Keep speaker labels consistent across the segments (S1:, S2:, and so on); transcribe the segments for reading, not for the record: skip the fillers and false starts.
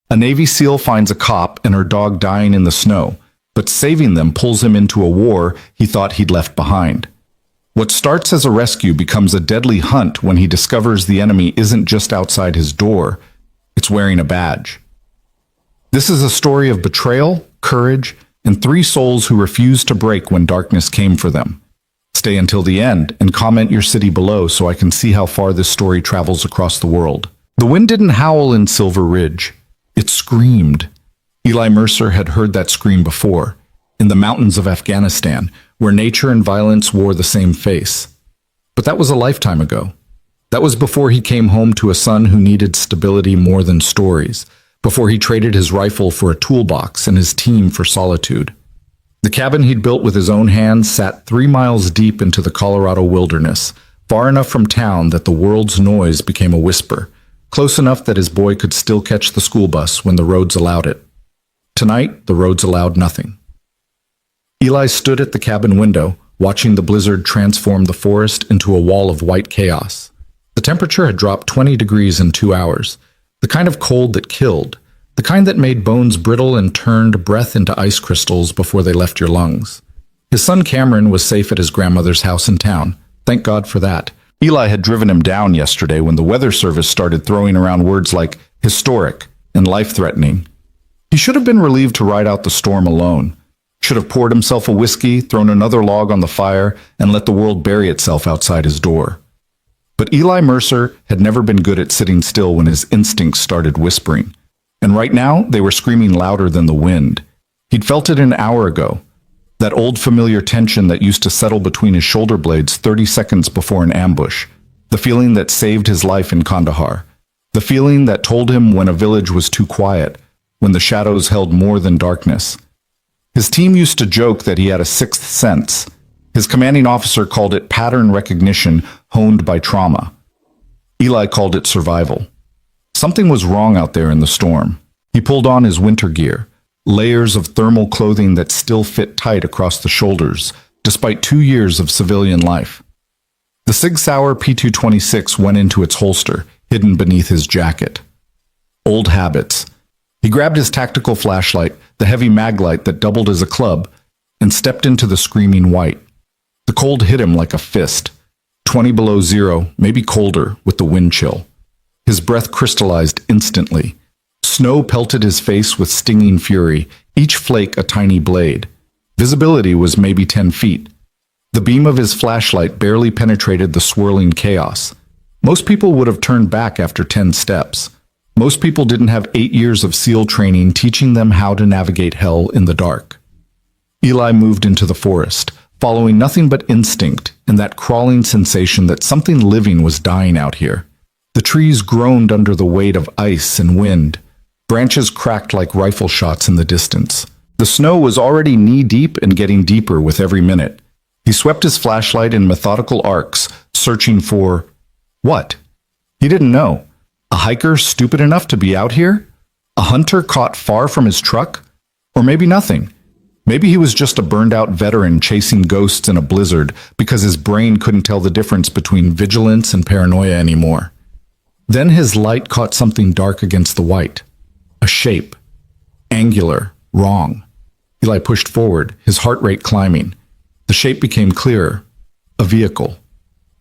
S1: A Navy SEAL finds a cop and her dog dying in the snow, but saving them pulls him into a war he thought he'd left behind. What starts as a rescue becomes a deadly hunt when he discovers the enemy isn't just outside his door, it's wearing a badge. This is a story of betrayal, courage, and three souls who refused to break when darkness came for them. Stay until the end and comment your city below so I can see how far this story travels across the world. The wind didn't howl in Silver Ridge. It screamed. Eli Mercer had heard that scream before, in the mountains of Afghanistan, where nature and violence wore the same face. But that was a lifetime ago. That was before he came home to a son who needed stability more than stories, before he traded his rifle for a toolbox and his team for solitude. The cabin he'd built with his own hands sat 3 miles deep into the Colorado wilderness, far enough from town that the world's noise became a whisper, close enough that his boy could still catch the school bus when the roads allowed it. Tonight, the roads allowed nothing. Eli stood at the cabin window, watching the blizzard transform the forest into a wall of white chaos. The temperature had dropped 20 degrees in 2 hours, the kind of cold that killed, the kind that made bones brittle and turned breath into ice crystals before they left your lungs. His son Cameron was safe at his grandmother's house in town. Thank God for that. Eli had driven him down yesterday when the weather service started throwing around words like historic and life-threatening. He should have been relieved to ride out the storm alone. Should have poured himself a whiskey, thrown another log on the fire, and let the world bury itself outside his door. But Eli Mercer had never been good at sitting still when his instincts started whispering. And right now, they were screaming louder than the wind. He'd felt it an hour ago. That old familiar tension that used to settle between his shoulder blades 30 seconds before an ambush. The feeling that saved his life in Kandahar. The feeling that told him when a village was too quiet, when the shadows held more than darkness. His team used to joke that he had a sixth sense. His commanding officer called it pattern recognition honed by trauma. Eli called it survival. Something was wrong out there in the storm. He pulled on his winter gear, layers of thermal clothing that still fit tight across the shoulders, despite 2 years of civilian life. The Sig Sauer P226 went into its holster, hidden beneath his jacket. Old habits. He grabbed his tactical flashlight, the heavy maglite that doubled as a club, and stepped into the screaming white. The cold hit him like a fist. 20 below zero, maybe colder, with the wind chill. His breath crystallized instantly. Snow pelted his face with stinging fury, each flake a tiny blade. Visibility was maybe 10 feet. The beam of his flashlight barely penetrated the swirling chaos. Most people would have turned back after 10 steps. Most people didn't have 8 years of SEAL training teaching them how to navigate hell in the dark. Eli moved into the forest, following nothing but instinct and that crawling sensation that something living was dying out here. The trees groaned under the weight of ice and wind. Branches cracked like rifle shots in the distance. The snow was already knee-deep and getting deeper with every minute. He swept his flashlight in methodical arcs, searching for... what? He didn't know. A hiker stupid enough to be out here? A hunter caught far from his truck? Or maybe nothing. Maybe he was just a burned-out veteran chasing ghosts in a blizzard because his brain couldn't tell the difference between vigilance and paranoia anymore. Then his light caught something dark against the white. A shape. Angular. Wrong. Eli pushed forward, his heart rate climbing. The shape became clearer. A vehicle.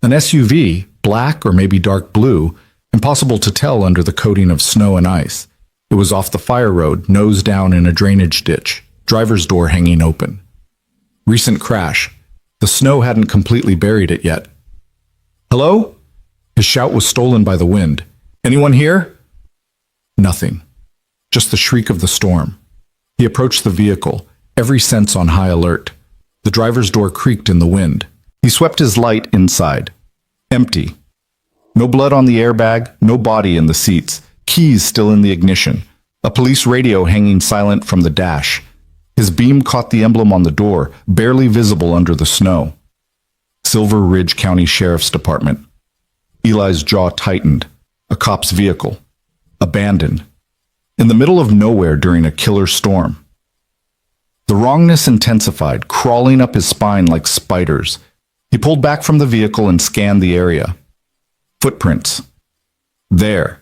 S1: An SUV, black or maybe dark blue, impossible to tell under the coating of snow and ice. It was off the fire road, nose down in a drainage ditch, driver's door hanging open. Recent crash. The snow hadn't completely buried it yet. Hello? His shout was stolen by the wind. Anyone here? Nothing. Just the shriek of the storm. He approached the vehicle, every sense on high alert. The driver's door creaked in the wind. He swept his light inside. Empty. No blood on the airbag, no body in the seats, keys still in the ignition, a police radio hanging silent from the dash. His beam caught the emblem on the door, barely visible under the snow. Silver Ridge County Sheriff's Department. Eli's jaw tightened. A cop's vehicle. Abandoned. In the middle of nowhere during a killer storm. The wrongness intensified, crawling up his spine like spiders. He pulled back from the vehicle and scanned the area. Footprints. There.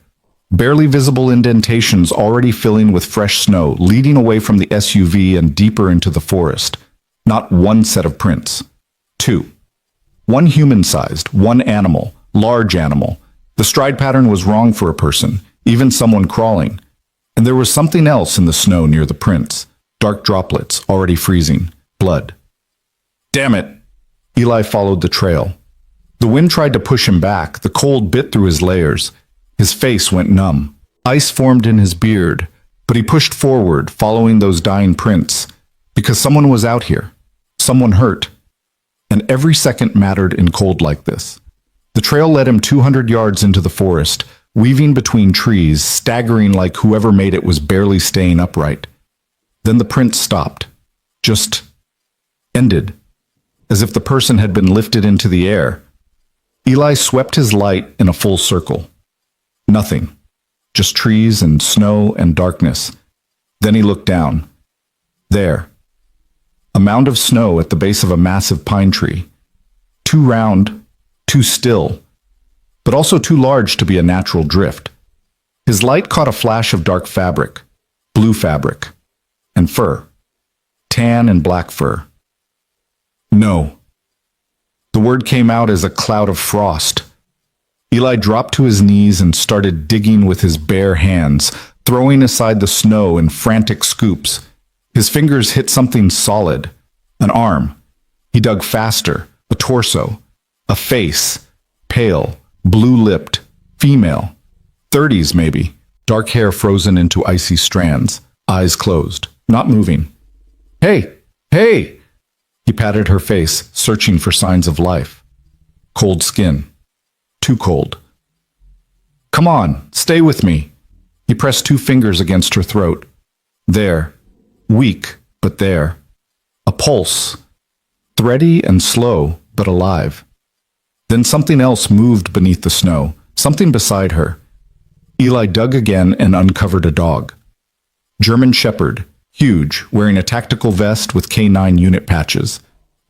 S1: barely visible indentations already filling with fresh snow, leading away from the SUV and deeper into the forest. Not one set of prints. Two. One human-sized, one animal, large animal. The stride pattern was wrong for a person, even someone crawling. And there was something else in the snow near the prints. Dark droplets, already freezing. Blood. Damn it! Eli followed the trail. The wind tried to push him back. The cold bit through his layers. His face went numb. Ice formed in his beard, but he pushed forward, following those dying prints, because someone was out here. Someone hurt. And every second mattered in cold like this. The trail led him 200 yards into the forest, weaving between trees, staggering like whoever made it was barely staying upright. Then the prints stopped. Just ended, as if the person had been lifted into the air. Eli swept his light in a full circle. Nothing. Just trees and snow and darkness. Then he looked down. There. A mound of snow at the base of a massive pine tree. Too round, too still, but also too large to be a natural drift. His light caught a flash of dark fabric, blue fabric, and fur. Tan and black fur. No. The word came out as a cloud of frost. Eli dropped to his knees and started digging with his bare hands, throwing aside the snow in frantic scoops. His fingers hit something solid. An arm. He dug faster. A torso. A face. Pale. Blue-lipped. Female. 30s maybe. Dark hair frozen into icy strands. Eyes closed. Not moving. Hey! Hey! He patted her face, searching for signs of life. Cold skin. Too cold. Come on, stay with me. He pressed 2 fingers against her throat. There. Weak, but there. A pulse. Thready and slow, but alive. Then something else moved beneath the snow, something beside her. Eli dug again and uncovered a dog. German Shepherd, huge, wearing a tactical vest with K9 unit patches.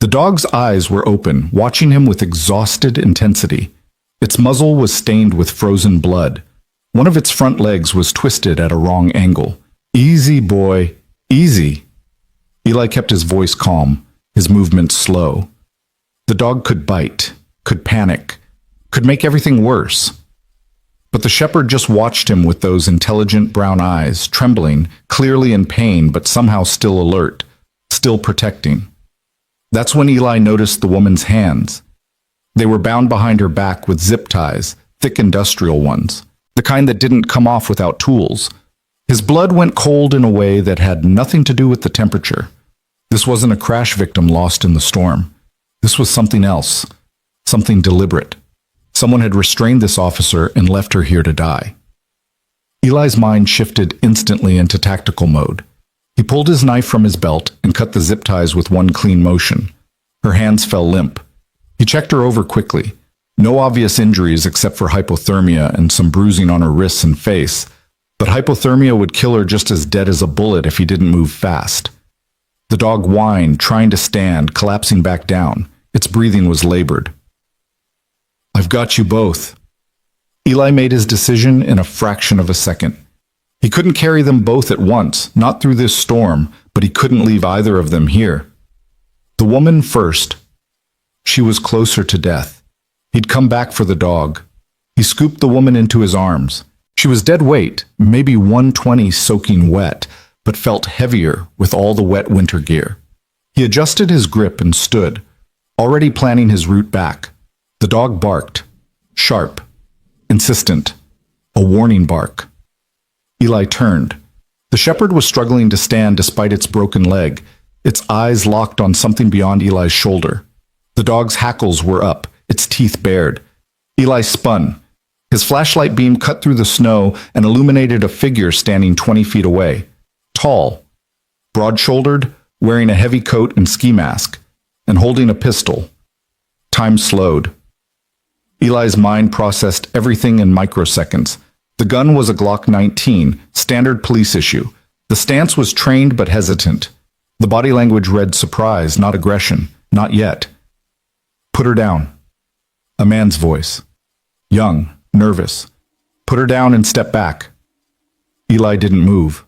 S1: The dog's eyes were open, watching him with exhausted intensity. Its muzzle was stained with frozen blood. One of its front legs was twisted at a wrong angle. Easy, boy, easy. Eli kept his voice calm, his movements slow. The dog could bite, could panic, could make everything worse. But the shepherd just watched him with those intelligent brown eyes, trembling, clearly in pain, but somehow still alert, still protecting. That's when Eli noticed the woman's hands. They were bound behind her back with zip ties, thick industrial ones, the kind that didn't come off without tools. His blood went cold in a way that had nothing to do with the temperature. This wasn't a crash victim lost in the storm. This was something else, something deliberate. Someone had restrained this officer and left her here to die. Eli's mind shifted instantly into tactical mode. He pulled his knife from his belt and cut the zip ties with one clean motion. Her hands fell limp. He checked her over quickly. No obvious injuries except for hypothermia and some bruising on her wrists and face, but hypothermia would kill her just as dead as a bullet if he didn't move fast. The dog whined, trying to stand, collapsing back down. Its breathing was labored. I've got you both. Eli made his decision in a fraction of a second. He couldn't carry them both at once, not through this storm, but he couldn't leave either of them here. The woman first. She was closer to death. He'd come back for the dog. He scooped the woman into his arms. She was dead weight, maybe 120 soaking wet, but felt heavier with all the wet winter gear. He adjusted his grip and stood, already planning his route back. The dog barked, sharp, insistent, a warning bark. Eli turned. The shepherd was struggling to stand despite its broken leg, its eyes locked on something beyond Eli's shoulder. The dog's hackles were up, its teeth bared. Eli spun. His flashlight beam cut through the snow and illuminated a figure standing 20 feet away. Tall, broad-shouldered, wearing a heavy coat and ski mask, and holding a pistol. Time slowed. Eli's mind processed everything in microseconds. The gun was a Glock 19, standard police issue. The stance was trained but hesitant. The body language read surprise, not aggression. Not yet. Put her down. A man's voice. Young, nervous. Put her down and step back. Eli didn't move.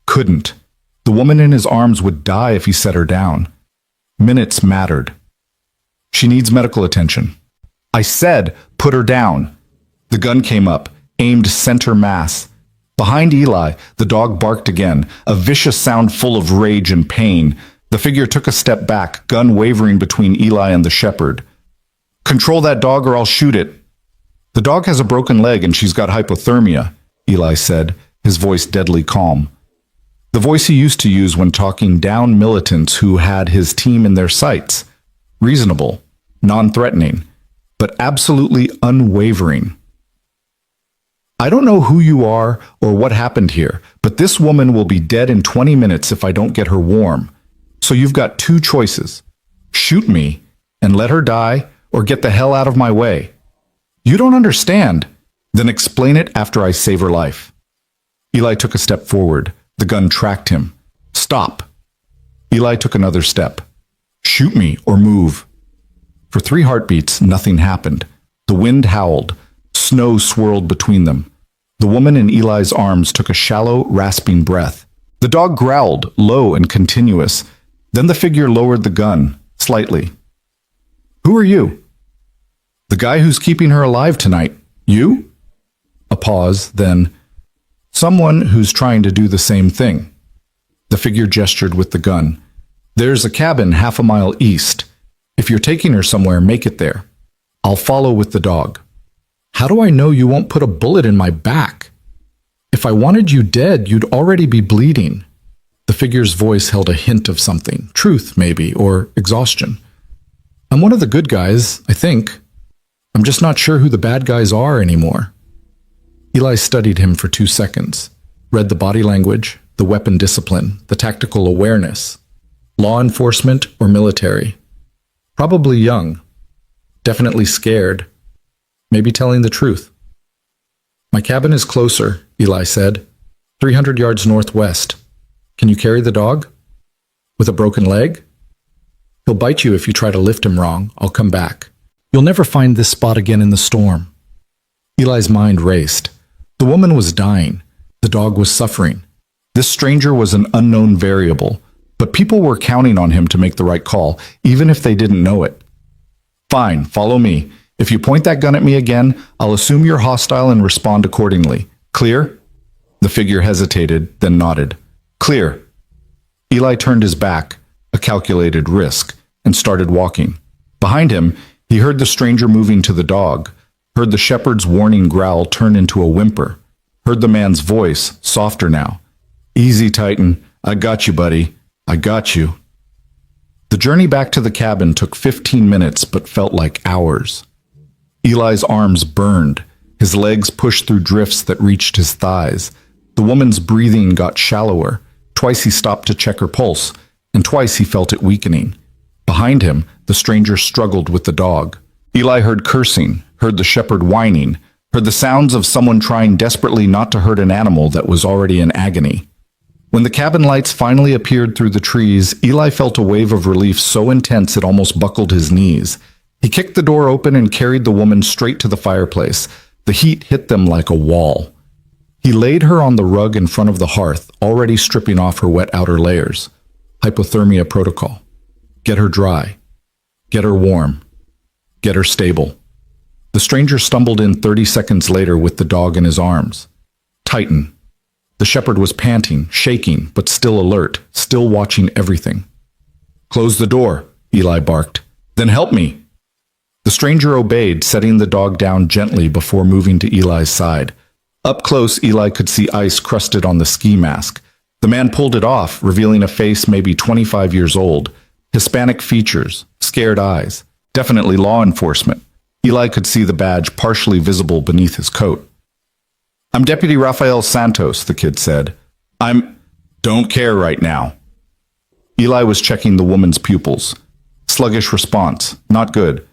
S1: Couldn't. The woman in his arms would die if he set her down. Minutes mattered. She needs medical attention. I said, put her down. The gun came up, aimed center mass. Behind Eli, the dog barked again, a vicious sound full of rage and pain. The figure took a step back, gun wavering between Eli and the shepherd. Control that dog or I'll shoot it. The dog has a broken leg and she's got hypothermia, Eli said, his voice deadly calm. The voice he used to use when talking down militants who had his team in their sights. Reasonable, non-threatening, but absolutely unwavering. I don't know who you are or what happened here, but this woman will be dead in 20 minutes if I don't get her warm. So you've got two choices. Shoot me and let her die, or get the hell out of my way. You don't understand. Then explain it after I save her life. Eli took a step forward. The gun tracked him. Stop. Eli took another step. Shoot me or move. For 3 heartbeats, nothing happened. The wind howled. Snow swirled between them. The woman in Eli's arms took a shallow, rasping breath. The dog growled, low and continuous. Then the figure lowered the gun, slightly. Who are you? The guy who's keeping her alive tonight. You? A pause, then, someone who's trying to do the same thing. The figure gestured with the gun. There's a cabin 1/2 mile east. If you're taking her somewhere, make it there. I'll follow with the dog. How do I know you won't put a bullet in my back? If I wanted you dead, you'd already be bleeding. The figure's voice held a hint of something, truth maybe, or exhaustion. I'm one of the good guys, I think. I'm just not sure who the bad guys are anymore. Eli studied him for 2 seconds, read the body language, the weapon discipline, the tactical awareness. Law enforcement or military? Probably young. Definitely scared. Maybe telling the truth. My cabin is closer, Eli said. 300 yards northwest. Can you carry the dog? With a broken leg? He'll bite you if you try to lift him wrong. I'll come back. You'll never find this spot again in the storm. Eli's mind raced. The woman was dying. The dog was suffering. This stranger was an unknown variable, but people were counting on him to make the right call, even if they didn't know it. Fine, follow me. If you point that gun at me again, I'll assume you're hostile and respond accordingly. Clear? The figure hesitated, then nodded. Clear. Eli turned his back, a calculated risk, and started walking. Behind him, he heard the stranger moving to the dog, heard the shepherd's warning growl turn into a whimper, heard the man's voice, softer now. Easy, Titan. I got you, buddy. I got you. The journey back to the cabin took 15 minutes but felt like hours. Eli's arms burned. His legs pushed through drifts that reached his thighs. The woman's breathing got shallower. Twice he stopped to check her pulse, and twice he felt it weakening. Behind him, the stranger struggled with the dog. Eli heard cursing, heard the shepherd whining, heard the sounds of someone trying desperately not to hurt an animal that was already in agony. When the cabin lights finally appeared through the trees, Eli felt a wave of relief so intense it almost buckled his knees. He kicked the door open and carried the woman straight to the fireplace. The heat hit them like a wall. He laid her on the rug in front of the hearth, already stripping off her wet outer layers. Hypothermia protocol. Get her dry. Get her warm. Get her stable. The stranger stumbled in 30 seconds later with the dog in his arms. Titan. The shepherd was panting, shaking, but still alert, still watching everything. Close the door, Eli barked. Then help me. The stranger obeyed, setting the dog down gently before moving to Eli's side. Up close, Eli could see ice crusted on the ski mask. The man pulled it off, revealing a face maybe 25 years old. Hispanic features, scared eyes. Definitely law enforcement. Eli could see the badge partially visible beneath his coat. I'm Deputy Rafael Santos, the kid said. Don't care right now. Eli was checking the woman's pupils. Sluggish response. Not good.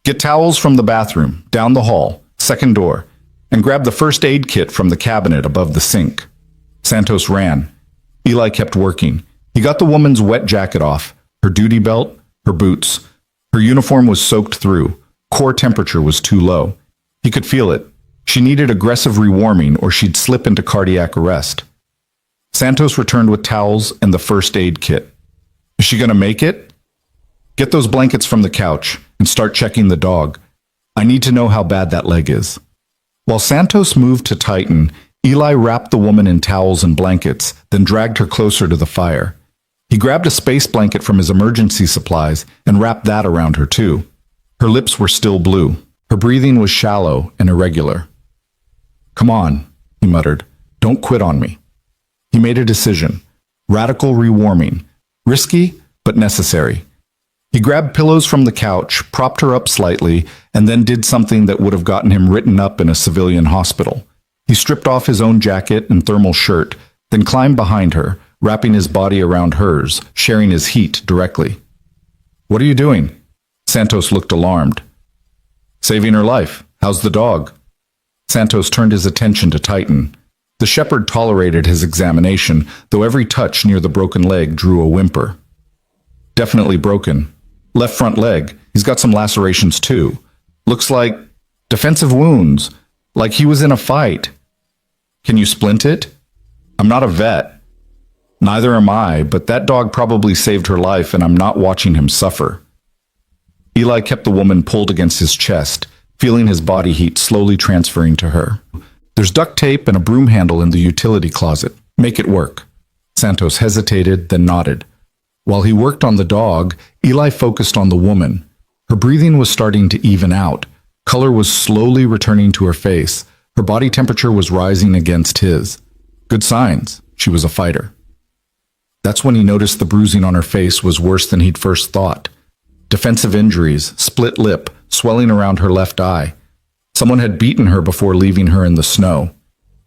S1: Get towels from the bathroom, down the hall, second door, and grab the first aid kit from the cabinet above the sink. Santos ran. Eli kept working. He got the woman's wet jacket off, her duty belt, her boots. Her uniform was soaked through. Core temperature was too low. He could feel it. She needed aggressive rewarming or she'd slip into cardiac arrest. Santos returned with towels and the first aid kit. Is she going to make it? Get those blankets from the couch and start checking the dog. I need to know how bad that leg is. While Santos moved to Titan, Eli wrapped the woman in towels and blankets, then dragged her closer to the fire. He grabbed a space blanket from his emergency supplies and wrapped that around her too. Her lips were still blue. Her breathing was shallow and irregular. Come on, he muttered. Don't quit on me. He made a decision. Radical rewarming. Risky, but necessary. He grabbed pillows from the couch, propped her up slightly, and then did something that would have gotten him written up in a civilian hospital. He stripped off his own jacket and thermal shirt, then climbed behind her, wrapping his body around hers, sharing his heat directly. What are you doing? Santos looked alarmed. Saving her life. How's the dog? Santos turned his attention to Titan. The shepherd tolerated his examination, though every touch near the broken leg drew a whimper. Definitely broken. Left front leg. He's got some lacerations too. Looks like defensive wounds, like he was in a fight. Can you splint it? I'm not a vet. Neither am I, but that dog probably saved her life and I'm not watching him suffer. Eli kept the woman pulled against his chest, feeling his body heat slowly transferring to her. There's duct tape and a broom handle in the utility closet. Make it work. Santos hesitated, then nodded. While he worked on the dog, Eli focused on the woman. Her breathing was starting to even out. Color was slowly returning to her face. Her body temperature was rising against his. Good signs. She was a fighter. That's when he noticed the bruising on her face was worse than he'd first thought. Defensive injuries, split lip, swelling around her left eye. Someone had beaten her before leaving her in the snow.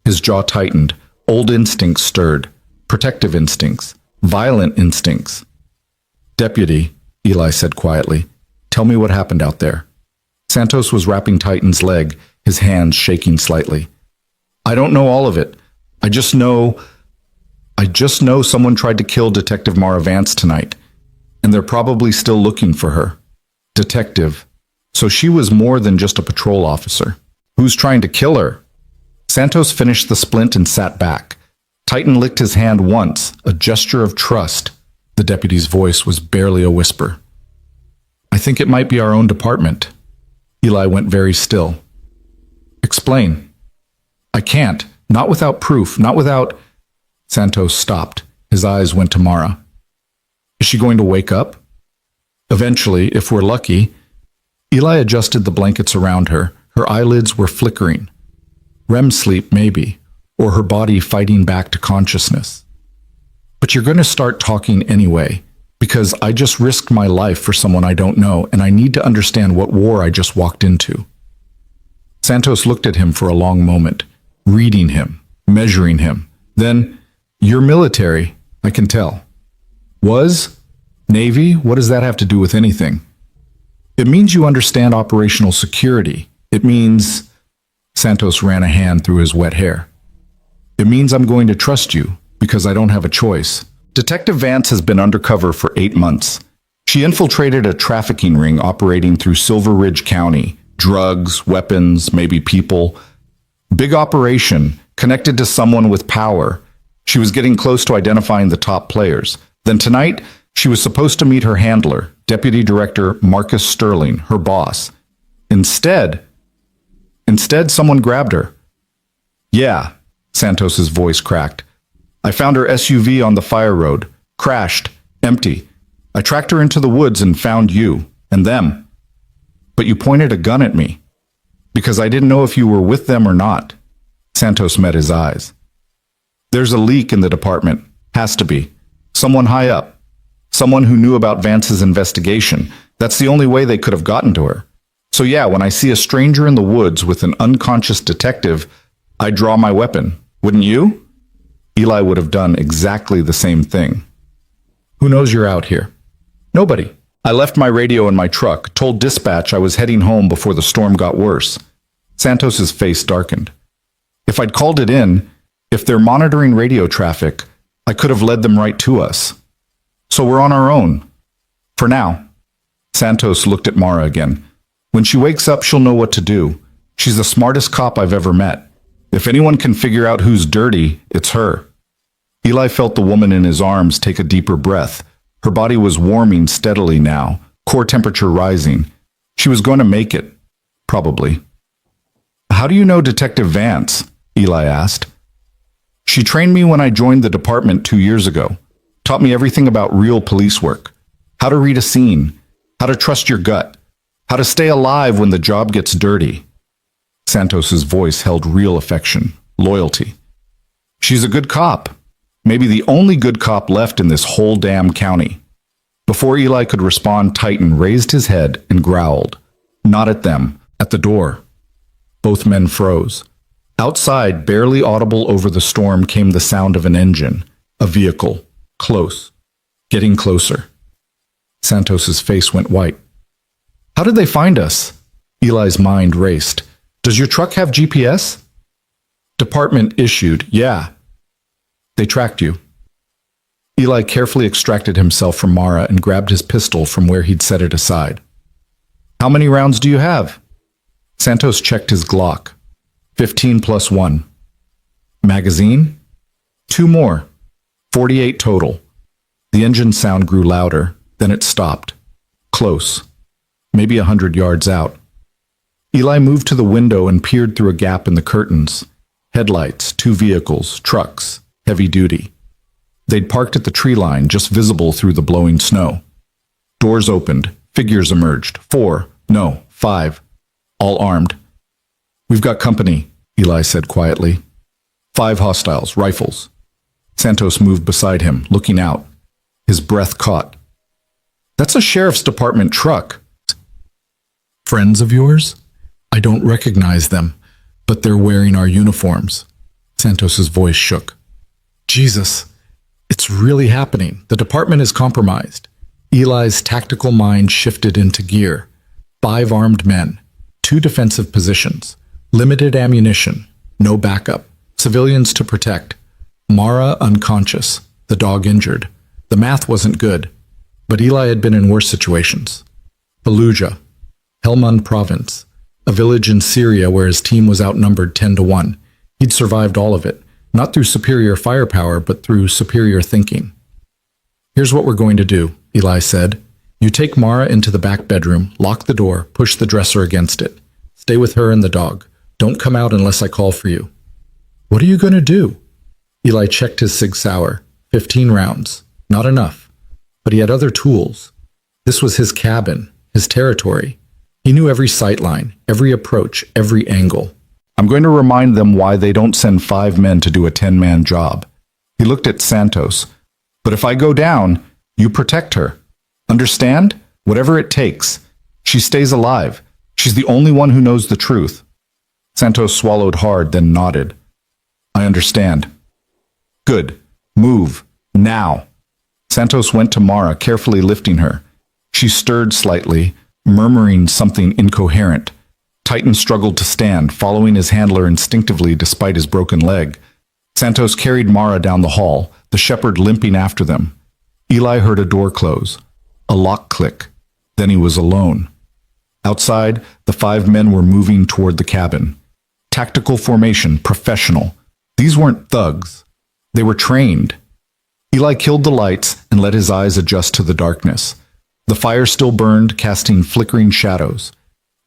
S1: His jaw tightened. Old instincts stirred. Protective instincts. Violent instincts. Deputy, Eli said quietly, tell me what happened out there. Santos was wrapping Titan's leg, his hands shaking slightly. I don't know all of it. I just know someone tried to kill Detective Mara Vance tonight, and they're probably still looking for her. Detective. So she was more than just a patrol officer. Who's trying to kill her? Santos finished the splint and sat back. Titan licked his hand once, a gesture of trust. The deputy's voice was barely a whisper. I think it might be our own department. Eli went very still. Explain. I can't. Not without proof. Not without... Santos stopped. His eyes went to Mara. Is she going to wake up? Eventually, if we're lucky. Eli adjusted the blankets around her. Her eyelids were flickering. REM sleep, maybe, or her body fighting back to consciousness. But you're going to start talking anyway, because I just risked my life for someone I don't know, and I need to understand what war I just walked into. Santos looked at him for a long moment, reading him, measuring him. Then, you're military, I can tell. Was? Navy? What does that have to do with anything? It means you understand operational security. It means... Santos ran a hand through his wet hair. It means I'm going to trust you, because I don't have a choice. Detective Vance has been undercover for 8 months. She infiltrated a trafficking ring operating through Silver Ridge County. Drugs, weapons, maybe people. Big operation, connected to someone with power. She was getting close to identifying the top players. Then tonight, she was supposed to meet her handler, Deputy Director Marcus Sterling, her boss. Instead, someone grabbed her. Yeah, Santos's voice cracked. I found her SUV on the fire road, crashed, empty. I tracked her into the woods and found you, and them. But you pointed a gun at me, because I didn't know if you were with them or not. Santos met his eyes. There's a leak in the department. Has to be. Someone high up. Someone who knew about Vance's investigation. That's the only way they could have gotten to her. So yeah, when I see a stranger in the woods with an unconscious detective, I draw my weapon. Wouldn't you? Eli would have done exactly the same thing. Who knows you're out here? Nobody. I left my radio in my truck, told dispatch I was heading home before the storm got worse. Santos's face darkened. If I'd called it in, if they're monitoring radio traffic, I could have led them right to us. So we're on our own. For now. Santos looked at Mara again. When she wakes up, she'll know what to do. She's the smartest cop I've ever met. If anyone can figure out who's dirty, it's her. Eli felt the woman in his arms take a deeper breath. Her body was warming steadily now, core temperature rising. She was going to make it. Probably. How do you know Detective Vance? Eli asked. She trained me when I joined the department 2 years ago. Taught me everything about real police work. How to read a scene. How to trust your gut. How to stay alive when the job gets dirty. Santos's voice held real affection, loyalty. She's a good cop. Maybe the only good cop left in this whole damn county. Before Eli could respond, Titan raised his head and growled. Not at them, at the door. Both men froze. Outside, barely audible over the storm, came the sound of an engine, a vehicle, close, getting closer. Santos's face went white. How did they find us? Eli's mind raced. Does your truck have GPS? Department issued, yeah. They tracked you. Eli carefully extracted himself from Mara and grabbed his pistol from where he'd set it aside. How many rounds do you have? Santos checked his Glock. 15 plus 1. Magazine? 2 more. 48 total. The engine sound grew louder, then it stopped. Close. Maybe 100 yards out. Eli moved to the window and peered through a gap in the curtains. Headlights, 2 vehicles, trucks, heavy duty. They'd parked at the tree line, just visible through the blowing snow. Doors opened. Figures emerged. 4, no, 5. All armed. We've got company, Eli said quietly. 5 hostiles, rifles. Santos moved beside him, looking out. His breath caught. That's a sheriff's department truck. Friends of yours? I don't recognize them, but they're wearing our uniforms. Santos's voice shook. Jesus, it's really happening. The department is compromised. Eli's tactical mind shifted into gear. 5 armed men, 2 defensive positions, limited ammunition, no backup, civilians to protect. Mara unconscious, the dog injured. The math wasn't good, but Eli had been in worse situations. Fallujah, Helmand province, a village in Syria where his team was outnumbered 10-1. He'd survived all of it, not through superior firepower, but through superior thinking. Here's what we're going to do, Eli said. You take Mara into the back bedroom, lock the door, push the dresser against it. Stay with her and the dog. Don't come out unless I call for you. What are you going to do? Eli checked his Sig Sauer. 15 rounds. Not enough. But he had other tools. This was his cabin, his territory. He knew every sight line, every approach, every angle. I'm going to remind them why they don't send 5 men to do a 10-man job. He looked at Santos. But if I go down, you protect her. Understand? Whatever it takes. She stays alive. She's the only one who knows the truth. Santos swallowed hard, then nodded. I understand. Good. Move. Now. Santos went to Mara, carefully lifting her. She stirred slightly, murmuring something incoherent. Titan struggled to stand, following his handler instinctively despite his broken leg. Santos carried Mara down the hall, the shepherd limping after them. Eli heard a door close. A lock click. Then he was alone. Outside, the 5 men were moving toward the cabin. Tactical formation, professional. These weren't thugs. They were trained. Eli killed the lights and let his eyes adjust to the darkness. The fire still burned, casting flickering shadows.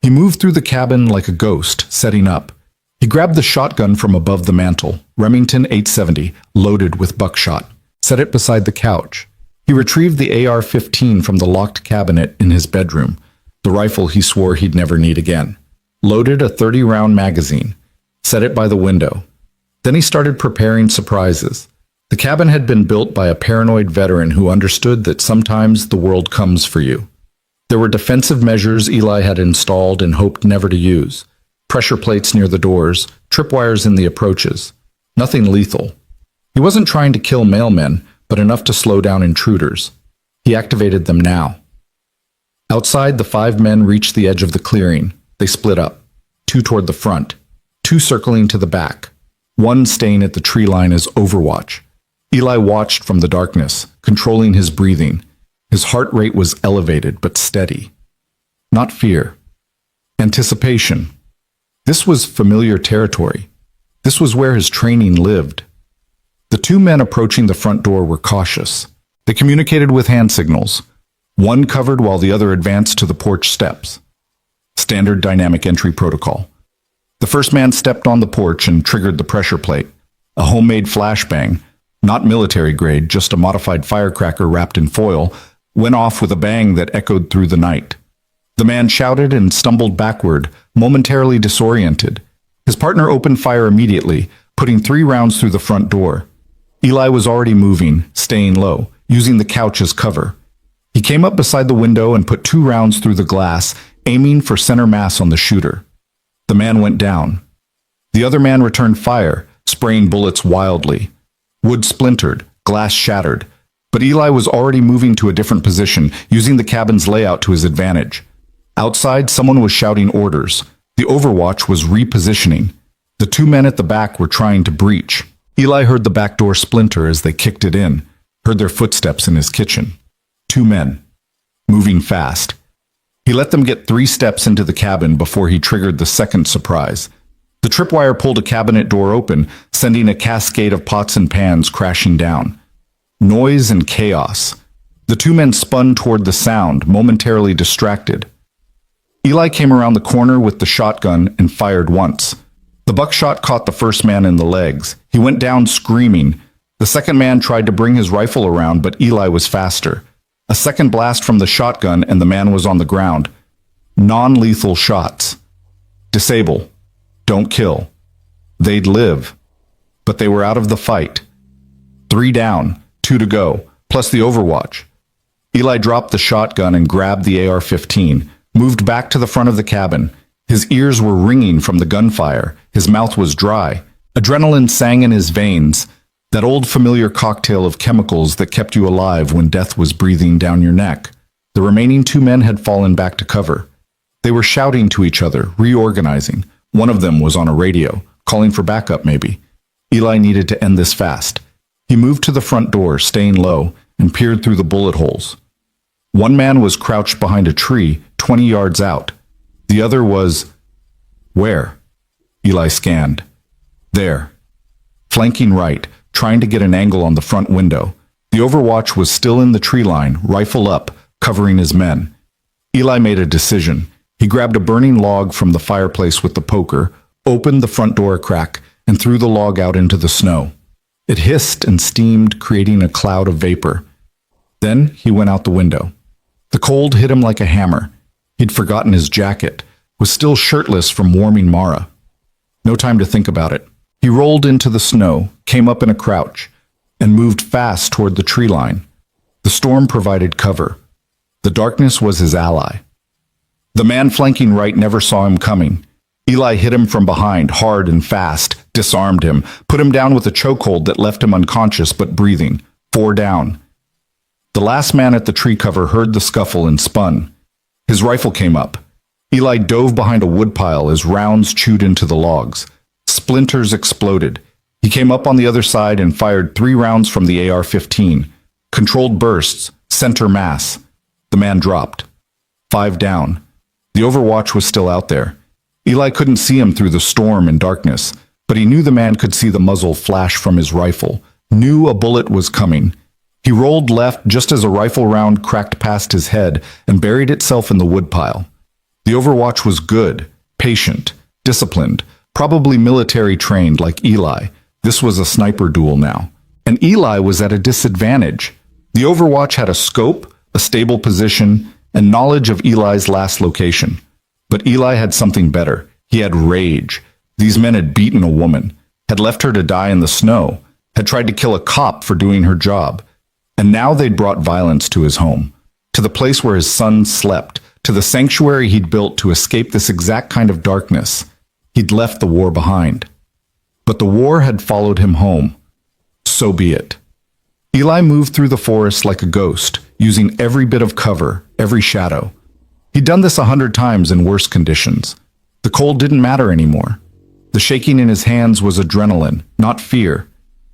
S1: He moved through the cabin like a ghost, setting up. He grabbed the shotgun from above the mantel, Remington 870, loaded with buckshot, set it beside the couch. He retrieved the AR-15 from the locked cabinet in his bedroom, the rifle he swore he'd never need again. Loaded a 30-round magazine, set it by the window. Then he started preparing surprises. The cabin had been built by a paranoid veteran who understood that sometimes the world comes for you. There were defensive measures Eli had installed and hoped never to use. Pressure plates near the doors, tripwires in the approaches. Nothing lethal. He wasn't trying to kill mailmen, but enough to slow down intruders. He activated them now. Outside, the 5 men reached the edge of the clearing. They split up. 2 toward the front. 2 circling to the back. 1 staying at the tree line as overwatch. Eli watched from the darkness, controlling his breathing. His heart rate was elevated but steady. Not fear. Anticipation. This was familiar territory. This was where his training lived. The two men approaching the front door were cautious. They communicated with hand signals. One covered while the other advanced to the porch steps. Standard dynamic entry protocol. The first man stepped on the porch and triggered the pressure plate. A homemade flashbang, not military grade, just a modified firecracker wrapped in foil, went off with a bang that echoed through the night. The man shouted and stumbled backward, momentarily disoriented. His partner opened fire immediately, putting 3 rounds through the front door. Eli was already moving, staying low, using the couch as cover. He came up beside the window and put 2 rounds through the glass, aiming for center mass on the shooter. The man went down. The other man returned fire, spraying bullets wildly. Wood splintered, glass shattered, but Eli was already moving to a different position, using the cabin's layout to his advantage. Outside, someone was shouting orders. The Overwatch was repositioning. The 2 men at the back were trying to breach. Eli heard the back door splinter as they kicked it in, heard their footsteps in his kitchen. 2 men, moving fast. He let them get 3 steps into the cabin before he triggered the second surprise. The tripwire pulled a cabinet door open, sending a cascade of pots and pans crashing down. Noise and chaos. The 2 men spun toward the sound, momentarily distracted. Eli came around the corner with the shotgun and fired once. The buckshot caught the first man in the legs. He went down screaming. The second man tried to bring his rifle around, but Eli was faster. A second blast from the shotgun and the man was on the ground. Non-lethal shots. Disable. Don't kill. They'd live. But they were out of the fight. 3 down, 2 to go, plus the Overwatch. Eli dropped the shotgun and grabbed the AR-15, moved back to the front of the cabin. His ears were ringing from the gunfire. His mouth was dry. Adrenaline sang in his veins, that old familiar cocktail of chemicals that kept you alive when death was breathing down your neck. The remaining 2 men had fallen back to cover. They were shouting to each other, reorganizing. One of them was on a radio, calling for backup maybe. Eli needed to end this fast. He moved to the front door, staying low, and peered through the bullet holes. One man was crouched behind a tree, 20 yards out. The other was... Where? Eli scanned. There. Flanking right, trying to get an angle on the front window. The Overwatch was still in the tree line, rifle up, covering his men. Eli made a decision. He grabbed a burning log from the fireplace with the poker, opened the front door a crack, and threw the log out into the snow. It hissed and steamed, creating a cloud of vapor. Then he went out the window. The cold hit him like a hammer. He'd forgotten his jacket, was still shirtless from warming Mara. No time to think about it. He rolled into the snow, came up in a crouch, and moved fast toward the tree line. The storm provided cover. The darkness was his ally. The man flanking right never saw him coming. Eli hit him from behind, hard and fast, disarmed him, put him down with a chokehold that left him unconscious but breathing. 4 down. The last man at the tree cover heard the scuffle and spun. His rifle came up. Eli dove behind a woodpile as rounds chewed into the logs. Splinters exploded. He came up on the other side and fired 3 rounds from the AR-15. Controlled bursts, center mass. The man dropped. 5 down. The Overwatch was still out there. Eli couldn't see him through the storm and darkness, but he knew the man could see the muzzle flash from his rifle, knew a bullet was coming. He rolled left just as a rifle round cracked past his head and buried itself in the woodpile. The Overwatch was good, patient, disciplined, probably military trained like Eli. This was a sniper duel now. And Eli was at a disadvantage. The Overwatch had a scope, a stable position, and knowledge of Eli's last location. But Eli had something better. He had rage. These men had beaten a woman, had left her to die in the snow, had tried to kill a cop for doing her job. And now they'd brought violence to his home, to the place where his son slept, to the sanctuary he'd built to escape this exact kind of darkness. He'd left the war behind. But the war had followed him home. So be it. Eli moved through the forest like a ghost, using every bit of cover, every shadow. He'd done this 100 times in worse conditions. The cold didn't matter anymore. The shaking in his hands was adrenaline, not fear.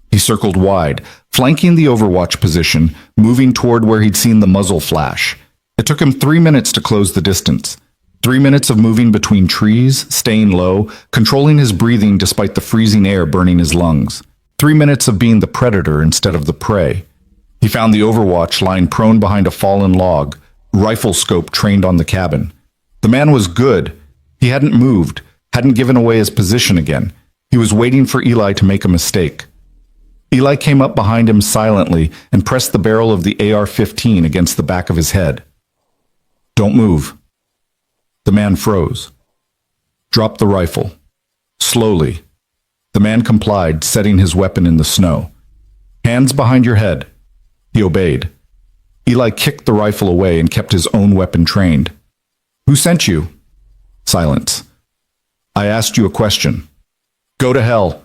S1: He circled wide, flanking the Overwatch position, moving toward where he'd seen the muzzle flash. It took him 3 minutes to close the distance. 3 minutes of moving between trees, staying low, controlling his breathing despite the freezing air burning his lungs. 3 minutes of being the predator instead of the prey. He found the Overwatch lying prone behind a fallen log, rifle scope trained on the cabin. The man was good. He hadn't moved, hadn't given away his position again. He was waiting for Eli to make a mistake. Eli came up behind him silently and pressed the barrel of the AR-15 against the back of his head. "Don't move." The man froze. "Drop the rifle." Slowly. The man complied, setting his weapon in the snow. "Hands behind your head." He obeyed. Eli kicked the rifle away and kept his own weapon trained. "Who sent you?" Silence. "I asked you a question." "Go to hell."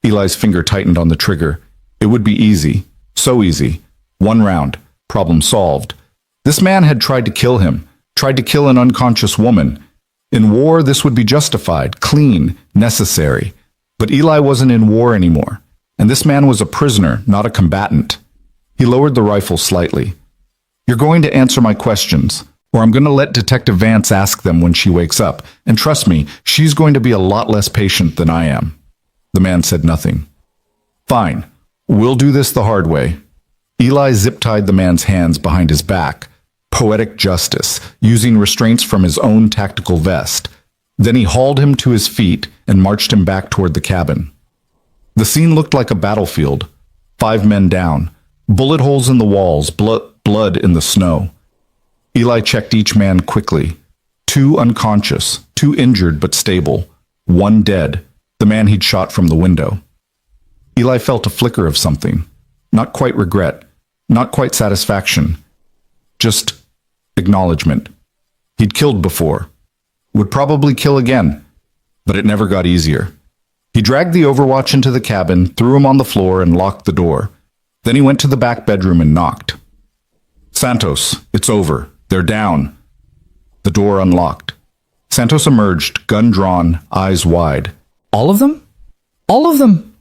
S1: Eli's finger tightened on the trigger. It would be easy. So easy. 1 round. Problem solved. This man had tried to kill him, tried to kill an unconscious woman. In war, this would be justified, clean, necessary. But Eli wasn't in war anymore, and this man was a prisoner, not a combatant. He lowered the rifle slightly. "You're going to answer my questions, or I'm going to let Detective Vance ask them when she wakes up, and trust me, she's going to be a lot less patient than I am." The man said nothing. "Fine. We'll do this the hard way." Eli zip-tied the man's hands behind his back. Poetic justice, using restraints from his own tactical vest. Then he hauled him to his feet and marched him back toward the cabin. The scene looked like a battlefield. 5 men down. Bullet holes in the walls, blood in the snow. Eli checked each man quickly. 2 unconscious, 2 injured but stable. 1 dead, the man he'd shot from the window. Eli felt a flicker of something. Not quite regret, not quite satisfaction. Just acknowledgement. He'd killed before. Would probably kill again. But it never got easier. He dragged the Overwatch into the cabin, threw him on the floor, and locked the door. Then he went to the back bedroom and knocked. "Santos, it's over. They're down." The door unlocked. Santos emerged, gun drawn, eyes wide. "All of them? All of them?"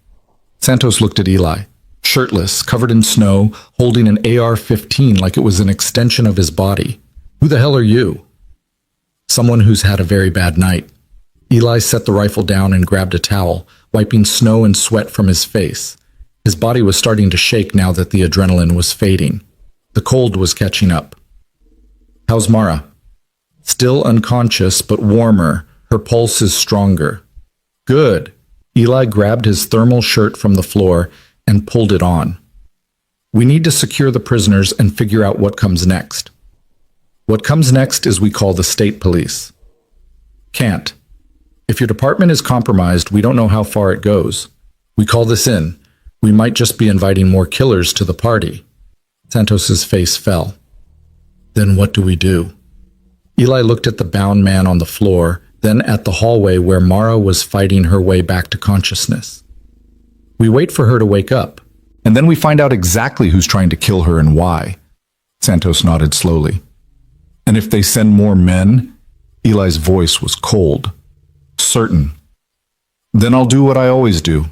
S1: Santos looked at Eli, shirtless, covered in snow, holding an AR-15 like it was an extension of his body. "Who the hell are you?" "Someone who's had a very bad night." Eli set the rifle down and grabbed a towel, wiping snow and sweat from his face. His body was starting to shake now that the adrenaline was fading. The cold was catching up. "How's Mara?" "Still unconscious, but warmer. Her pulse is stronger." "Good." Eli grabbed his thermal shirt from the floor and pulled it on. "We need to secure the prisoners and figure out what comes next." "What comes next is we call the state police." "Can't. If your department is compromised, we don't know how far it goes. We call this in. We might just be inviting more killers to the party." Santos's face fell. "Then what do we do?" Eli looked at the bound man on the floor, then at the hallway where Mara was fighting her way back to consciousness. "We wait for her to wake up, and then we find out exactly who's trying to kill her and why." Santos nodded slowly. "And if they send more men?" Eli's voice was cold. "Certain. Then I'll do what I always do.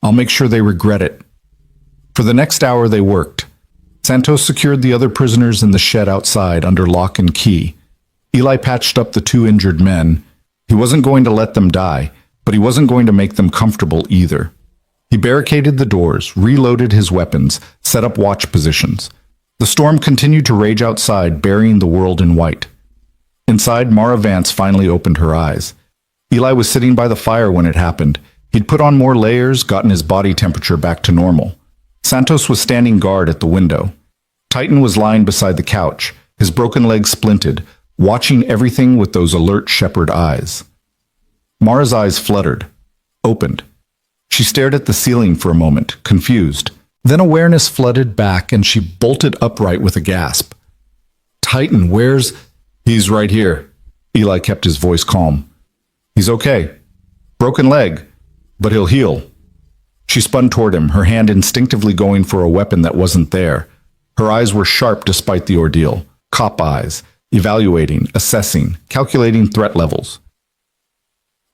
S1: I'll make sure they regret it." For the next hour they worked. Santos secured the other prisoners in the shed outside under lock and key. Eli patched up the 2 injured men. He wasn't going to let them die, but he wasn't going to make them comfortable either. He barricaded the doors, reloaded his weapons, set up watch positions. The storm continued to rage outside, burying the world in white. Inside, Mara Vance finally opened her eyes. Eli was sitting by the fire when it happened. He'd put on more layers, gotten his body temperature back to normal. Santos was standing guard at the window. Titan was lying beside the couch, his broken leg splinted, watching everything with those alert shepherd eyes. Mara's eyes fluttered, opened. She stared at the ceiling for a moment, confused. Then awareness flooded back and she bolted upright with a gasp. "Titan, where's—" "He's right here." Eli kept his voice calm. "He's okay. Broken leg, but he'll heal." She spun toward him, her hand instinctively going for a weapon that wasn't there. Her eyes were sharp despite the ordeal. Cop eyes, evaluating, assessing, calculating threat levels.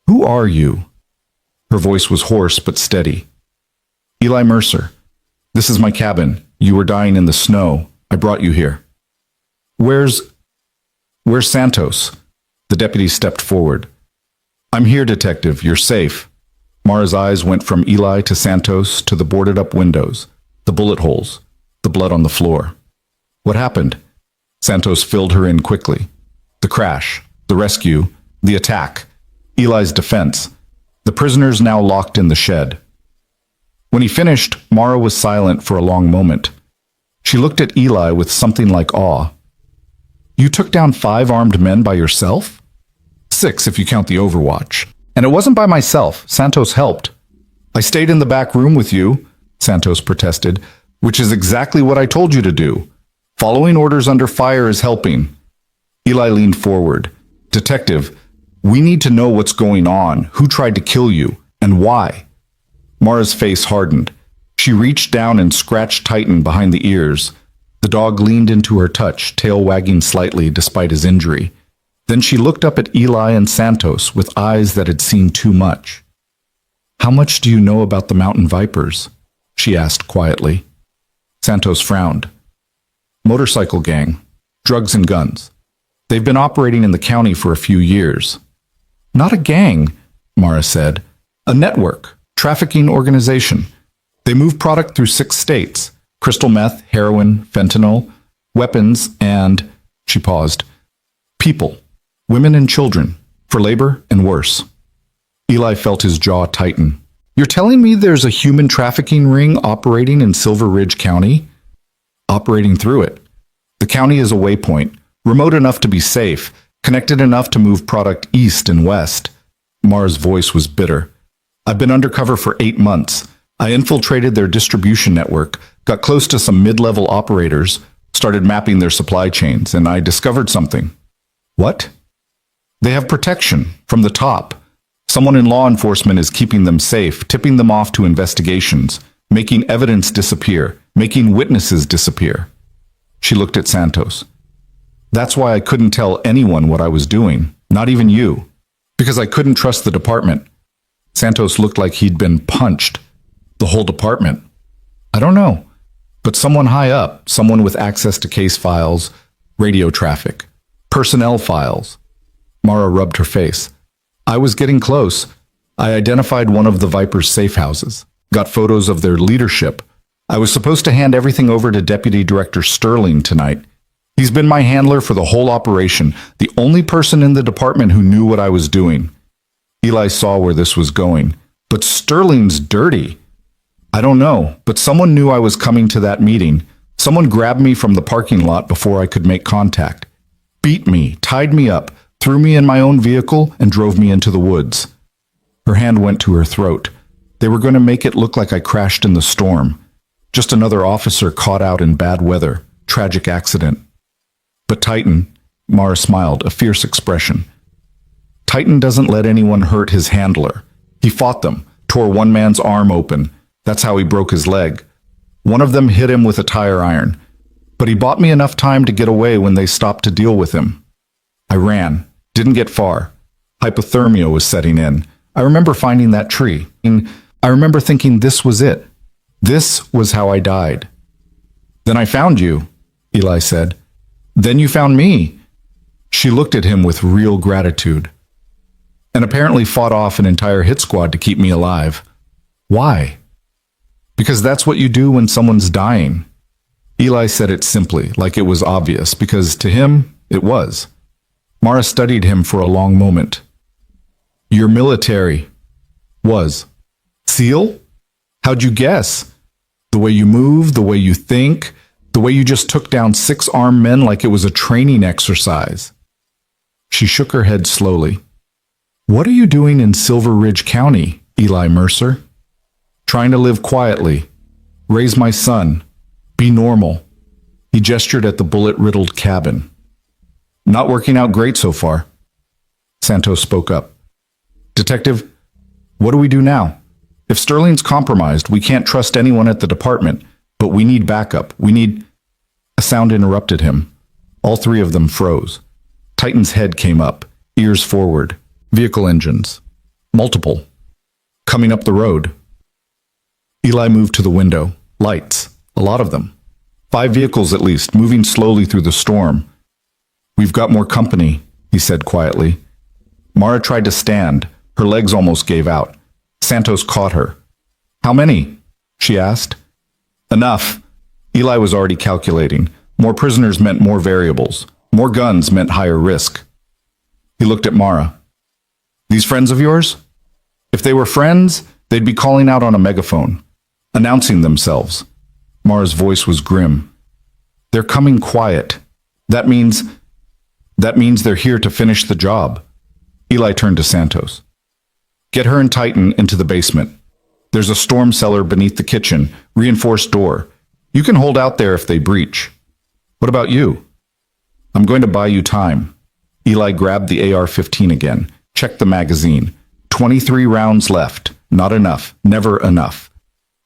S1: "Who are you?" Her voice was hoarse but steady. "Eli Mercer. This is my cabin. You were dying in the snow. I brought you here." Where's Santos?" The deputy stepped forward. I'm here, detective. You're safe. Mara's eyes went from Eli to Santos to the boarded-up windows, the bullet holes, the blood on the floor. What happened? Santos filled her in quickly. The crash, the rescue, the attack, Eli's defense, the prisoners now locked in the shed. When he finished, Mara was silent for a long moment. She looked at Eli with something like awe. You took down 5 armed men by yourself? 6 if you count the Overwatch. And it wasn't by myself. Santos helped. I stayed in the back room with you, Santos protested, which is exactly what I told you to do. Following orders under fire is helping. Eli leaned forward. Detective, we need to know what's going on, who tried to kill you, and why. Mara's face hardened. She reached down and scratched Titan behind the ears. The dog leaned into her touch, tail wagging slightly despite his injury. Then she looked up at Eli and Santos with eyes that had seen too much. How much do you know about the mountain vipers? She asked quietly. Santos frowned. Motorcycle gang, drugs and guns. They've been operating in the county for a few years. Not a gang, Mara said. A network, trafficking organization. They move product through 6 states. Crystal meth, heroin, fentanyl, weapons, and, she paused, people, women and children, for labor and worse. Eli felt his jaw tighten. You're telling me there's a human trafficking ring operating in Silver Ridge County? Operating through it. The county is a waypoint, remote enough to be safe, connected enough to move product east and west. Mara's voice was bitter. I've been undercover for 8 months. I infiltrated their distribution network, got close to some mid-level operators, started mapping their supply chains, and I discovered something. What? They have protection from the top. Someone in law enforcement is keeping them safe, tipping them off to investigations, making evidence disappear, making witnesses disappear. She looked at Santos. That's why I couldn't tell anyone what I was doing, not even you, because I couldn't trust the department. Santos looked like he'd been punched. The whole department. I don't know, but someone high up, someone with access to case files, radio traffic, personnel files. Mara rubbed her face. I was getting close. I identified one of the Viper's safe houses, got photos of their leadership. I was supposed to hand everything over to Deputy Director Sterling tonight. He's been my handler for the whole operation, the only person in the department who knew what I was doing. Eli saw where this was going. But Sterling's dirty. I don't know, but someone knew I was coming to that meeting. Someone grabbed me from the parking lot before I could make contact. Beat me, tied me up, threw me in my own vehicle, and drove me into the woods. Her hand went to her throat. They were going to make it look like I crashed in the storm. Just another officer caught out in bad weather. Tragic accident. But Titan, Mara smiled, a fierce expression. Titan doesn't let anyone hurt his handler. He fought them, tore one man's arm open. That's how he broke his leg. One of them hit him with a tire iron. But he bought me enough time to get away when they stopped to deal with him. I ran, didn't get far. Hypothermia was setting in. I remember finding that tree. I remember thinking this was it. This was how I died. Then I found you, Eli said. Then you found me. She looked at him with real gratitude. And apparently fought off an entire hit squad to keep me alive. Why? Because that's what you do when someone's dying. Eli said it simply, like it was obvious, because to him, it was. Mara studied him for a long moment. You're military. Was. SEAL? How'd you guess? The way you move, the way you think, the way you just took down 6 armed men like it was a training exercise. She shook her head slowly. What are you doing in Silver Ridge County, Eli Mercer? Trying to live quietly, raise my son, be normal. He gestured at the bullet-riddled cabin. Not working out great so far. Santos spoke up. Detective, what do we do now? If Sterling's compromised, we can't trust anyone at the department, but we need backup. We need... A sound interrupted him. All 3 of them froze. Titan's head came up, ears forward. Vehicle engines. Multiple. Coming up the road. Eli moved to the window. Lights. A lot of them. 5 vehicles at least, moving slowly through the storm. We've got more company, he said quietly. Mara tried to stand. Her legs almost gave out. Santos caught her. How many? She asked. Enough. Eli was already calculating. More prisoners meant more variables. More guns meant higher risk. He looked at Mara. These friends of yours? If they were friends, they'd be calling out on a megaphone, announcing themselves. Mara's voice was grim. They're coming quiet. That means they're here to finish the job. Eli turned to Santos. Get her and Titan into the basement. There's a storm cellar beneath the kitchen, reinforced door. You can hold out there if they breach. What about you? I'm going to buy you time. Eli grabbed the AR-15 again, checked the magazine. 23 rounds left. Not enough. Never enough.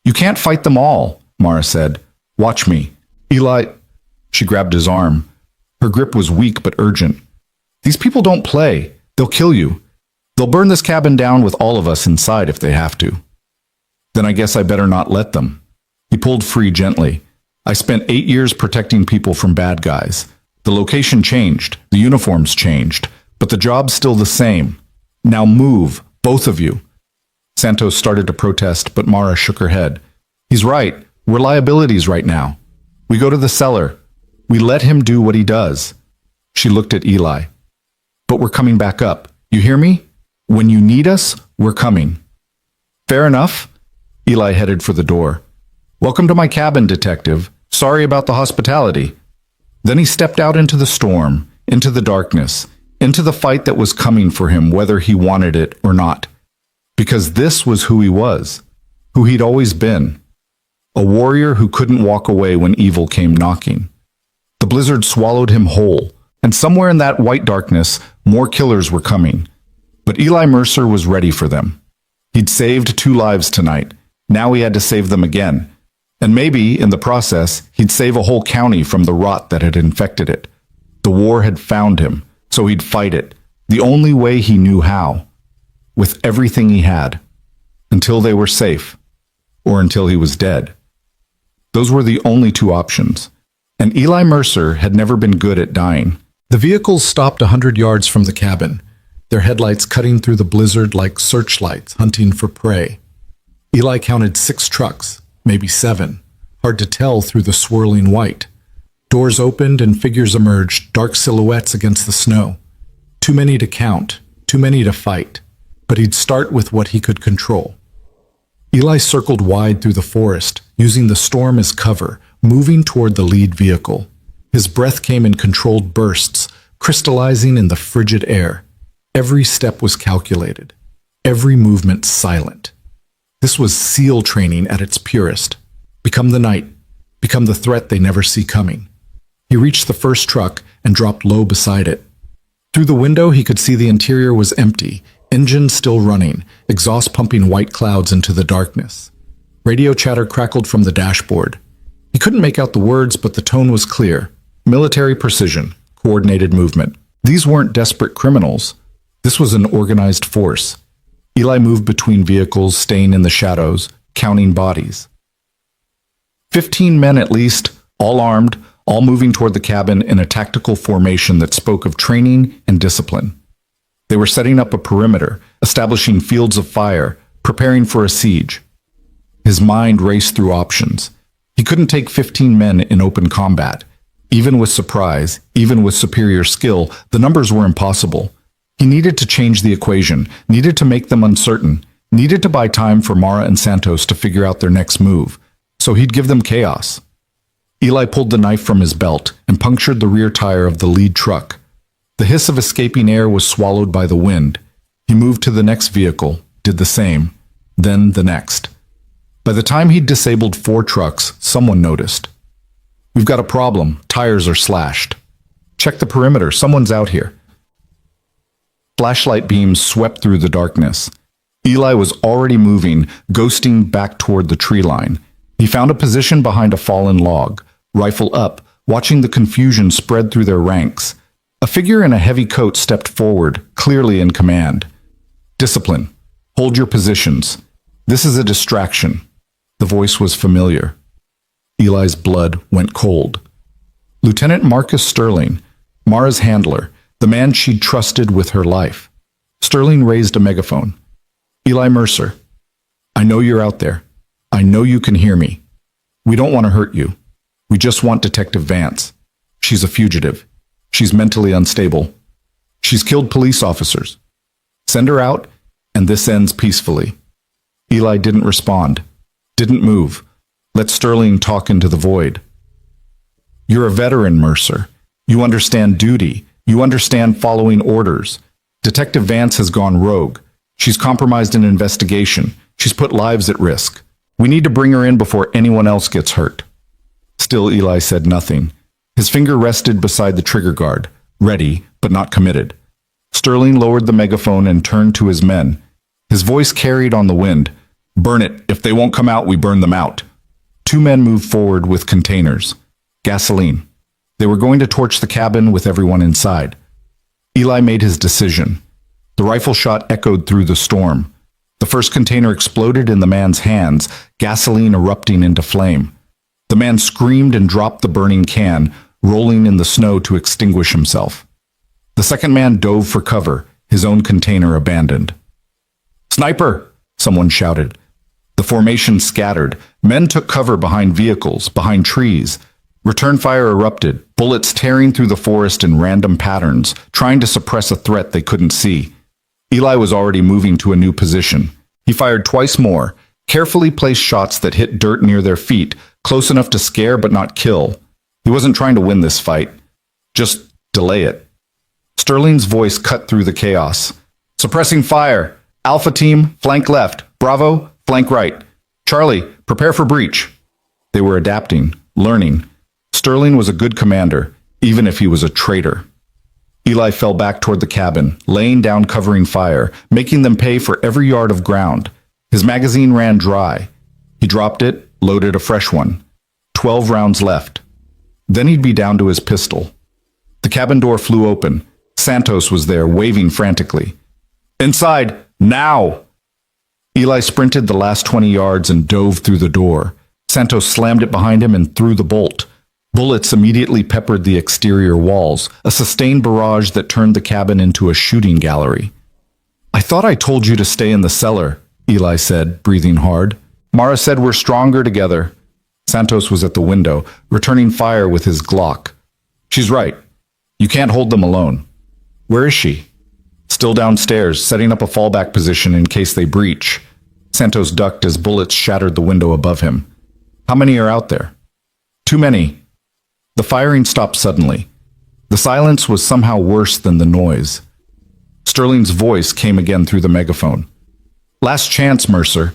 S1: You can't fight them all, Mara said. Watch me. Eli... She grabbed his arm. Her grip was weak but urgent. These people don't play. They'll kill you. They'll burn this cabin down with all of us inside if they have to. Then I guess I better not let them. He pulled free gently. I spent 8 years protecting people from bad guys. The location changed. The uniforms changed. But the job's still the same. Now move, both of you. Santos started to protest, but Mara shook her head. He's right. We're liabilities right now. We go to the cellar. We let him do what he does. She looked at Eli. But we're coming back up. You hear me? When you need us, we're coming. Fair enough. Eli headed for the door. Welcome to my cabin, detective. Sorry about the hospitality. Then he stepped out into the storm, into the darkness, into the fight that was coming for him whether he wanted it or not. Because this was who he was, who he'd always been. A warrior who couldn't walk away when evil came knocking. The blizzard swallowed him whole, and somewhere in that white darkness, more killers were coming. But Eli Mercer was ready for them. He'd saved 2 lives tonight. Now he had to save them again. And maybe, in the process, he'd save a whole county from the rot that had infected it. The war had found him, so he'd fight it, the only way he knew how. With everything he had. Until they were safe. Or until he was dead. Those were the only 2 options. And Eli Mercer had never been good at dying. The vehicles stopped 100 yards from the cabin, their headlights cutting through the blizzard like searchlights hunting for prey. Eli counted 6 trucks, maybe 7, hard to tell through the swirling white. Doors opened and figures emerged, dark silhouettes against the snow. Too many to count, too many to fight, but he'd start with what he could control. Eli circled wide through the forest, using the storm as cover, moving toward the lead vehicle. His breath came in controlled bursts, crystallizing in the frigid air. Every step was calculated, every movement silent. This was SEAL training at its purest. Become the night, become the threat they never see coming. He reached the first truck and dropped low beside it. Through the window, he could see the interior was empty, engine still running, exhaust pumping white clouds into the darkness. Radio chatter crackled from the dashboard. He couldn't make out the words, but the tone was clear. Military precision, coordinated movement. These weren't desperate criminals. This was an organized force. Eli moved between vehicles, staying in the shadows, counting bodies. 15 men at least, all armed, all moving toward the cabin in a tactical formation that spoke of training and discipline. They were setting up a perimeter, establishing fields of fire, preparing for a siege. His mind raced through options. He couldn't take 15 men in open combat. Even with surprise, even with superior skill, the numbers were impossible. He needed to change the equation, needed to make them uncertain, needed to buy time for Mara and Santos to figure out their next move. So he'd give them chaos. Eli pulled the knife from his belt and punctured the rear tire of the lead truck. The hiss of escaping air was swallowed by the wind. He moved to the next vehicle, did the same, then the next. By the time he'd disabled 4 trucks, someone noticed. We've got a problem. Tires are slashed. Check the perimeter. Someone's out here. Flashlight beams swept through the darkness. Eli was already moving, ghosting back toward the tree line. He found a position behind a fallen log, rifle up, watching the confusion spread through their ranks. A figure in a heavy coat stepped forward, clearly in command. Discipline. Hold your positions. This is a distraction. The voice was familiar. Eli's blood went cold. Lieutenant Marcus Sterling, Mara's handler, the man she'd trusted with her life. Sterling raised a megaphone. Eli Mercer, I know you're out there. I know you can hear me. We don't want to hurt you. We just want Detective Vance. She's a fugitive. She's mentally unstable. She's killed police officers. Send her out, and this ends peacefully. Eli didn't respond, didn't move. Let Sterling talk into the void. You're a veteran, Mercer. You understand duty. You understand following orders. Detective Vance has gone rogue. She's compromised an investigation. She's put lives at risk. We need to bring her in before anyone else gets hurt. Still, Eli said nothing. His finger rested beside the trigger guard, ready, but not committed. Sterling lowered the megaphone and turned to his men. His voice carried on the wind. Burn it. If they won't come out, we burn them out. Two men moved forward with containers. Gasoline. They were going to torch the cabin with everyone inside. Eli made his decision. The rifle shot echoed through the storm. The first container exploded in the man's hands, gasoline erupting into flame. The man screamed and dropped the burning can, rolling in the snow to extinguish himself. The second man dove for cover, his own container abandoned. Sniper! Someone shouted. The formation scattered. Men took cover behind vehicles, behind trees. Return fire erupted, bullets tearing through the forest in random patterns, trying to suppress a threat they couldn't see. Eli was already moving to a new position. He fired twice more, carefully placed shots that hit dirt near their feet, close enough to scare but not kill. He wasn't trying to win this fight, just delay it. Sterling's voice cut through the chaos. Suppressing fire. Alpha team, flank left. Bravo, flank right. Charlie, prepare for breach. They were adapting, learning. Sterling was a good commander, even if he was a traitor. Eli fell back toward the cabin, laying down covering fire, making them pay for every yard of ground. His magazine ran dry. He dropped it, loaded a fresh one. 12 rounds left. Then he'd be down to his pistol. The cabin door flew open. Santos was there, waving frantically. Inside, now! Eli sprinted the last 20 yards and dove through the door. Santos slammed it behind him and threw the bolt. Bullets immediately peppered the exterior walls, a sustained barrage that turned the cabin into a shooting gallery. I thought I told you to stay in the cellar, Eli said, breathing hard. Mara said we're stronger together. Santos was at the window, returning fire with his Glock. She's right. You can't hold them alone. Where is she? Still downstairs, setting up a fallback position in case they breach. Santos ducked as bullets shattered the window above him. How many are out there? Too many. The firing stopped suddenly. The silence was somehow worse than the noise. Sterling's voice came again through the megaphone. Last chance, Mercer.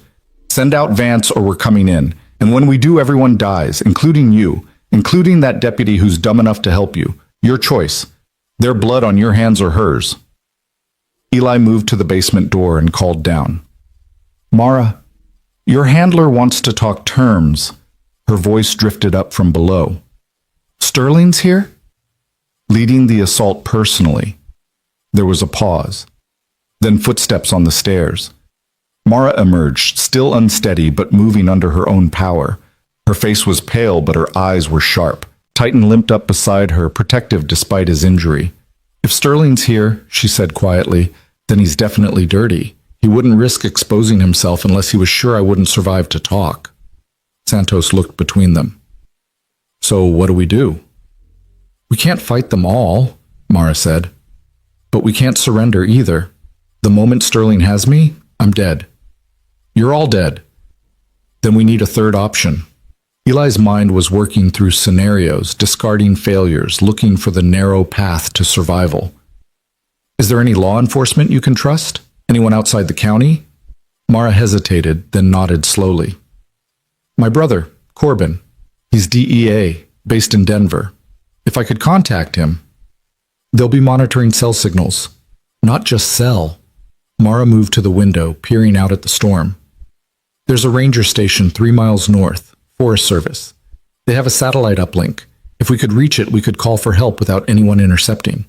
S1: Send out Vance or we're coming in. And when we do, everyone dies, including you, including that deputy who's dumb enough to help you. Your choice. Their blood on your hands or hers. Eli moved to the basement door and called down. Mara, your handler wants to talk terms. Her voice drifted up from below. Sterling's here? Leading the assault personally. There was a pause. Then footsteps on the stairs. Mara emerged, still unsteady but moving under her own power. Her face was pale but her eyes were sharp. Titan limped up beside her, protective despite his injury. If Sterling's here, she said quietly, then he's definitely dirty. He wouldn't risk exposing himself unless he was sure I wouldn't survive to talk. Santos looked between them. So what do? We can't fight them all, Mara said. But we can't surrender either. The moment Sterling has me, I'm dead. You're all dead. Then we need a third option. Eli's mind was working through scenarios, discarding failures, looking for the narrow path to survival. Is there any law enforcement you can trust? Anyone outside the county? Mara hesitated, then nodded slowly. My brother, Corbin. He's DEA, based in Denver. If I could contact him, they'll be monitoring cell signals. Not just cell. Mara moved to the window, peering out at the storm. There's a ranger station 3 miles north, Forest Service. They have a satellite uplink. If we could reach it, we could call for help without anyone intercepting.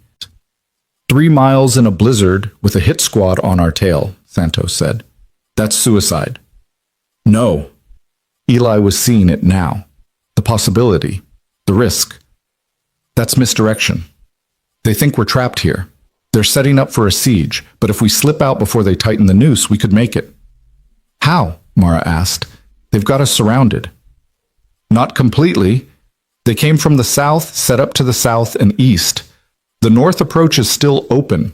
S1: 3 miles in a blizzard with a hit squad on our tail, Santos said. That's suicide. No. Eli was seeing it now. The possibility. The risk. That's misdirection. They think we're trapped here. They're setting up for a siege, but if we slip out before they tighten the noose, we could make it. How? Mara asked. They've got us surrounded. Not completely. They came from the south, set up to the south and east. The north approach is still open.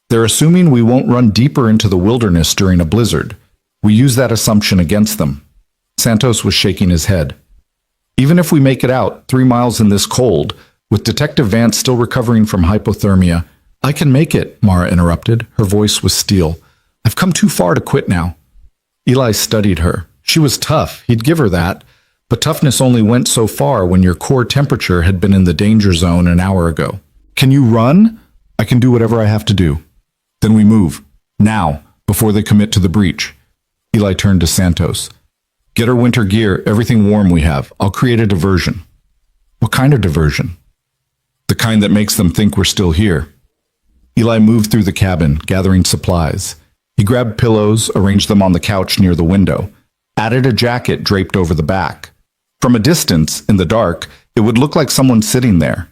S1: They're assuming we won't run deeper into the wilderness during a blizzard. We use that assumption against them. Santos was shaking his head. Even if we make it out 3 miles in this cold, with Detective Vance still recovering from hypothermia, I can make it, Mara interrupted. Her voice was steel. I've come too far to quit now. Eli studied her. She was tough, he'd give her that, but toughness only went so far when your core temperature had been in the danger zone an hour ago. Can you run? I can do whatever I have to do. Then we move. Now, before they commit to the breach. Eli turned to Santos. Get her winter gear, everything warm we have. I'll create a diversion. What kind of diversion? The kind that makes them think we're still here. Eli moved through the cabin, gathering supplies. He grabbed pillows, arranged them on the couch near the window, added a jacket draped over the back. From a distance, in the dark, it would look like someone sitting there.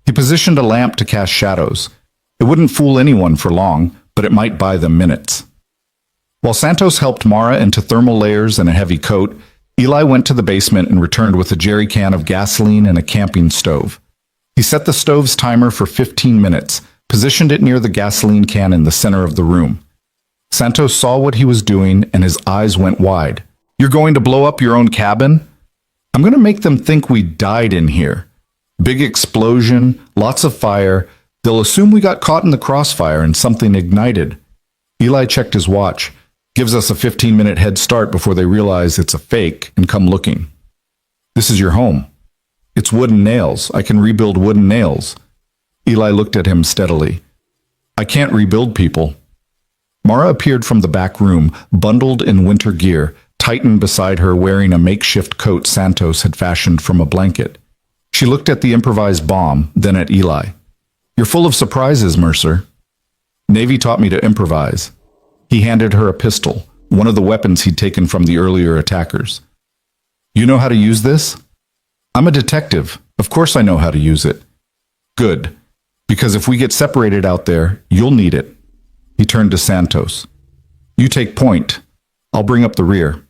S1: He positioned a lamp to cast shadows. It wouldn't fool anyone for long, but it might buy them minutes. While Santos helped Mara into thermal layers and a heavy coat, Eli went to the basement and returned with a jerry can of gasoline and a camping stove. He set the stove's timer for 15 minutes, positioned it near the gasoline can in the center of the room. Santos saw what he was doing and his eyes went wide. You're going to blow up your own cabin? I'm going to make them think we died in here. Big explosion, lots of fire. They'll assume we got caught in the crossfire and something ignited. Eli checked his watch. Gives us a 15-minute head start before they realize it's a fake and come looking. This is your home. It's wooden nails. I can rebuild wooden nails. Eli looked at him steadily. I can't rebuild people. Mara appeared from the back room, bundled in winter gear, Titan beside her wearing a makeshift coat Santos had fashioned from a blanket. She looked at the improvised bomb, then at Eli. You're full of surprises, Mercer. Navy taught me to improvise. He handed her a pistol, one of the weapons he'd taken from the earlier attackers. You know how to use this? I'm a detective. Of course I know how to use it. Good, because if we get separated out there, you'll need it. He turned to Santos. You take point. I'll bring up the rear.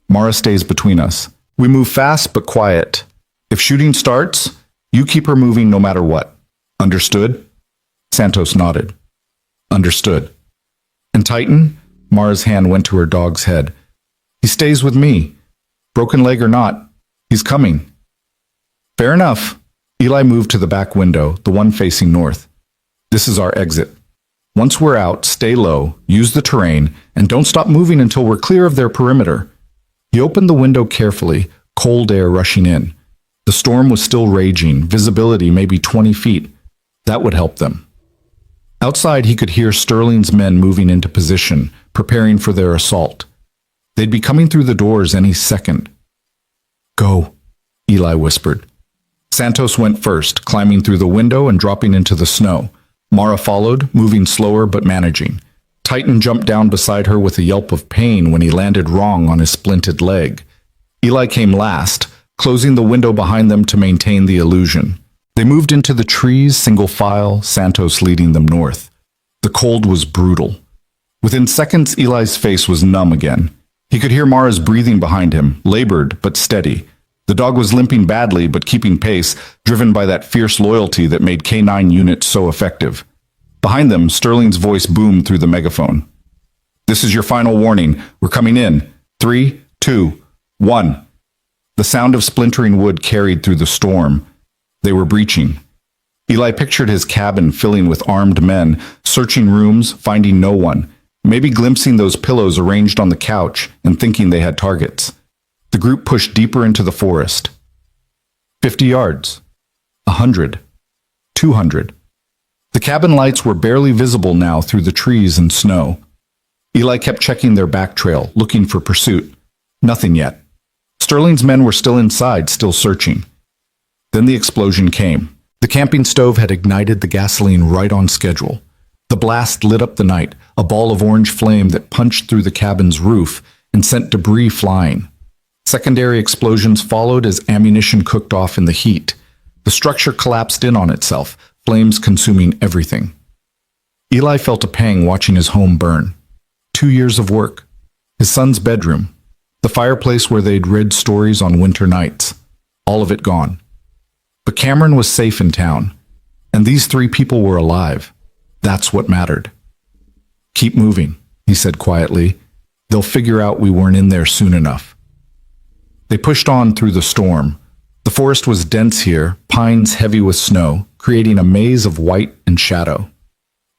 S1: Mara stays between us. We move fast but quiet. If shooting starts, you keep her moving no matter what. Understood? Santos nodded. Understood. And Titan? Mara's hand went to her dog's head. He stays with me. Broken leg or not, he's coming. Fair enough. Eli moved to the back window, the one facing north. This is our exit. Once we're out, stay low, use the terrain, and don't stop moving until we're clear of their perimeter. He opened the window carefully, cold air rushing in. The storm was still raging, visibility maybe 20 feet. That would help them. Outside, he could hear Sterling's men moving into position, preparing for their assault. They'd be coming through the doors any second. Go, Eli whispered. Santos went first, climbing through the window and dropping into the snow. Mara followed, moving slower but managing. Titan jumped down beside her with a yelp of pain when he landed wrong on his splinted leg. Eli came last, closing the window behind them to maintain the illusion. They moved into the trees, single file, Santos leading them north. The cold was brutal. Within seconds, Eli's face was numb again. He could hear Mara's breathing behind him, labored but steady. The dog was limping badly but keeping pace, driven by that fierce loyalty that made K9 units so effective. Behind them, Sterling's voice boomed through the megaphone. This is your final warning. We're coming in. 3, 2, 1. The sound of splintering wood carried through the storm. They were breaching. Eli pictured his cabin filling with armed men, searching rooms, finding no one, maybe glimpsing those pillows arranged on the couch and thinking they had targets. The group pushed deeper into the forest. 50 yards. 100. 200. The cabin lights were barely visible now through the trees and snow. Eli kept checking their back trail, looking for pursuit. Nothing yet. Sterling's men were still inside, still searching. Then the explosion came. The camping stove had ignited the gasoline right on schedule. The blast lit up the night, a ball of orange flame that punched through the cabin's roof and sent debris flying. Secondary explosions followed as ammunition cooked off in the heat. The structure collapsed in on itself, flames consuming everything. Eli felt a pang watching his home burn. 2 years of work, his son's bedroom, the fireplace where they'd read stories on winter nights, all of it gone. But Cameron was safe in town, and these 3 people were alive. That's what mattered. Keep moving, he said quietly. They'll figure out we weren't in there soon enough. They pushed on through the storm. The forest was dense here, pines heavy with snow, creating a maze of white and shadow.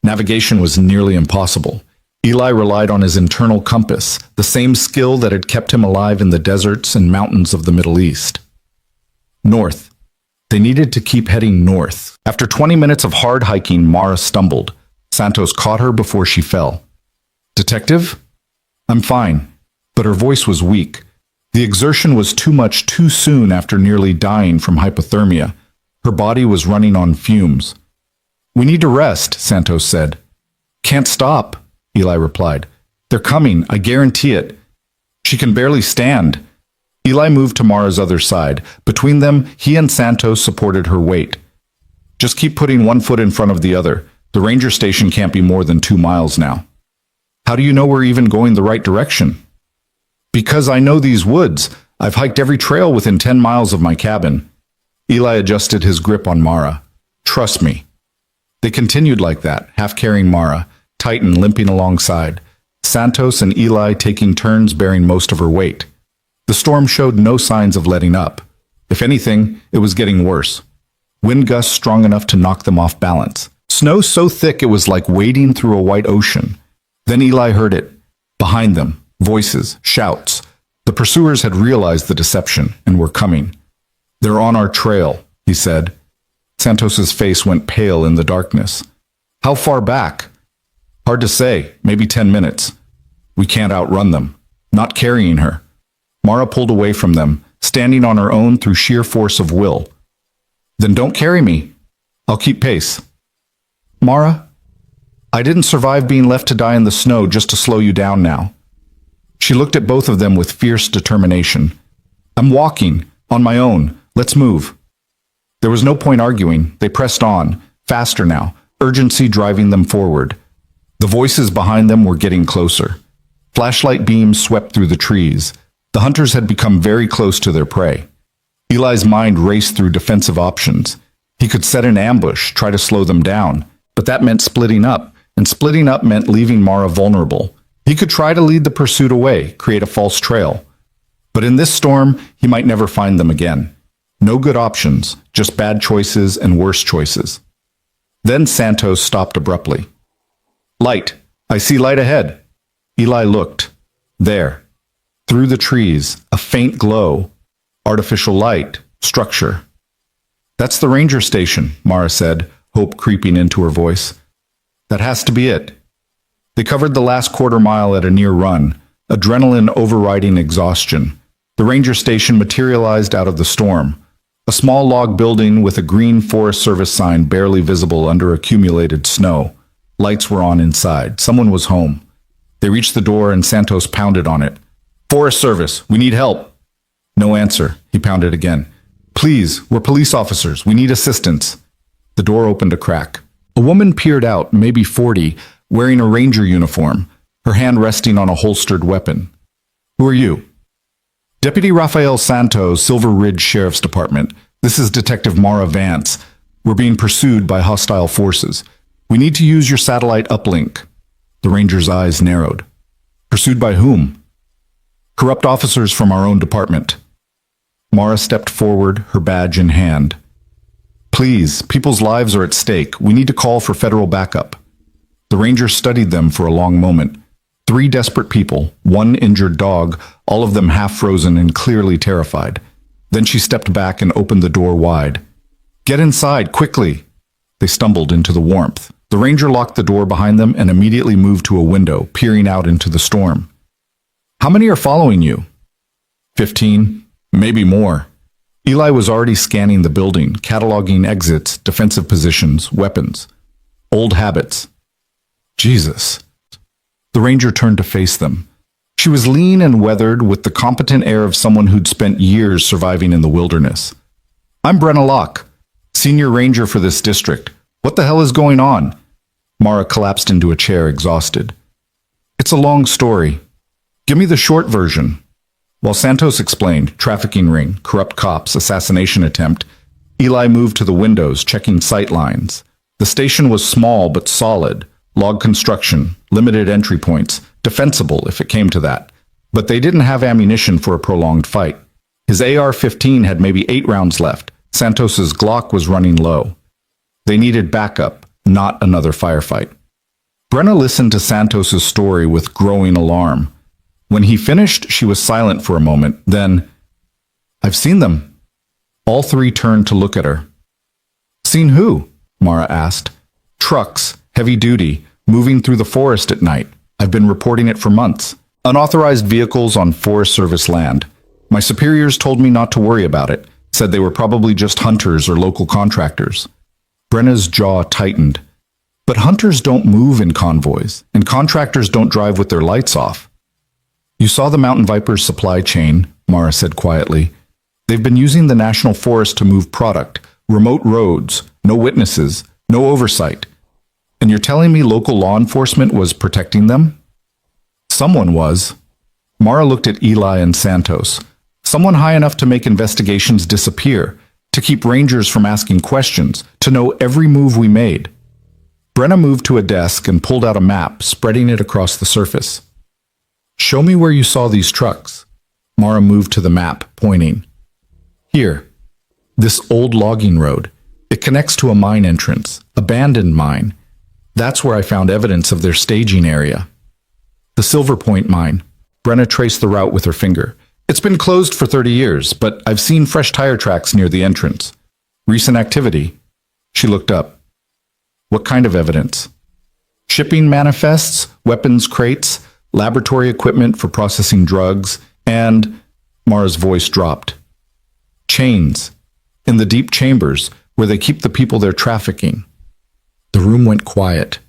S1: Navigation was nearly impossible. Eli relied on his internal compass, the same skill that had kept him alive in the deserts and mountains of the Middle East. North. They needed to keep heading north. After 20 minutes of hard hiking, Mara stumbled. Santos caught her before she fell. "Detective?" "I'm fine," but her voice was weak. The exertion was too much too soon after nearly dying from hypothermia. Her body was running on fumes. "We need to rest," Santos said. "Can't stop," Eli replied. "They're coming, I guarantee it." "She can barely stand." Eli moved to Mara's other side. Between them, he and Santos supported her weight. "Just keep putting one foot in front of the other. The ranger station can't be more than 2 miles now." "How do you know we're even going the right direction?" "Because I know these woods. I've hiked every trail within 10 miles of my cabin." Eli adjusted his grip on Mara. "Trust me." They continued like that, half carrying Mara, Titan limping alongside, Santos and Eli taking turns bearing most of her weight. The storm showed no signs of letting up. If anything, it was getting worse. Wind gusts strong enough to knock them off balance. Snow so thick it was like wading through a white ocean. Then Eli heard it. Behind them, voices, shouts. The pursuers had realized the deception and were coming. "They're on our trail," he said. Santos's face went pale in the darkness. "How far back?" "Hard to say, maybe 10 minutes. We can't outrun them. Not carrying her." Mara pulled away from them, standing on her own through sheer force of will. "Then don't carry me. I'll keep pace." "Mara, I didn't survive being left to die in the snow just to slow you down now." She looked at both of them with fierce determination. "I'm walking, on my own. Let's move." There was no point arguing. They pressed on, faster now, urgency driving them forward. The voices behind them were getting closer. Flashlight beams swept through the trees. The hunters had become very close to their prey. Eli's mind raced through defensive options. He could set an ambush, try to slow them down, but that meant splitting up, and splitting up meant leaving Mara vulnerable. He could try to lead the pursuit away, create a false trail. But in this storm, he might never find them again. No good options, just bad choices and worse choices. Then Santos stopped abruptly. "Light. I see light ahead." Eli looked. There. Through the trees, a faint glow. Artificial light. Structure. "That's the ranger station," Mara said, hope creeping into her voice. "That has to be it." They covered the last quarter mile at a near run, adrenaline overriding exhaustion. The ranger station materialized out of the storm. A small log building with a green Forest Service sign barely visible under accumulated snow. Lights were on inside. Someone was home. They reached the door and Santos pounded on it. "Forest Service, we need help." No answer. He pounded again. "Please, we're police officers. We need assistance." The door opened a crack. A woman peered out, maybe 40, wearing a ranger uniform, her hand resting on a holstered weapon. "Who are you?" "Deputy Rafael Santos, Silver Ridge Sheriff's Department. This is Detective Mara Vance. We're being pursued by hostile forces. We need to use your satellite uplink." The ranger's eyes narrowed. "Pursued by whom?" "Corrupt officers from our own department." Mara stepped forward, her badge in hand. "Please, people's lives are at stake. We need to call for federal backup." The ranger studied them for a long moment. 3 desperate people, 1 injured dog, all of them half frozen and clearly terrified. Then she stepped back and opened the door wide. "Get inside, quickly!" They stumbled into the warmth. The ranger locked the door behind them and immediately moved to a window, peering out into the storm. "How many are following you?" 15, maybe more. Eli was already scanning the building, cataloging exits, defensive positions, weapons. Old habits. Jesus. The ranger turned to face them. She was lean and weathered, with the competent air of someone who'd spent years surviving in the wilderness. "I'm Brenna Locke, senior ranger for this district. What the hell is going on?" Mara collapsed into a chair, exhausted. It's a long story. Give me the short version. While Santos explained, trafficking ring, corrupt cops, assassination attempt, Eli moved to the windows, checking sight lines. The station was small but solid, log construction, limited entry points, defensible if it came to that. But they didn't have ammunition for a prolonged fight. His AR-15 had maybe 8 rounds left. Santos's Glock was running low. They needed backup, not another firefight. Brenna listened to Santos's story with growing alarm. When he finished, she was silent for a moment. Then, I've seen them. All three turned to look at her. Seen who? Mara asked. Trucks, heavy duty, moving through the forest at night. I've been reporting it for months. Unauthorized vehicles on Forest Service land. My superiors told me not to worry about it, said they were probably just hunters or local contractors. Brenna's jaw tightened. But hunters don't move in convoys, and contractors don't drive with their lights off. You saw the Mountain Viper's supply chain, Mara said quietly. They've been using the National Forest to move product, remote roads, no witnesses, no oversight. And you're telling me local law enforcement was protecting them? Someone was. Mara looked at Eli and Santos. Someone high enough to make investigations disappear, to keep rangers from asking questions, to know every move we made. Brenna moved to a desk and pulled out a map, spreading it across the surface. Show me where you saw these trucks. Mara moved to the map, pointing. Here. This old logging road. It connects to a mine entrance, abandoned mine. That's where I found evidence of their staging area. The Silver Point mine. Brenna traced the route with her finger. It's been closed for 30 years, but I've seen fresh tire tracks near the entrance. Recent activity. She looked up. What kind of evidence? Shipping manifests, weapons crates, laboratory equipment for processing drugs, and Mara's voice dropped. Chains. In the deep chambers, where they keep the people they're trafficking. The room went quiet.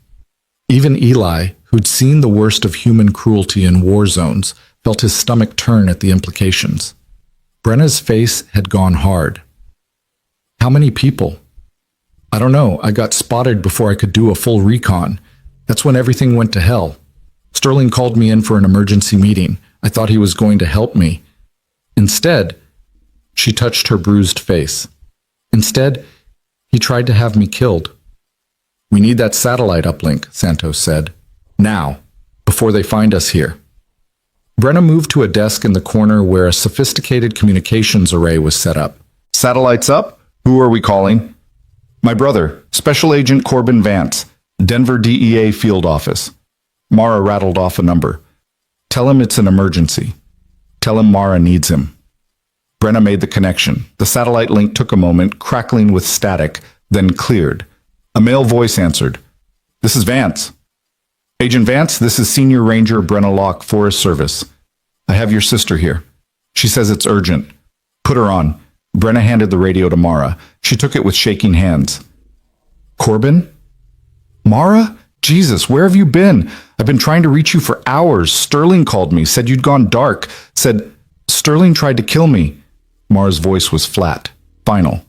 S1: Even Eli, who'd seen the worst of human cruelty in war zones, felt his stomach turn at the implications. Brenna's face had gone hard. How many people? I don't know. I got spotted before I could do a full recon. That's when everything went to hell. Sterling called me in for an emergency meeting. I thought he was going to help me. Instead, she touched her bruised face. Instead, he tried to have me killed. We need that satellite uplink, Santos said. Now, before they find us here. Brenna moved to a desk in the corner where a sophisticated communications array was set up. Satellites up? Who are we calling? My brother, Special Agent Corbin Vance, Denver DEA Field Office. Mara rattled off a number. Tell him it's an emergency. Tell him Mara needs him. Brenna made the connection. The satellite link took a moment, crackling with static, then cleared. A male voice answered. This is Vance. Agent Vance, this is Senior Ranger Brenna Locke, Forest Service. I have your sister here. She says it's urgent. Put her on. Brenna handed the radio to Mara. She took it with shaking hands. Corbin? Mara? Jesus, where have you been? I've been trying to reach you for hours. Sterling called me, said you'd gone dark, said Sterling tried to kill me. Mara's voice was flat, final.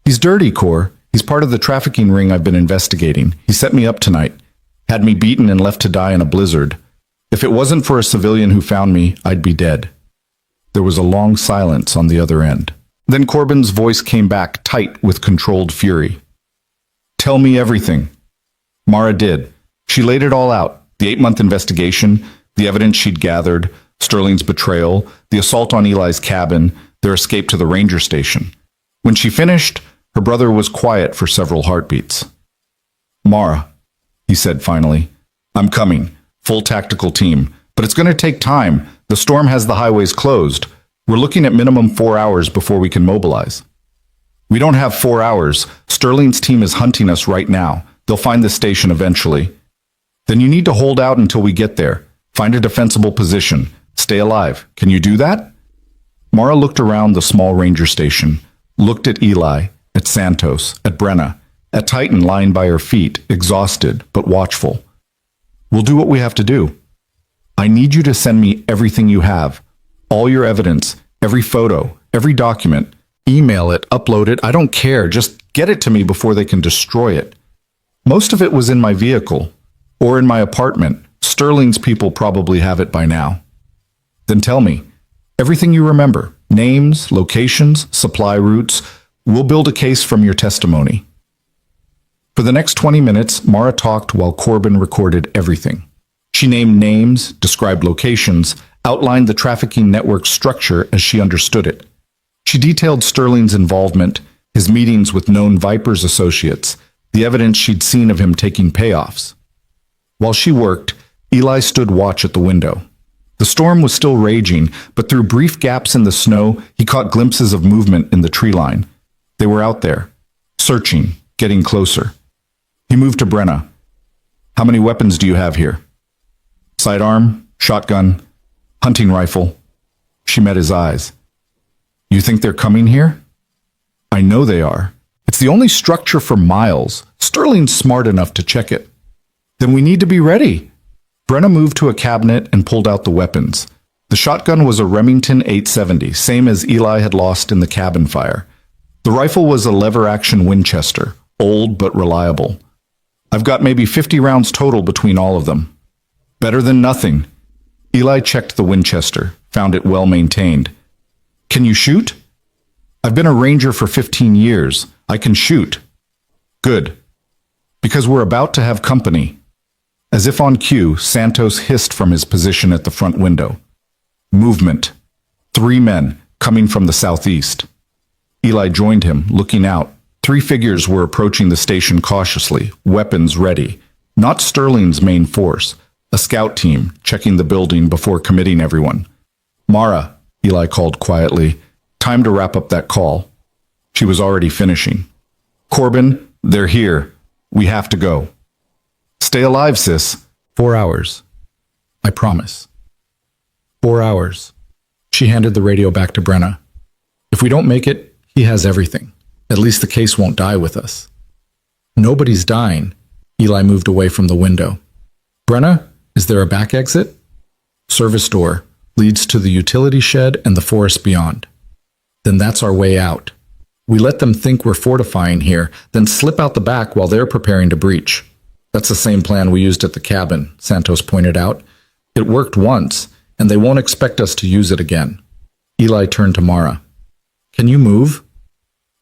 S1: He's dirty, Cor. He's part of the trafficking ring I've been investigating. He set me up tonight. Had me beaten and left to die in a blizzard. If it wasn't for a civilian who found me, I'd be dead. There was a long silence on the other end. Then Corbin's voice came back, tight with controlled fury. Tell me everything. Mara did. She laid it all out. The 8-month investigation, the evidence she'd gathered, Sterling's betrayal, the assault on Eli's cabin, their escape to the ranger station. When she finished, her brother was quiet for several heartbeats. Mara, he said finally, I'm coming. Full tactical team. But it's going to take time. The storm has the highways closed. We're looking at minimum 4 hours before we can mobilize. We don't have 4 hours. Sterling's team is hunting us right now. They'll find the station eventually. Then you need to hold out until we get there. Find a defensible position. Stay alive. Can you do that? Mara looked around the small ranger station, looked at Eli, at Santos, at Brenna, at Titan lying by her feet, exhausted but watchful. We'll do what we have to do. I need you to send me everything you have. All your evidence, every photo, every document. Email it, upload it, I don't care. Just get it to me before they can destroy it. Most of it was in my vehicle, or in my apartment. Sterling's people probably have it by now. Then tell me, everything you remember, names, locations, supply routes, we'll build a case from your testimony. For the next 20 minutes, Mara talked while Corbin recorded everything. She named names, described locations, outlined the trafficking network structure as she understood it. She detailed Sterling's involvement, his meetings with known Vipers associates, the evidence she'd seen of him taking payoffs. While she worked, Eli stood watch at the window. The storm was still raging, but through brief gaps in the snow, he caught glimpses of movement in the tree line. They were out there, searching, getting closer. He moved to Brenna. How many weapons do you have here? Sidearm, shotgun, hunting rifle. She met his eyes. You think they're coming here? I know they are. It's the only structure for miles. Sterling's smart enough to check it. Then we need to be ready. Brenna moved to a cabinet and pulled out the weapons. The shotgun was a Remington 870, same as Eli had lost in the cabin fire. The rifle was a lever-action Winchester, old but reliable. I've got maybe 50 rounds total between all of them. Better than nothing. Eli checked the Winchester, found it well maintained. Can you shoot? I've been a ranger for 15 years. I can shoot. Good. Because we're about to have company. As if on cue, Santos hissed from his position at the front window. Movement. 3 men, coming from the southeast. Eli joined him, looking out. 3 figures were approaching the station cautiously, weapons ready. Not Sterling's main force. A scout team, checking the building before committing everyone. Mara, Eli called quietly. Time to wrap up that call. She was already finishing. Corbin, they're here. We have to go. Stay alive, sis. 4 hours. I promise. 4 hours. She handed the radio back to Brenna. If we don't make it, he has everything. At least the case won't die with us. Nobody's dying. Eli moved away from the window. Brenna, is there a back exit? Service door. Leads to the utility shed and the forest beyond. Then that's our way out. We let them think we're fortifying here, then slip out the back while they're preparing to breach. That's the same plan we used at the cabin, Santos pointed out. It worked once, and they won't expect us to use it again. Eli turned to Mara. Can you move?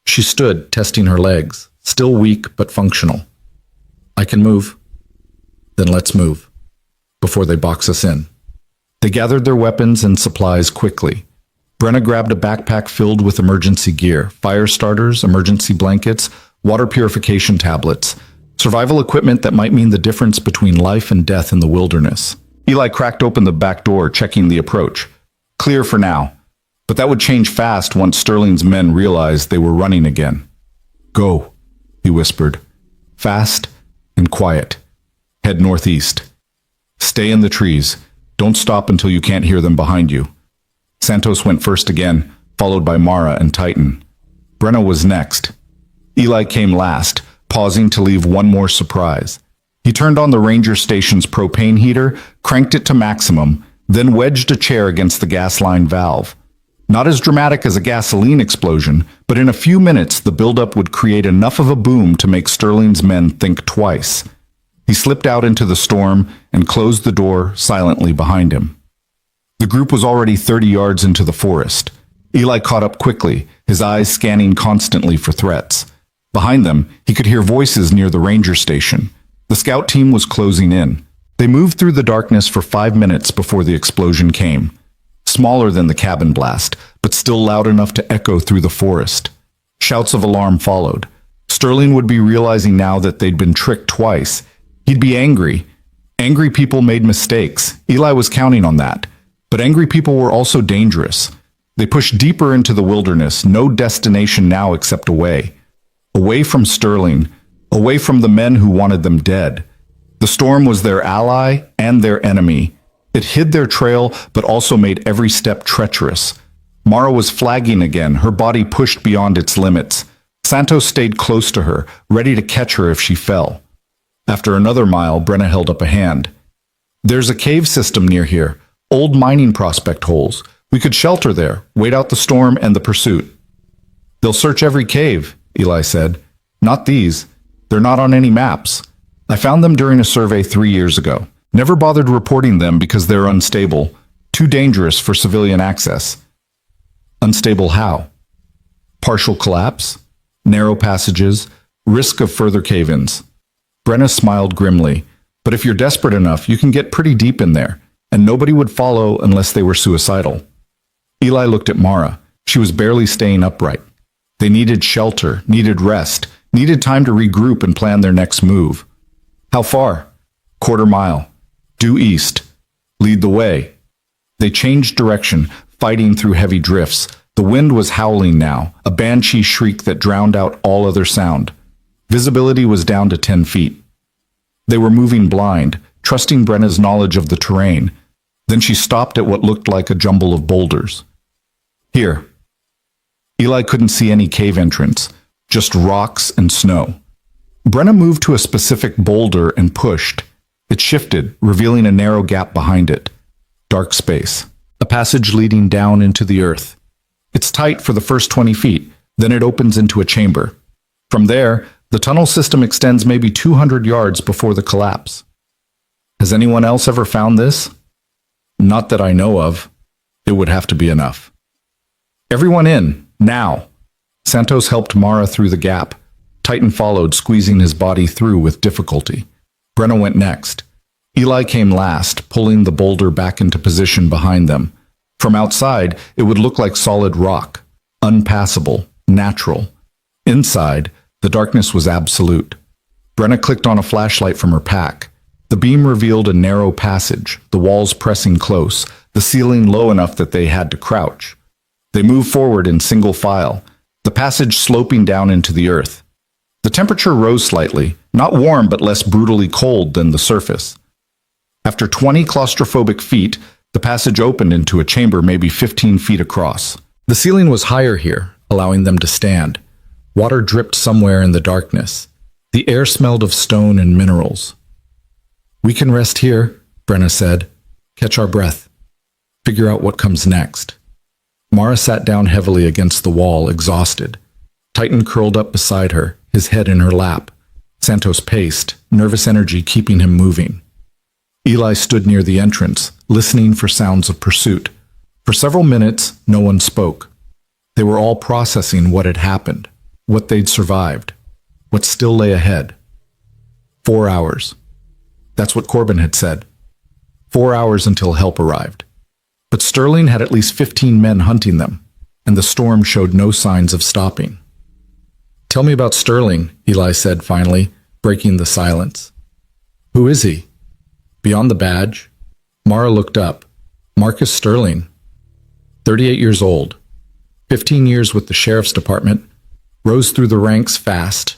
S1: She stood, testing her legs, still weak but functional. I can move. Then let's move, before they box us in. They gathered their weapons and supplies quickly. Brenna grabbed a backpack filled with emergency gear, fire starters, emergency blankets, water purification tablets, survival equipment that might mean the difference between life and death in the wilderness. Eli cracked open the back door, checking the approach. Clear for now, but that would change fast once Sterling's men realized they were running again. Go, he whispered. Fast and quiet. Head northeast. Stay in the trees. Don't stop until you can't hear them behind you. Santos went first again, followed by Mara and Titan. Brenna was next. Eli came last, pausing to leave one more surprise. He turned on the ranger station's propane heater, cranked it to maximum, then wedged a chair against the gas line valve. Not as dramatic as a gasoline explosion, but in a few minutes the buildup would create enough of a boom to make Sterling's men think twice. He slipped out into the storm and closed the door silently behind him. The group was already 30 yards into the forest. Eli caught up quickly, his eyes scanning constantly for threats. Behind them, he could hear voices near the ranger station. The scout team was closing in. They moved through the darkness for 5 minutes before the explosion came. Smaller than the cabin blast, but still loud enough to echo through the forest. Shouts of alarm followed. Sterling would be realizing now that they'd been tricked twice. He'd be angry. Angry people made mistakes. Eli was counting on that. But angry people were also dangerous. They pushed deeper into the wilderness, no destination now except away. Away from Sterling, away from the men who wanted them dead. The storm was their ally and their enemy. It hid their trail, but also made every step treacherous. Mara was flagging again, her body pushed beyond its limits. Santos stayed close to her, ready to catch her if she fell. After another mile, Brenna held up a hand. There's a cave system near here, old mining prospect holes. We could shelter there, wait out the storm and the pursuit. They'll search every cave, Eli said. Not these. They're not on any maps. I found them during a survey 3 years ago. Never bothered reporting them because they're unstable, too dangerous for civilian access. Unstable how? Partial collapse, narrow passages, risk of further cave-ins. Brenna smiled grimly. But if you're desperate enough, you can get pretty deep in there, and nobody would follow unless they were suicidal. Eli looked at Mara. She was barely staying upright. They needed shelter, needed rest, needed time to regroup and plan their next move. How far? Quarter mile. Due east. Lead the way. They changed direction, fighting through heavy drifts. The wind was howling now, a banshee shriek that drowned out all other sound. Visibility was down to 10 feet. They were moving blind, trusting Brenna's knowledge of the terrain. Then she stopped at what looked like a jumble of boulders. Here. Eli couldn't see any cave entrance, just rocks and snow. Brenna moved to a specific boulder and pushed. It shifted, revealing a narrow gap behind it. Dark space. A passage leading down into the earth. It's tight for the first 20 feet, then it opens into a chamber. From there, the tunnel system extends maybe 200 yards before the collapse. Has anyone else ever found this? Not that I know of. It would have to be enough. Everyone in, now. Santos helped Mara through the gap. Titan followed, squeezing his body through with difficulty. Brenna went next. Eli came last, pulling the boulder back into position behind them. From outside, it would look like solid rock, unpassable, natural. Inside, the darkness was absolute. Brenna clicked on a flashlight from her pack. The beam revealed a narrow passage, the walls pressing close, the ceiling low enough that they had to crouch. They moved forward in single file, the passage sloping down into the earth. The temperature rose slightly, not warm but less brutally cold than the surface. After 20 claustrophobic feet, the passage opened into a chamber maybe 15 feet across. The ceiling was higher here, allowing them to stand. Water dripped somewhere in the darkness. The air smelled of stone and minerals. We can rest here, Brenna said. Catch our breath. Figure out what comes next. Mara sat down heavily against the wall, exhausted. Titan curled up beside her, his head in her lap. Santos paced, nervous energy keeping him moving. Eli stood near the entrance, listening for sounds of pursuit. For several minutes, no one spoke. They were all processing what had happened, what they'd survived, what still lay ahead. 4 hours. That's what Corbin had said. 4 hours until help arrived. But Sterling had at least 15 men hunting them, and the storm showed no signs of stopping. Tell me about Sterling, Eli said finally, breaking the silence. Who is he? Beyond the badge, Mara looked up. Marcus Sterling. 38 years old. 15 years with the sheriff's department. Rose through the ranks fast.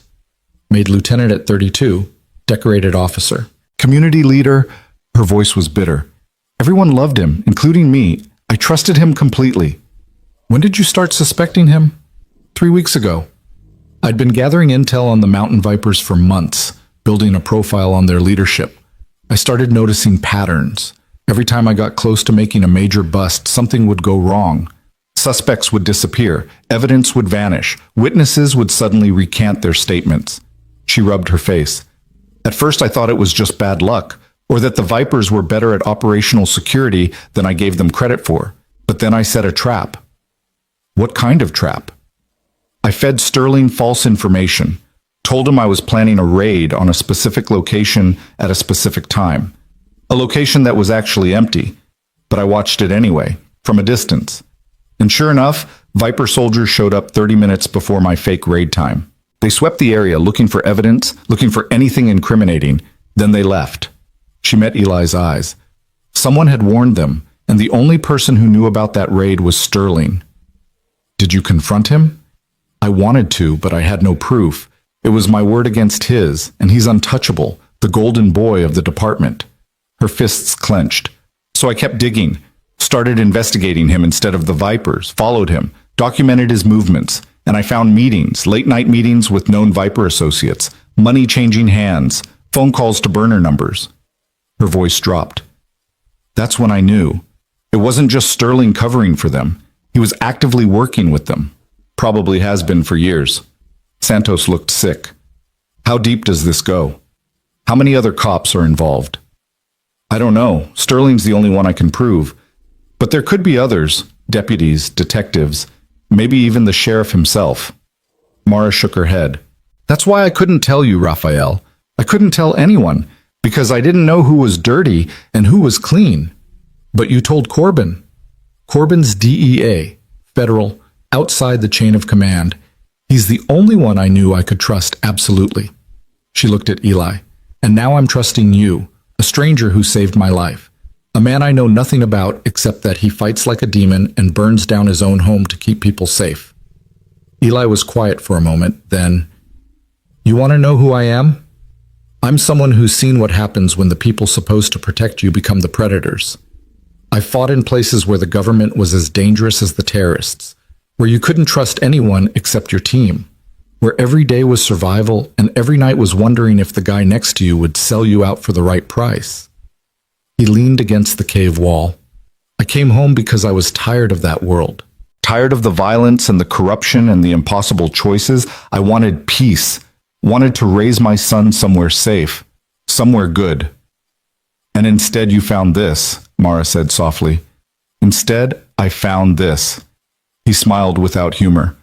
S1: Made lieutenant at 32. Decorated officer. Community leader. Her voice was bitter. Everyone loved him, including me. I trusted him completely. When did you start suspecting him? 3 weeks ago. I'd been gathering intel on the Mountain Vipers for months, building a profile on their leadership. I started noticing patterns. Every time I got close to making a major bust, something would go wrong. Suspects would disappear, evidence would vanish, witnesses would suddenly recant their statements. She rubbed her face. At first I thought it was just bad luck, or that the Vipers were better at operational security than I gave them credit for. But then I set a trap. What kind of trap? I fed Sterling false information. Told him I was planning a raid on a specific location at a specific time. A location that was actually empty, but I watched it anyway, from a distance. And sure enough, Viper soldiers showed up 30 minutes before my fake raid time. They swept the area looking for evidence, looking for anything incriminating, then they left. She met Eli's eyes. Someone had warned them, and the only person who knew about that raid was Sterling. Did you confront him? I wanted to, but I had no proof. It was my word against his, and he's untouchable, the golden boy of the department. Her fists clenched. So I kept digging, started investigating him instead of the Vipers, followed him, documented his movements, and I found meetings, late-night meetings with known Viper associates, money changing hands, phone calls to burner numbers. Her voice dropped. That's when I knew. It wasn't just Sterling covering for them. He was actively working with them. Probably has been for years. Santos looked sick. How deep does this go? How many other cops are involved? I don't know. Sterling's the only one I can prove. But there could be others, deputies, detectives, maybe even the sheriff himself. Mara shook her head. That's why I couldn't tell you, Raphael. I couldn't tell anyone, because I didn't know who was dirty and who was clean. But you told Corbin. Corbin's DEA, federal, outside the chain of command. He's the only one I knew I could trust absolutely. She looked at Eli. And now I'm trusting you, a stranger who saved my life. A man I know nothing about except that he fights like a demon and burns down his own home to keep people safe. Eli was quiet for a moment, then, You want to know who I am? I'm someone who's seen what happens when the people supposed to protect you become the predators. I fought in places where the government was as dangerous as the terrorists, where you couldn't trust anyone except your team, where every day was survival and every night was wondering if the guy next to you would sell you out for the right price. He leaned against the cave wall. I came home because I was tired of that world. Tired of the violence and the corruption and the impossible choices. I wanted peace, wanted to raise my son somewhere safe, somewhere good. And instead you found this, Mara said softly. Instead, I found this. He smiled without humor.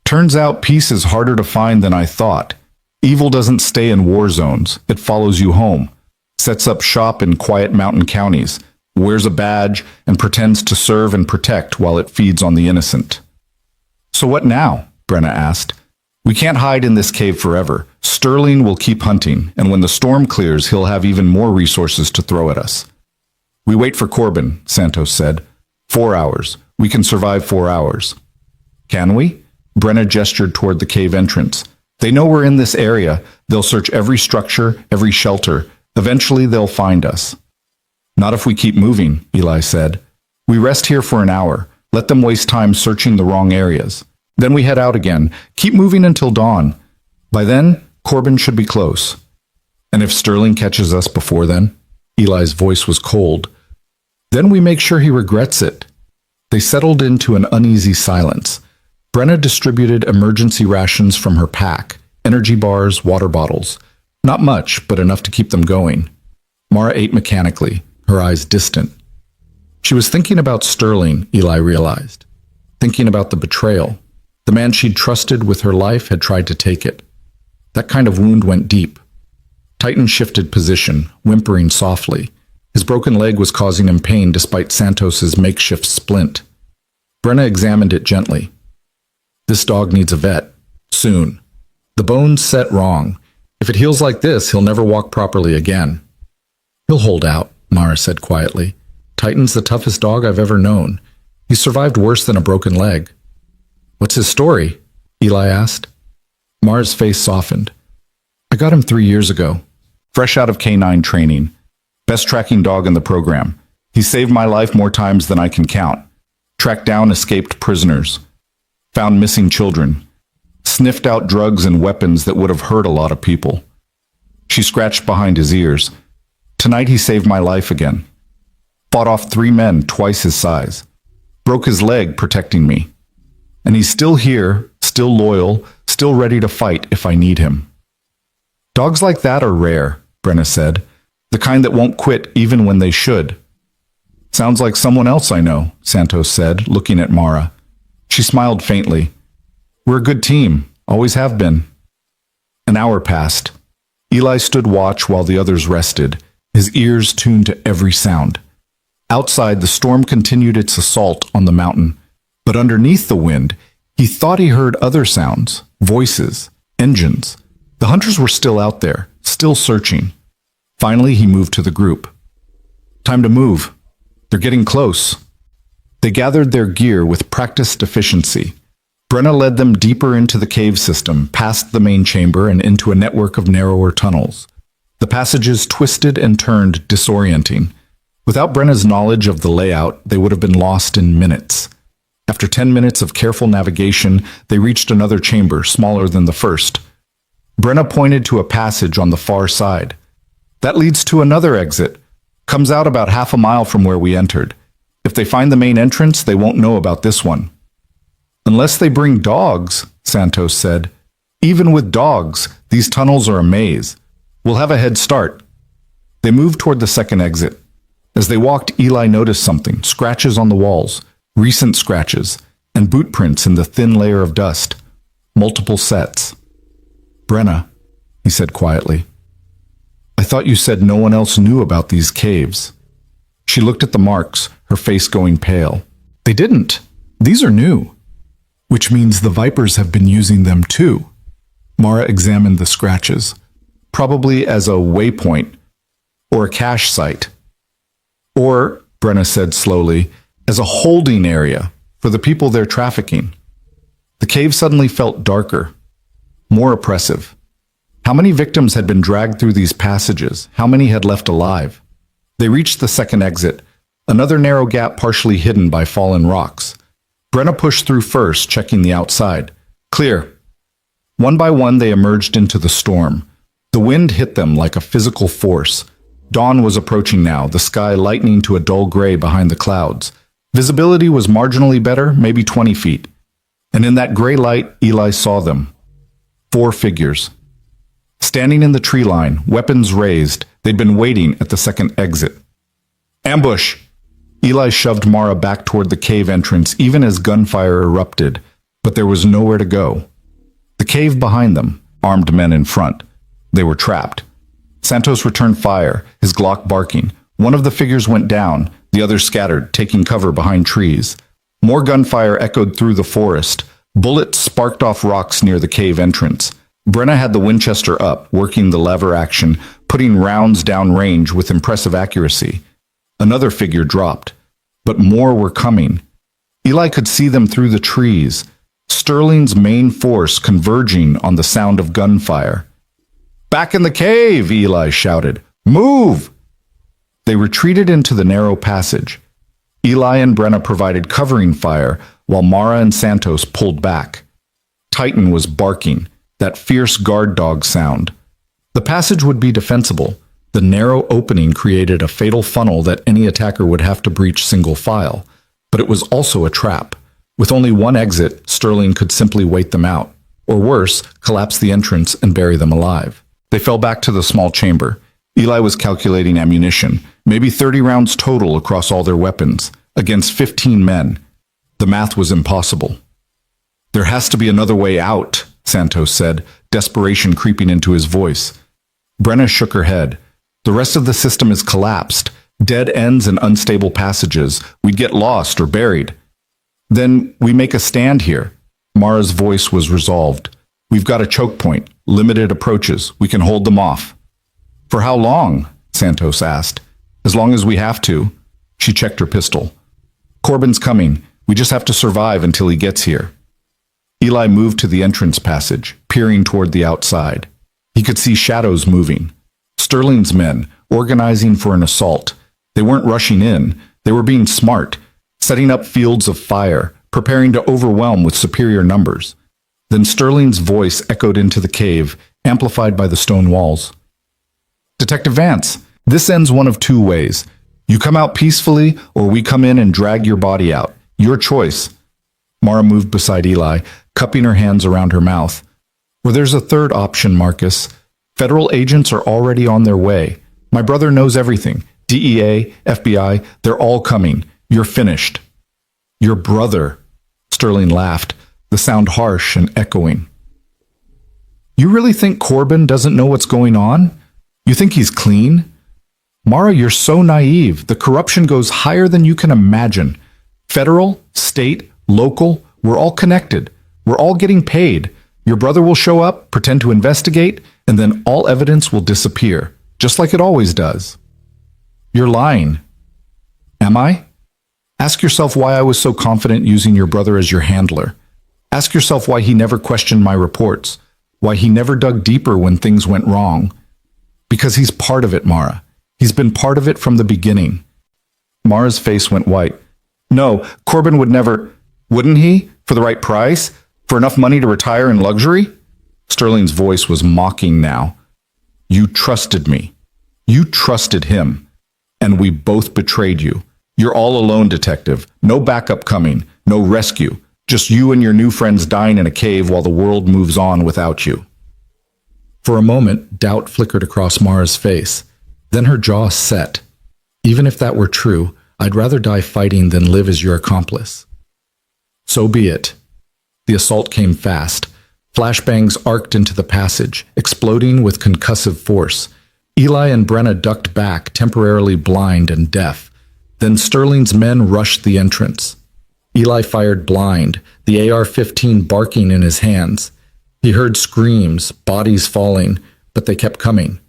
S1: Turns out peace is harder to find than I thought. Evil doesn't stay in war zones. It follows you home, sets up shop in quiet mountain counties, wears a badge, and pretends to serve and protect while it feeds on the innocent. So what now? Brenna asked. We can't hide in this cave forever. Sterling will keep hunting, and when the storm clears, he'll have even more resources to throw at us. We wait for Corbin, Santos said. 4 hours. We can survive 4 hours. Can we? Brenna gestured toward the cave entrance. They know we're in this area. They'll search every structure, every shelter. Eventually they'll find us. Not if we keep moving, Eli said. We rest here for an hour. Let them waste time searching the wrong areas. Then we head out again. Keep moving until dawn. By then, Corbin should be close. And if Sterling catches us before then? Eli's voice was cold. Then we make sure he regrets it. They settled into an uneasy silence. Brenna distributed emergency rations from her pack, energy bars, water bottles. Not much, but enough to keep them going. Mara ate mechanically, her eyes distant. She was thinking about Sterling, Eli realized. Thinking about the betrayal. The man she'd trusted with her life had tried to take it. That kind of wound went deep. Titan shifted position, whimpering softly. His broken leg was causing him pain despite Santos's makeshift splint. Brenna examined it gently. This dog needs a vet. Soon. The bone's set wrong. If it heals like this, he'll never walk properly again. He'll hold out, Mara said quietly. Titan's the toughest dog I've ever known. He's survived worse than a broken leg. What's his story? Eli asked. Mara's face softened. I got him 3 years ago. Fresh out of K9 training. Best tracking dog in the program. He saved my life more times than I can count. Tracked down escaped prisoners. Found missing children. Sniffed out drugs and weapons that would have hurt a lot of people. She scratched behind his ears. Tonight he saved my life again. Fought off 3 men twice his size. Broke his leg protecting me. And he's still here, still loyal, still ready to fight if I need him. Dogs like that are rare, Brenna said. The kind that won't quit even when they should. Sounds like someone else I know, Santos said, looking at Mara. She smiled faintly. We're a good team, always have been. An hour passed. Eli stood watch while the others rested, his ears tuned to every sound. Outside, the storm continued its assault on the mountain, but underneath the wind, he thought he heard other sounds, voices, engines. The hunters were still out there, still searching. Finally, he moved to the group. Time to move. They're getting close. They gathered their gear with practiced efficiency. Brenna led them deeper into the cave system, past the main chamber and into a network of narrower tunnels. The passages twisted and turned, disorienting. Without Brenna's knowledge of the layout, they would have been lost in minutes. After 10 minutes of careful navigation, they reached another chamber, smaller than the first. Brenna pointed to a passage on the far side. That leads to another exit. Comes out about half a mile from where we entered. If they find the main entrance, they won't know about this one. Unless they bring dogs, Santos said. Even with dogs, these tunnels are a maze. We'll have a head start. They moved toward the second exit. As they walked, Eli noticed something, scratches on the walls, recent scratches, and boot prints in the thin layer of dust. Multiple sets. Brenna, he said quietly, I thought you said no one else knew about these caves. She looked at the marks, her face going pale. They didn't. These are new. Which means the Vipers have been using them too. Mara examined the scratches, probably as a waypoint or a cache site. Or, Brenna said slowly, as a holding area for the people they're trafficking. The cave suddenly felt darker, more oppressive. How many victims had been dragged through these passages? How many had left alive? They reached the second exit, another narrow gap partially hidden by fallen rocks. Brenna pushed through first, checking the outside. Clear. One by one, they emerged into the storm. The wind hit them like a physical force. Dawn was approaching now, the sky lightening to a dull gray behind the clouds. Visibility was marginally better, maybe 20 feet. And in that gray light, Eli saw them. 4 figures. Standing in the tree line, weapons raised, they'd been waiting at the second exit. Ambush! Eli shoved Mara back toward the cave entrance even as gunfire erupted, but there was nowhere to go. The cave behind them, armed men in front. They were trapped. Santos returned fire, his Glock barking. One of the figures went down, the other scattered, taking cover behind trees. More gunfire echoed through the forest. Bullets sparked off rocks near the cave entrance. Brenna had the Winchester up, working the lever action, putting rounds down range with impressive accuracy. Another figure dropped, but more were coming. Eli could see them through the trees, Sterling's main force converging on the sound of gunfire. Back in the cave, Eli shouted. Move! They retreated into the narrow passage. Eli and Brenna provided covering fire, while Mara and Santos pulled back. Titan was barking, that fierce guard dog sound. The passage would be defensible. The narrow opening created a fatal funnel that any attacker would have to breach single file. But it was also a trap. With only one exit, Sterling could simply wait them out. Or worse, collapse the entrance and bury them alive. They fell back to the small chamber. Eli was calculating ammunition, maybe 30 rounds total across all their weapons, against 15 men. The math was impossible. There has to be another way out, Santos said, desperation creeping into his voice. Brenna shook her head. The rest of the system is collapsed. Dead ends and unstable passages. We'd get lost or buried. Then we make a stand here. Mara's voice was resolved. We've got a choke point, limited approaches. We can hold them off. For how long? Santos asked. As long as we have to. She checked her pistol. Corbin's coming. We just have to survive until he gets here. Eli moved to the entrance passage, peering toward the outside. He could see shadows moving. Sterling's men, organizing for an assault. They weren't rushing in. They were being smart, setting up fields of fire, preparing to overwhelm with superior numbers. Then Sterling's voice echoed into the cave, amplified by the stone walls. Detective Vance, this ends one of 2 ways. You come out peacefully, or we come in and drag your body out. Your choice. Mara moved beside Eli, cupping her hands around her mouth. Well, there's a third option, Marcus. Federal agents are already on their way. My brother knows everything. DEA, FBI, they're all coming. You're finished. Your brother, Sterling laughed, the sound harsh and echoing. You really think Corbin doesn't know what's going on? You think he's clean? Mara, you're so naive. The corruption goes higher than you can imagine. Federal, state, local, we're all connected. We're all getting paid. Your brother will show up, pretend to investigate, and then all evidence will disappear, just like it always does. You're lying. Am I? Ask yourself why I was so confident using your brother as your handler. Ask yourself why he never questioned my reports, why he never dug deeper when things went wrong. Because he's part of it, Mara. He's been part of it from the beginning. Mara's face went white. No, Corbin would never... Wouldn't he? For the right price? For enough money to retire in luxury? Sterling's voice was mocking now. You trusted me. You trusted him. And we both betrayed you. You're all alone, detective. No backup coming. No rescue. Just you and your new friends dying in a cave while the world moves on without you. For a moment, doubt flickered across Mara's face. Then her jaw set. Even if that were true, I'd rather die fighting than live as your accomplice. So be it. The assault came fast. Flashbangs arced into the passage, exploding with concussive force. Eli and Brenna ducked back, temporarily blind and deaf. Then Sterling's men rushed the entrance. Eli fired blind, the AR-15 barking in his hands. He heard screams, bodies falling, but they kept coming.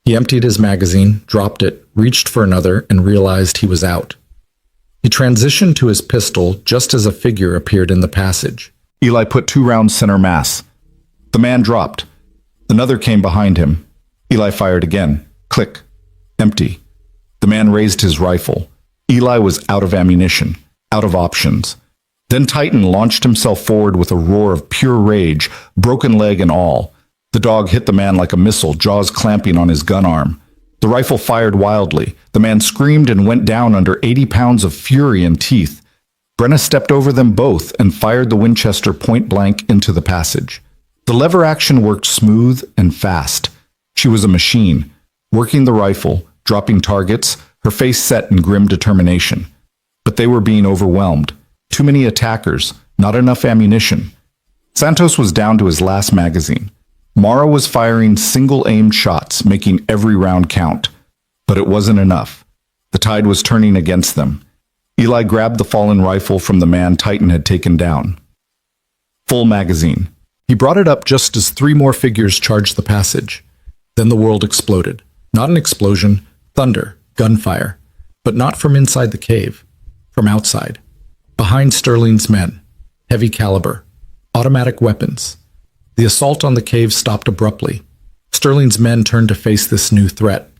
S1: He emptied his magazine, dropped it, reached for another, and realized he was out. He transitioned to his pistol just as a figure appeared in the passage. Eli put 2 rounds center mass. The man dropped. Another came behind him. Eli fired again. Click. Empty. The man raised his rifle. Eli was out of ammunition, out of options. Then Titan launched himself forward with a roar of pure rage, broken leg and all. The dog hit the man like a missile, jaws clamping on his gun arm. The rifle fired wildly. The man screamed and went down under 80 pounds of fury and teeth. Brenna stepped over them both and fired the Winchester point blank into the passage. The lever action worked smooth and fast. She was a machine, working the rifle, dropping targets, her face set in grim determination. But they were being overwhelmed. Too many attackers, not enough ammunition. Santos was down to his last magazine. Mara was firing single-aimed shots, making every round count. But it wasn't enough. The tide was turning against them. Eli grabbed the fallen rifle from the man Titan had taken down. Full magazine. He brought it up just as 3 more figures charged the passage. Then the world exploded. Not an explosion, thunder, gunfire. But not from inside the cave. From outside. Behind Sterling's men. Heavy caliber. Automatic weapons. The assault on the cave stopped abruptly. Sterling's men turned to face this new threat.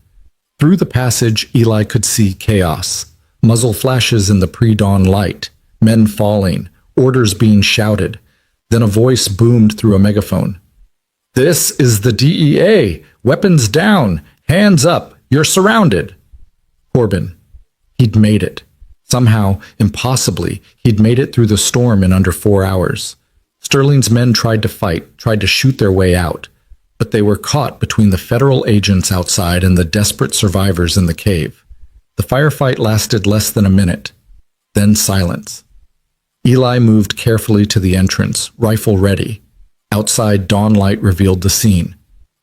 S1: Through the passage, Eli could see chaos. Muzzle flashes in the pre-dawn light. Men falling. Orders being shouted. Then a voice boomed through a megaphone. "This is the DEA! Weapons down! Hands up! You're surrounded!" Corbin. He'd made it. Somehow, impossibly, he'd made it through the storm in under 4 hours. Sterling's men tried to fight, tried to shoot their way out, but they were caught between the federal agents outside and the desperate survivors in the cave. The firefight lasted less than a minute. Then silence. Eli moved carefully to the entrance, rifle ready. Outside, dawn light revealed the scene.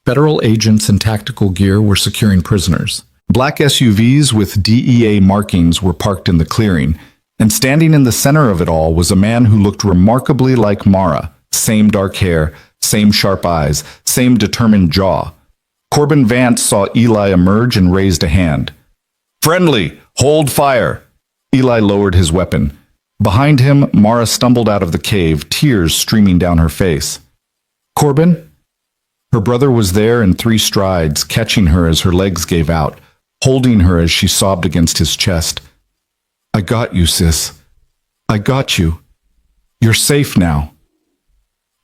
S1: Federal agents in tactical gear were securing prisoners. Black SUVs with DEA markings were parked in the clearing, and standing in the center of it all was a man who looked remarkably like Mara. Same dark hair, same sharp eyes, same determined jaw. Corbin Vance saw Eli emerge and raised a hand. "Friendly! Hold fire!" Eli lowered his weapon. Behind him, Mara stumbled out of the cave, tears streaming down her face. "Corbin?" Her brother was there in 3 strides, catching her as her legs gave out, holding her as she sobbed against his chest. "I got you, sis. I got you. You're safe now.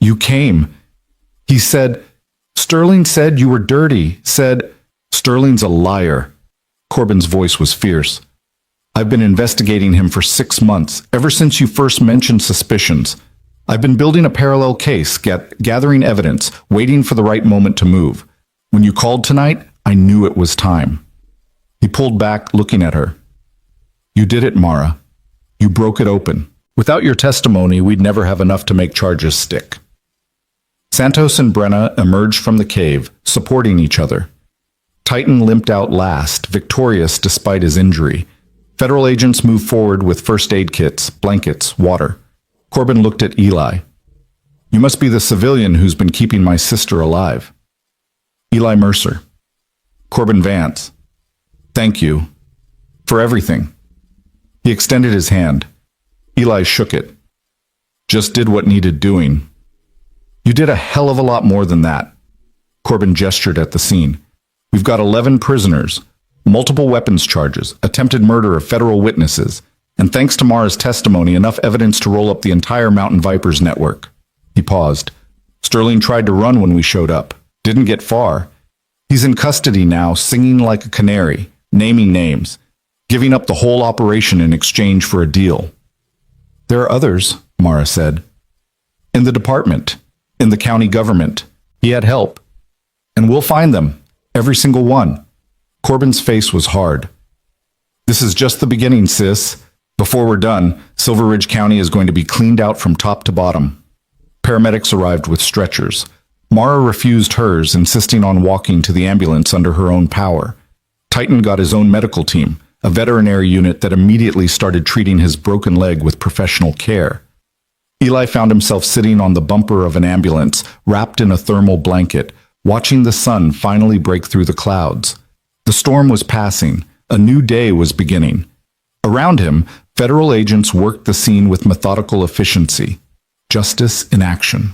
S1: You came." He said, "Sterling said you were dirty, said..." "Sterling's a liar." Corbin's voice was fierce. "I've been investigating him for 6 months, ever since you first mentioned suspicions. I've been building a parallel case, gathering evidence, waiting for the right moment to move. When you called tonight, I knew it was time." He pulled back, looking at her. "You did it, Mara. You broke it open. Without your testimony, we'd never have enough to make charges stick." Santos and Brenna emerged from the cave, supporting each other. Titan limped out last, victorious despite his injury. Federal agents moved forward with first aid kits, blankets, water. Corbin looked at Eli. "You must be the civilian who's been keeping my sister alive." Eli Mercer. Corbin Vance. "Thank you. For everything." He extended his hand. Eli shook it. "Just did what needed doing." "You did a hell of a lot more than that." Corbin gestured at the scene. "We've got 11 prisoners, multiple weapons charges, attempted murder of federal witnesses, and thanks to Mara's testimony, enough evidence to roll up the entire Mountain Vipers network." He paused. "Sterling tried to run when we showed up. Didn't get far. He's in custody now, singing like a canary, naming names, giving up the whole operation in exchange for a deal." "There are others," Mara said. "In the department, in the county government. He had help." And we'll find them. Every single one. Corbin's face was hard. This is just the beginning, sis. Before we're done, Silver Ridge County is going to be cleaned out from top to bottom. Paramedics arrived with stretchers. Mara refused hers, insisting on walking to the ambulance under her own power. Titan got his own medical team, a veterinary unit that immediately started treating his broken leg with professional care. Eli found himself sitting on the bumper of an ambulance, wrapped in a thermal blanket, watching the sun finally break through the clouds. The storm was passing. A new day was beginning. Around him, federal agents worked the scene with methodical efficiency. Justice in action.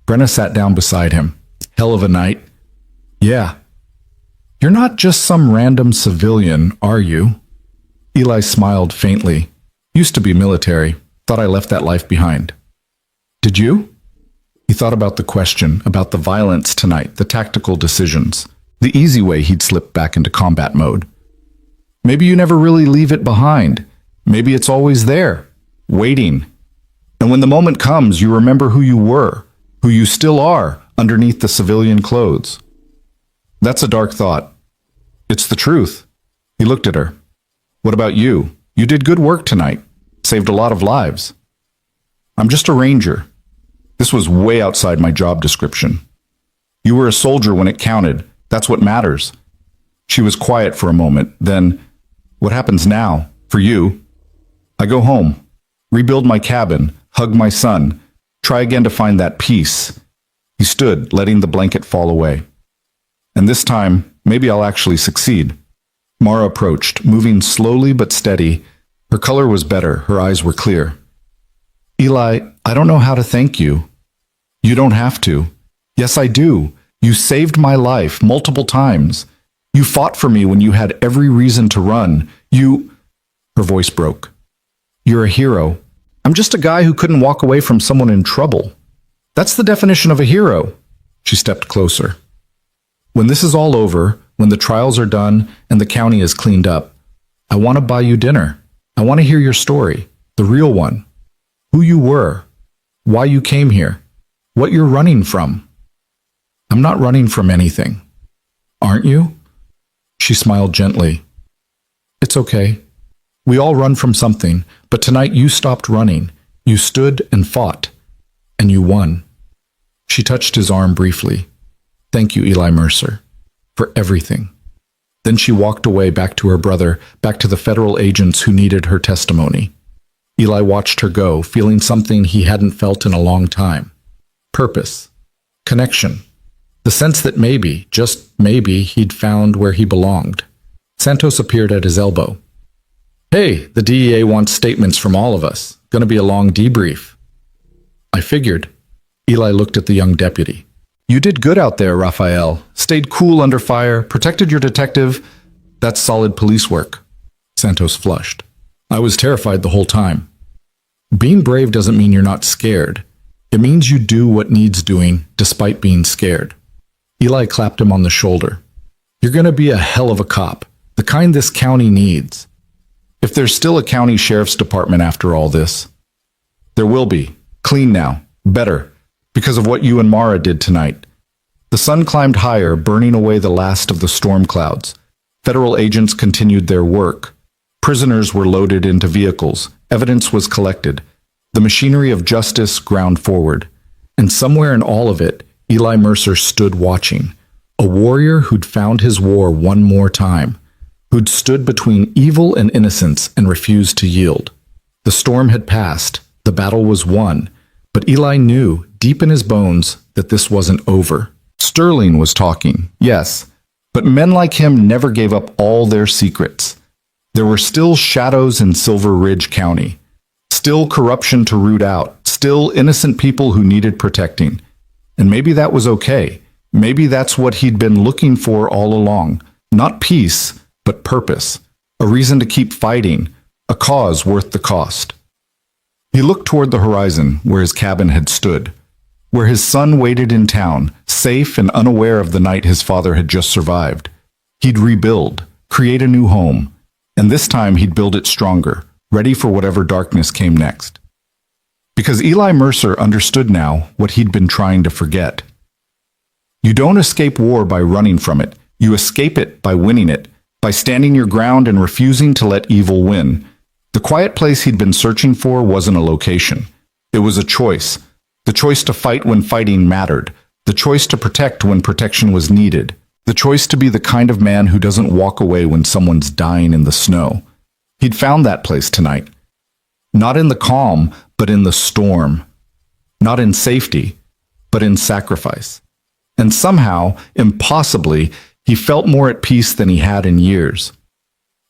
S1: Brenna sat down beside him. Hell of a night. Yeah. You're not just some random civilian, are you? Eli smiled faintly. Used to be military. Thought I left that life behind. Did you? He thought about the question, about the violence tonight, the tactical decisions, the easy way he'd slip back into combat mode. Maybe you never really leave it behind. Maybe it's always there, waiting. And when the moment comes, you remember who you were, who you still are underneath the civilian clothes. That's a dark thought. It's the truth. He looked at her. What about you? You did good work tonight. Saved a lot of lives. I'm just a ranger. This was way outside my job description. You were a soldier when it counted. That's what matters. She was quiet for a moment. Then, what happens now, for you? I go home, rebuild my cabin, hug my son, try again to find that peace. He stood, letting the blanket fall away. And this time, maybe I'll actually succeed. Mara approached, moving slowly but steady. Her color was better, her eyes were clear. Eli, I don't know how to thank you. You don't have to. Yes, I do. You saved my life multiple times. You fought for me when you had every reason to run. Her voice broke. You're a hero. I'm just a guy who couldn't walk away from someone in trouble. That's the definition of a hero. She stepped closer. When this is all over, when the trials are done and the county is cleaned up, I want to buy you dinner. I want to hear your story, the real one. Who you were, why you came here, what you're running from. I'm not running from anything. Aren't you? She smiled gently. It's okay. We all run from something, but tonight you stopped running. You stood and fought, and you won. She touched his arm briefly. Thank you, Eli Mercer, for everything. Then she walked away back to her brother, back to the federal agents who needed her testimony. Eli watched her go, feeling something he hadn't felt in a long time. Purpose. Connection. The sense that maybe, just maybe, he'd found where he belonged. Santos appeared at his elbow. Hey, the DEA wants statements from all of us. Gonna be a long debrief. I figured. Eli looked at the young deputy. You did good out there, Raphael. Stayed cool under fire, protected your detective. That's solid police work. Santos flushed. I was terrified the whole time. Being brave doesn't mean you're not scared. It means you do what needs doing despite being scared. Eli clapped him on the shoulder. You're going to be a hell of a cop, the kind this county needs. If there's still a county sheriff's department after all this. There will be. Clean now. Better. Because of what you and Mara did tonight. The sun climbed higher, burning away the last of the storm clouds. Federal agents continued their work. Prisoners were loaded into vehicles. Evidence was collected. The machinery of justice ground forward. And somewhere in all of it, Eli Mercer stood watching. A warrior who'd found his war one more time. Who'd stood between evil and innocence and refused to yield. The storm had passed. The battle was won. But Eli knew, deep in his bones, that this wasn't over. Sterling was talking, yes. But men like him never gave up all their secrets. There were still shadows in Silver Ridge County. Still corruption to root out. Still innocent people who needed protecting. And maybe that was okay. Maybe that's what he'd been looking for all along. Not peace, but purpose. A reason to keep fighting. A cause worth the cost. He looked toward the horizon, where his cabin had stood. Where his son waited in town, safe and unaware of the night his father had just survived. He'd rebuild, create a new home. And this time he'd build it stronger, ready for whatever darkness came next. Because Eli Mercer understood now what he'd been trying to forget. You don't escape war by running from it. You escape it by winning it, by standing your ground and refusing to let evil win. The quiet place he'd been searching for wasn't a location. It was a choice. The choice to fight when fighting mattered. The choice to protect when protection was needed. The choice to be the kind of man who doesn't walk away when someone's dying in the snow. He'd found that place tonight. Not in the calm, but in the storm. Not in safety, but in sacrifice. And somehow, impossibly, he felt more at peace than he had in years.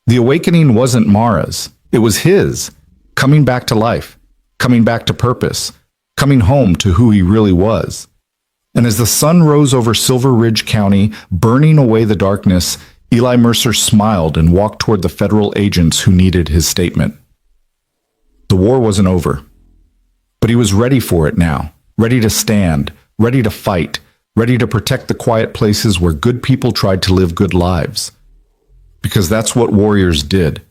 S1: The awakening wasn't Mara's. It was his, coming back to life, coming back to purpose, coming home to who he really was. And as the sun rose over Silver Ridge County, burning away the darkness, Eli Mercer smiled and walked toward the federal agents who needed his statement. The war wasn't over, but he was ready for it now, ready to stand, ready to fight, ready to protect the quiet places where good people tried to live good lives. Because that's what warriors did.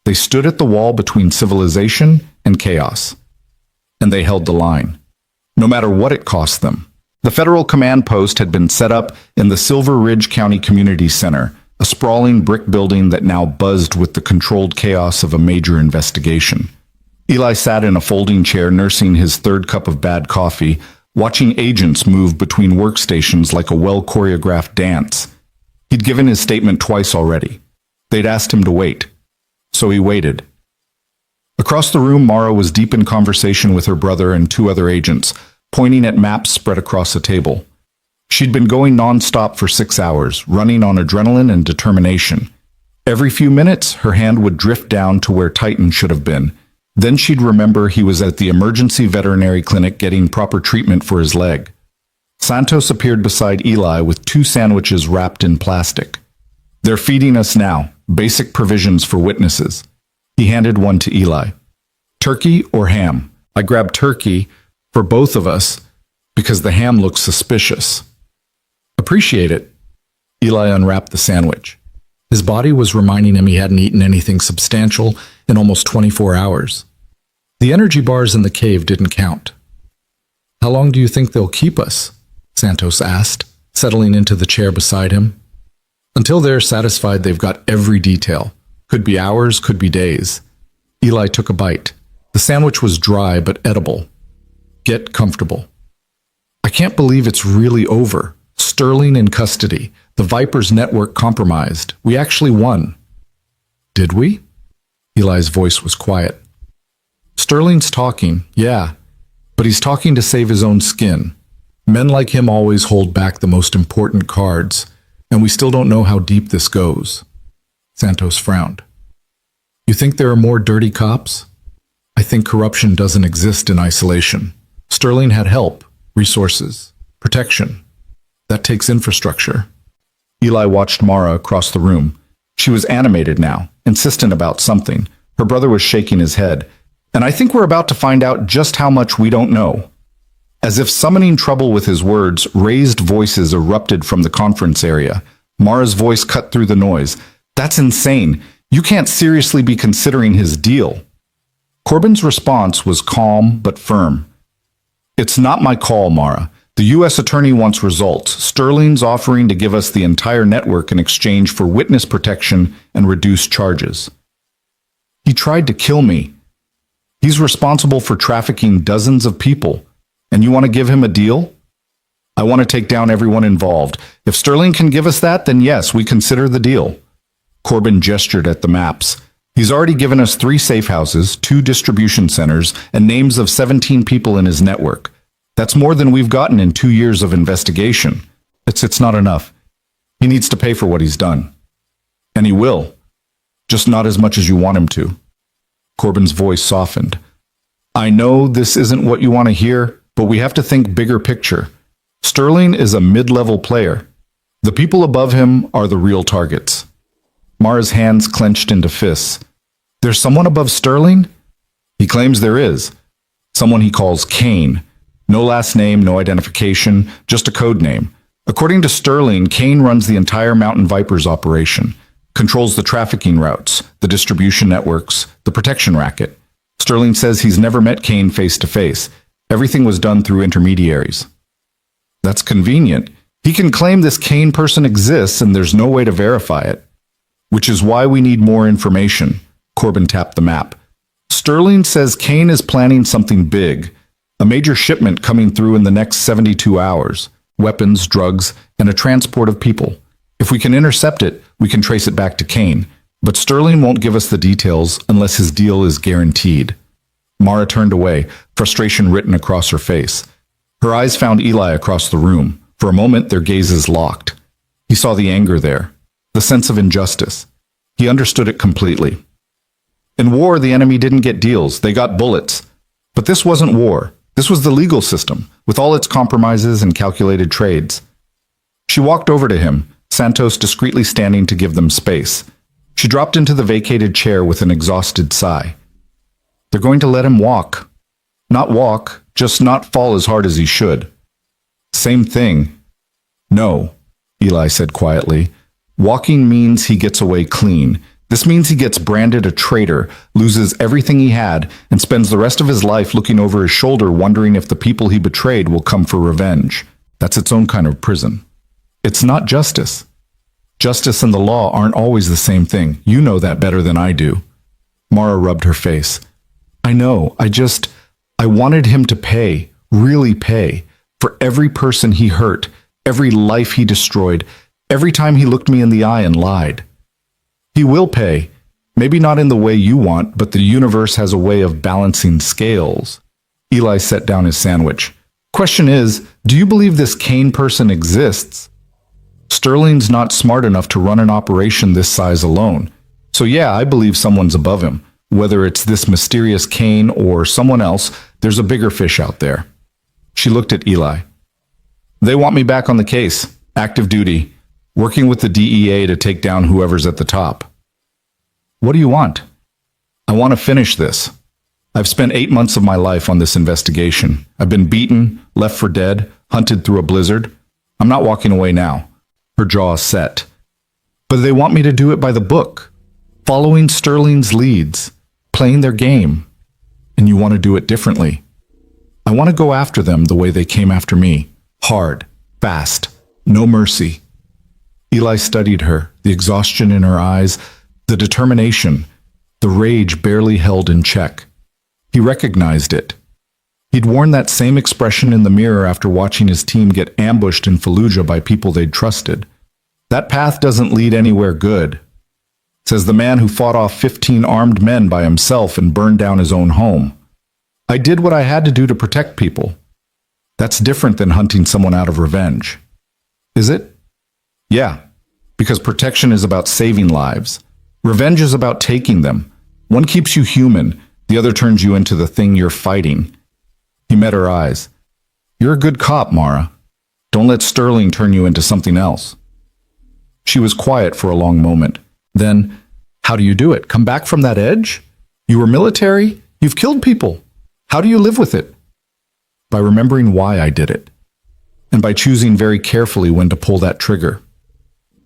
S1: They stood at the wall between civilization and chaos. And they held the line, no matter what it cost them. The federal command post had been set up in the Silver Ridge County Community Center, a sprawling brick building that now buzzed with the controlled chaos of a major investigation. Eli sat in a folding chair nursing his third cup of bad coffee, watching agents move between workstations like a well-choreographed dance. He'd given his statement twice already. They'd asked him to wait. So he waited. Across the room, Mara was deep in conversation with her brother and two other agents, pointing at maps spread across a table. She'd been going non-stop for 6 hours, running on adrenaline and determination. Every few minutes, her hand would drift down to where Titan should have been. Then she'd remember he was at the emergency veterinary clinic getting proper treatment for his leg. Santos appeared beside Eli with 2 sandwiches wrapped in plastic. "They're feeding us now, basic provisions for witnesses." He handed one to Eli. "Turkey or ham?" I grabbed turkey for both of us because the ham looks suspicious. "Appreciate it." Eli unwrapped the sandwich. His body was reminding him he hadn't eaten anything substantial in almost 24 hours. The energy bars in the cave didn't count. "How long do you think they'll keep us?" Santos asked, settling into the chair beside him. "Until they're satisfied they've got every detail. Could be hours, could be days." Eli took a bite. The sandwich was dry but edible. "Get comfortable." "I can't believe it's really over. Sterling in custody. The Vipers network compromised. We actually won." "Did we?" Eli's voice was quiet. "Sterling's talking, yeah, but he's talking to save his own skin. Men like him always hold back the most important cards, and we still don't know how deep this goes." Santos frowned. "You think there are more dirty cops?" "I think corruption doesn't exist in isolation. Sterling had help, resources, protection. That takes infrastructure." Eli watched Mara across the room. She was animated now, insistent about something. Her brother was shaking his head. "And I think we're about to find out just how much we don't know." As if summoning trouble with his words, raised voices erupted from the conference area. Mara's voice cut through the noise. "That's insane. You can't seriously be considering his deal." Corbin's response was calm but firm. "It's not my call, Mara. The U.S. Attorney wants results. Sterling's offering to give us the entire network in exchange for witness protection and reduced charges." "He tried to kill me. He's responsible for trafficking dozens of people. And you want to give him a deal?" "I want to take down everyone involved. If Sterling can give us that, then yes, we consider the deal." Corbin gestured at the maps. "He's already given us 3 safe houses, 2 distribution centers, and names of 17 people in his network. That's more than we've gotten in 2 years of investigation. It's not enough. He needs to pay for what he's done. And he will. Just not as much as you want him to." Corbin's voice softened. "I know this isn't what you want to hear, but we have to think bigger picture. Sterling is a mid-level player. The people above him are the real targets." Mara's hands clenched into fists. "There's someone above Sterling?" "He claims there is. Someone he calls Kane. No last name, no identification, just a code name. According to Sterling, Kane runs the entire Mountain Vipers operation, controls the trafficking routes, the distribution networks, the protection racket. Sterling says he's never met Kane face to face. Everything was done through intermediaries." "That's convenient. He can claim this Kane person exists and there's no way to verify it. Which is why we need more information. Corbin tapped the map. Sterling says Kane is planning something big, a major shipment coming through in the next 72 hours. Weapons, drugs, and a transport of people. If we can intercept it, we can trace it back to Kane. But Sterling won't give us the details unless his deal is guaranteed. Mara turned away, frustration written across her face. Her eyes found Eli across the room. For a moment, their gazes locked. He saw the anger there, the sense of injustice. He understood it completely. In war, the enemy didn't get deals, they got bullets. But this wasn't war. This was the legal system, with all its compromises and calculated trades. She walked over to him, Santos discreetly standing to give them space. She dropped into the vacated chair with an exhausted sigh. They're going to let him walk. Not walk, just not fall as hard as he should. Same thing. No, Eli said quietly. Walking means he gets away clean. This means he gets branded a traitor, loses everything he had, and spends the rest of his life looking over his shoulder wondering if the people he betrayed will come for revenge. That's its own kind of prison. It's not justice. Justice and the law aren't always the same thing. You know that better than I do. Mara rubbed her face. I know. I wanted him to pay, really pay, for every person he hurt, every life he destroyed, every time he looked me in the eye and lied. He will pay. Maybe not in the way you want, but the universe has a way of balancing scales. Eli set down his sandwich. Question is, do you believe this Kane person exists? Sterling's not smart enough to run an operation this size alone. So yeah, I believe someone's above him. Whether it's this mysterious Kane or someone else, there's a bigger fish out there. She looked at Eli. They want me back on the case, active duty, working with the DEA to take down whoever's at the top. What do you want? I want to finish this. I've spent 8 months of my life on this investigation. I've been beaten, left for dead, hunted through a blizzard. I'm not walking away now. Her jaw set. But they want me to do it by the book, following Sterling's leads, playing their game. And you want to do it differently. I want to go after them the way they came after me. Hard, fast, no mercy. Eli studied her, the exhaustion in her eyes, the determination, the rage barely held in check. He recognized it. He'd worn that same expression in the mirror after watching his team get ambushed in Fallujah by people they'd trusted. That path doesn't lead anywhere good, says the man who fought off 15 armed men by himself and burned down his own home. I did what I had to do to protect people. That's different than hunting someone out of revenge. Is it? Yeah, because protection is about saving lives. Revenge is about taking them. One keeps you human, the other turns you into the thing you're fighting. He met her eyes. You're a good cop, Mara. Don't let Sterling turn you into something else. She was quiet for a long moment. Then, how do you do it? Come back from that edge? You were military? You've killed people. How do you live with it? By remembering why I did it. And by choosing very carefully when to pull that trigger.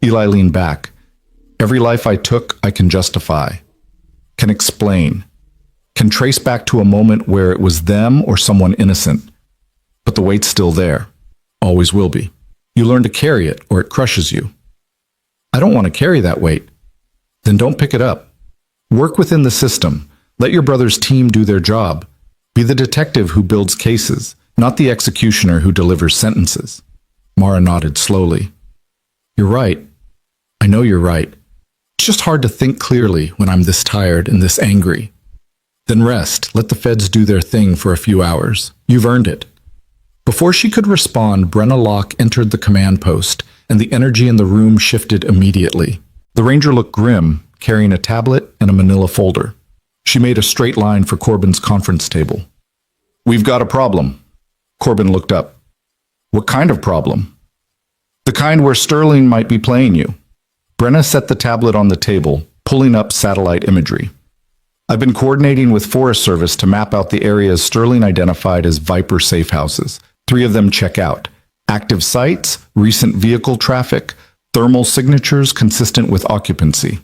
S1: Eli leaned back. Every life I took, I can justify. Can explain. Can trace back to a moment where it was them or someone innocent. But the weight's still there. Always will be. You learn to carry it or it crushes you. I don't want to carry that weight. Then don't pick it up. Work within the system. Let your brother's team do their job. Be the detective who builds cases, not the executioner who delivers sentences. Mara nodded slowly. You're right. I know you're right. It's just hard to think clearly when I'm this tired and this angry. Then rest. Let the feds do their thing for a few hours. You've earned it. Before she could respond, Brenna Locke entered the command post, and the energy in the room shifted immediately. The ranger looked grim, carrying a tablet and a manila folder. She made a straight line for Corbin's conference table. We've got a problem. Corbin looked up. What kind of problem? The kind where Sterling might be playing you. Brenna set the tablet on the table, pulling up satellite imagery. I've been coordinating with Forest Service to map out the areas Sterling identified as Viper safe houses. 3 of them check out. Active sites, recent vehicle traffic, thermal signatures consistent with occupancy.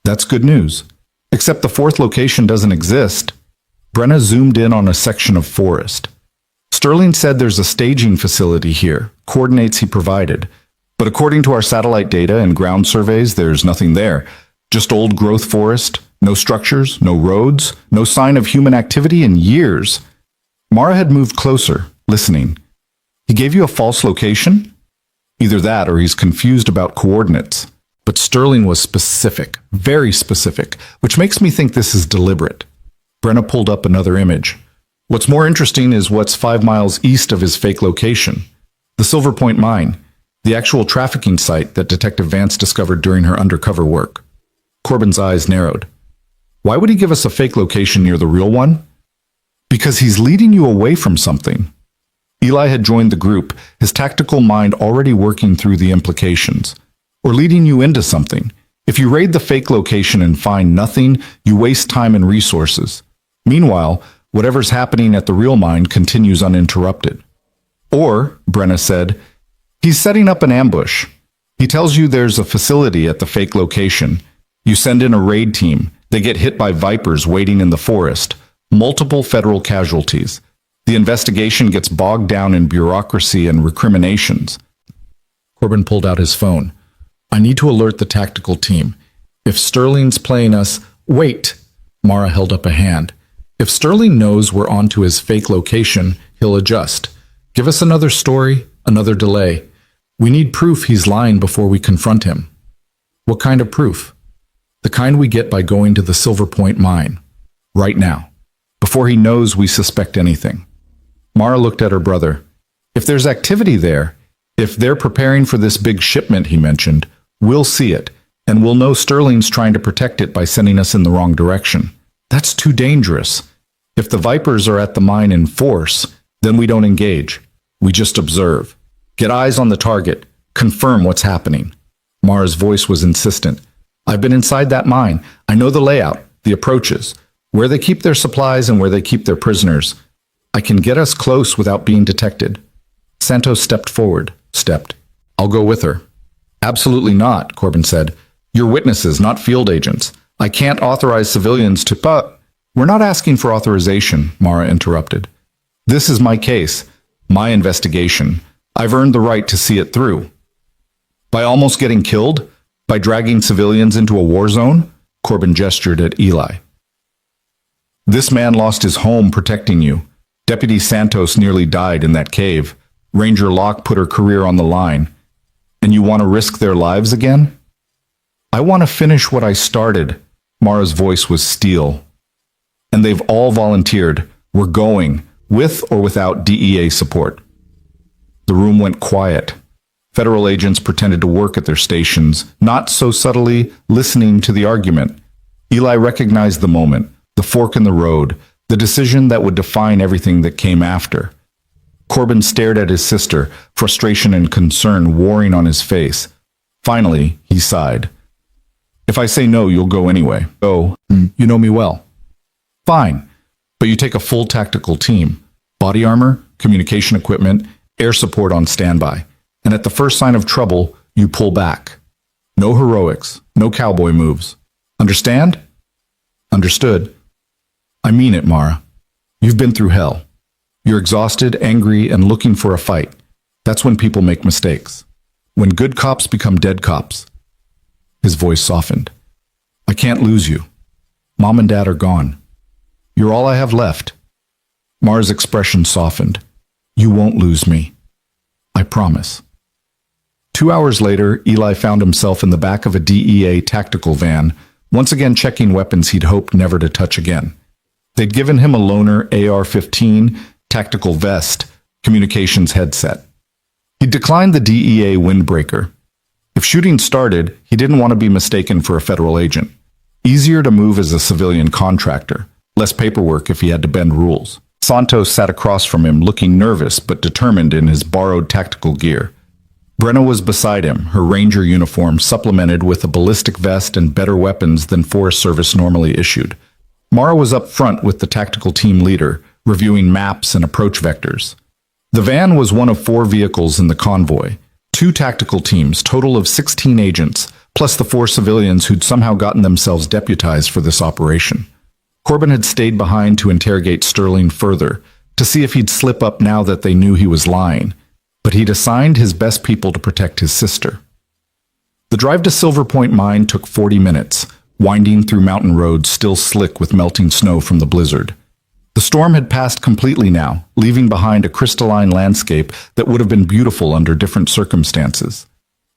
S1: That's good news. Except the 4th location doesn't exist. Brenna zoomed in on a section of forest. Sterling said there's a staging facility here, coordinates he provided. But according to our satellite data and ground surveys, there's nothing there. Just old growth forest, no structures, no roads, no sign of human activity in years. Mara had moved closer, listening. He gave you a false location? Either that or he's confused about coordinates. But Sterling was specific, very specific, which makes me think this is deliberate. Brenna pulled up another image. What's more interesting is what's 5 miles east of his fake location. The Silver Point Mine, the actual trafficking site that Detective Vance discovered during her undercover work. Corbin's eyes narrowed. Why would he give us a fake location near the real one? Because he's leading you away from something. Eli had joined the group, his tactical mind already working through the implications. Or leading you into something. If you raid the fake location and find nothing, you waste time and resources. Meanwhile, whatever's happening at the real mine continues uninterrupted. Or, Brenna said, he's setting up an ambush. He tells you there's a facility at the fake location. You send in a raid team. They get hit by vipers waiting in the forest. Multiple federal casualties. The investigation gets bogged down in bureaucracy and recriminations. Corbin pulled out his phone. I need to alert the tactical team. If Sterling's playing us... Wait! Mara held up a hand. If Sterling knows we're onto his fake location, he'll adjust. Give us another story, another delay. We need proof he's lying before we confront him. What kind of proof? The kind we get by going to the Silver Point Mine. Right now. Before he knows we suspect anything. Mara looked at her brother. If there's activity there, if they're preparing for this big shipment he mentioned, we'll see it, and we'll know Sterling's trying to protect it by sending us in the wrong direction. That's too dangerous. If the Vipers are at the mine in force, then we don't engage. We just observe. Get eyes on the target. Confirm what's happening. Mara's voice was insistent. I've been inside that mine. I know the layout, the approaches, where they keep their supplies and where they keep their prisoners. I can get us close without being detected. Santos stepped forward. I'll go with her. Absolutely not, Corbin said. You're witnesses, not field agents. I can't authorize civilians to... But we're not asking for authorization, Mara interrupted. This is my case, my investigation. I've earned the right to see it through. By almost getting killed? By dragging civilians into a war zone? Corbin gestured at Eli. This man lost his home protecting you. Deputy Santos nearly died in that cave. Ranger Locke put her career on the line. And you want to risk their lives again? I want to finish what I started. Mara's voice was steel. And they've all volunteered. We're going, with or without DEA support. The room went quiet. Federal agents pretended to work at their stations, not so subtly listening to the argument. Eli recognized the moment, the fork in the road, the decision that would define everything that came after. Corbin stared at his sister, frustration and concern warring on his face. Finally, he sighed. If I say no, you'll go anyway. Oh, you know me well. Fine, but you take a full tactical team. Body armor, communication equipment, air support on standby. And at the first sign of trouble, you pull back. No heroics, no cowboy moves. Understand? Understood. I mean it, Mara. You've been through hell. You're exhausted, angry, and looking for a fight. That's when people make mistakes. When good cops become dead cops. His voice softened. I can't lose you. Mom and Dad are gone. You're all I have left. Mara's expression softened. You won't lose me. I promise. 2 hours later, Eli found himself in the back of a DEA tactical van, once again checking weapons he'd hoped never to touch again. They'd given him a loaner AR-15, tactical vest, communications headset. He declined the DEA windbreaker. If shooting started, he didn't want to be mistaken for a federal agent. Easier to move as a civilian contractor, less paperwork if he had to bend rules. Santos sat across from him, looking nervous but determined in his borrowed tactical gear. Brenna was beside him, her ranger uniform supplemented with a ballistic vest and better weapons than Forest Service normally issued. Mara was up front with the tactical team leader, reviewing maps and approach vectors. The van was one of 4 vehicles in the convoy, 2 tactical teams, total of 16 agents, plus the 4 civilians who'd somehow gotten themselves deputized for this operation. Corbin had stayed behind to interrogate Sterling further, to see if he'd slip up now that they knew he was lying, but he'd assigned his best people to protect his sister. The drive to Silver Point Mine took 40 minutes, winding through mountain roads still slick with melting snow from the blizzard. The storm had passed completely now, leaving behind a crystalline landscape that would have been beautiful under different circumstances.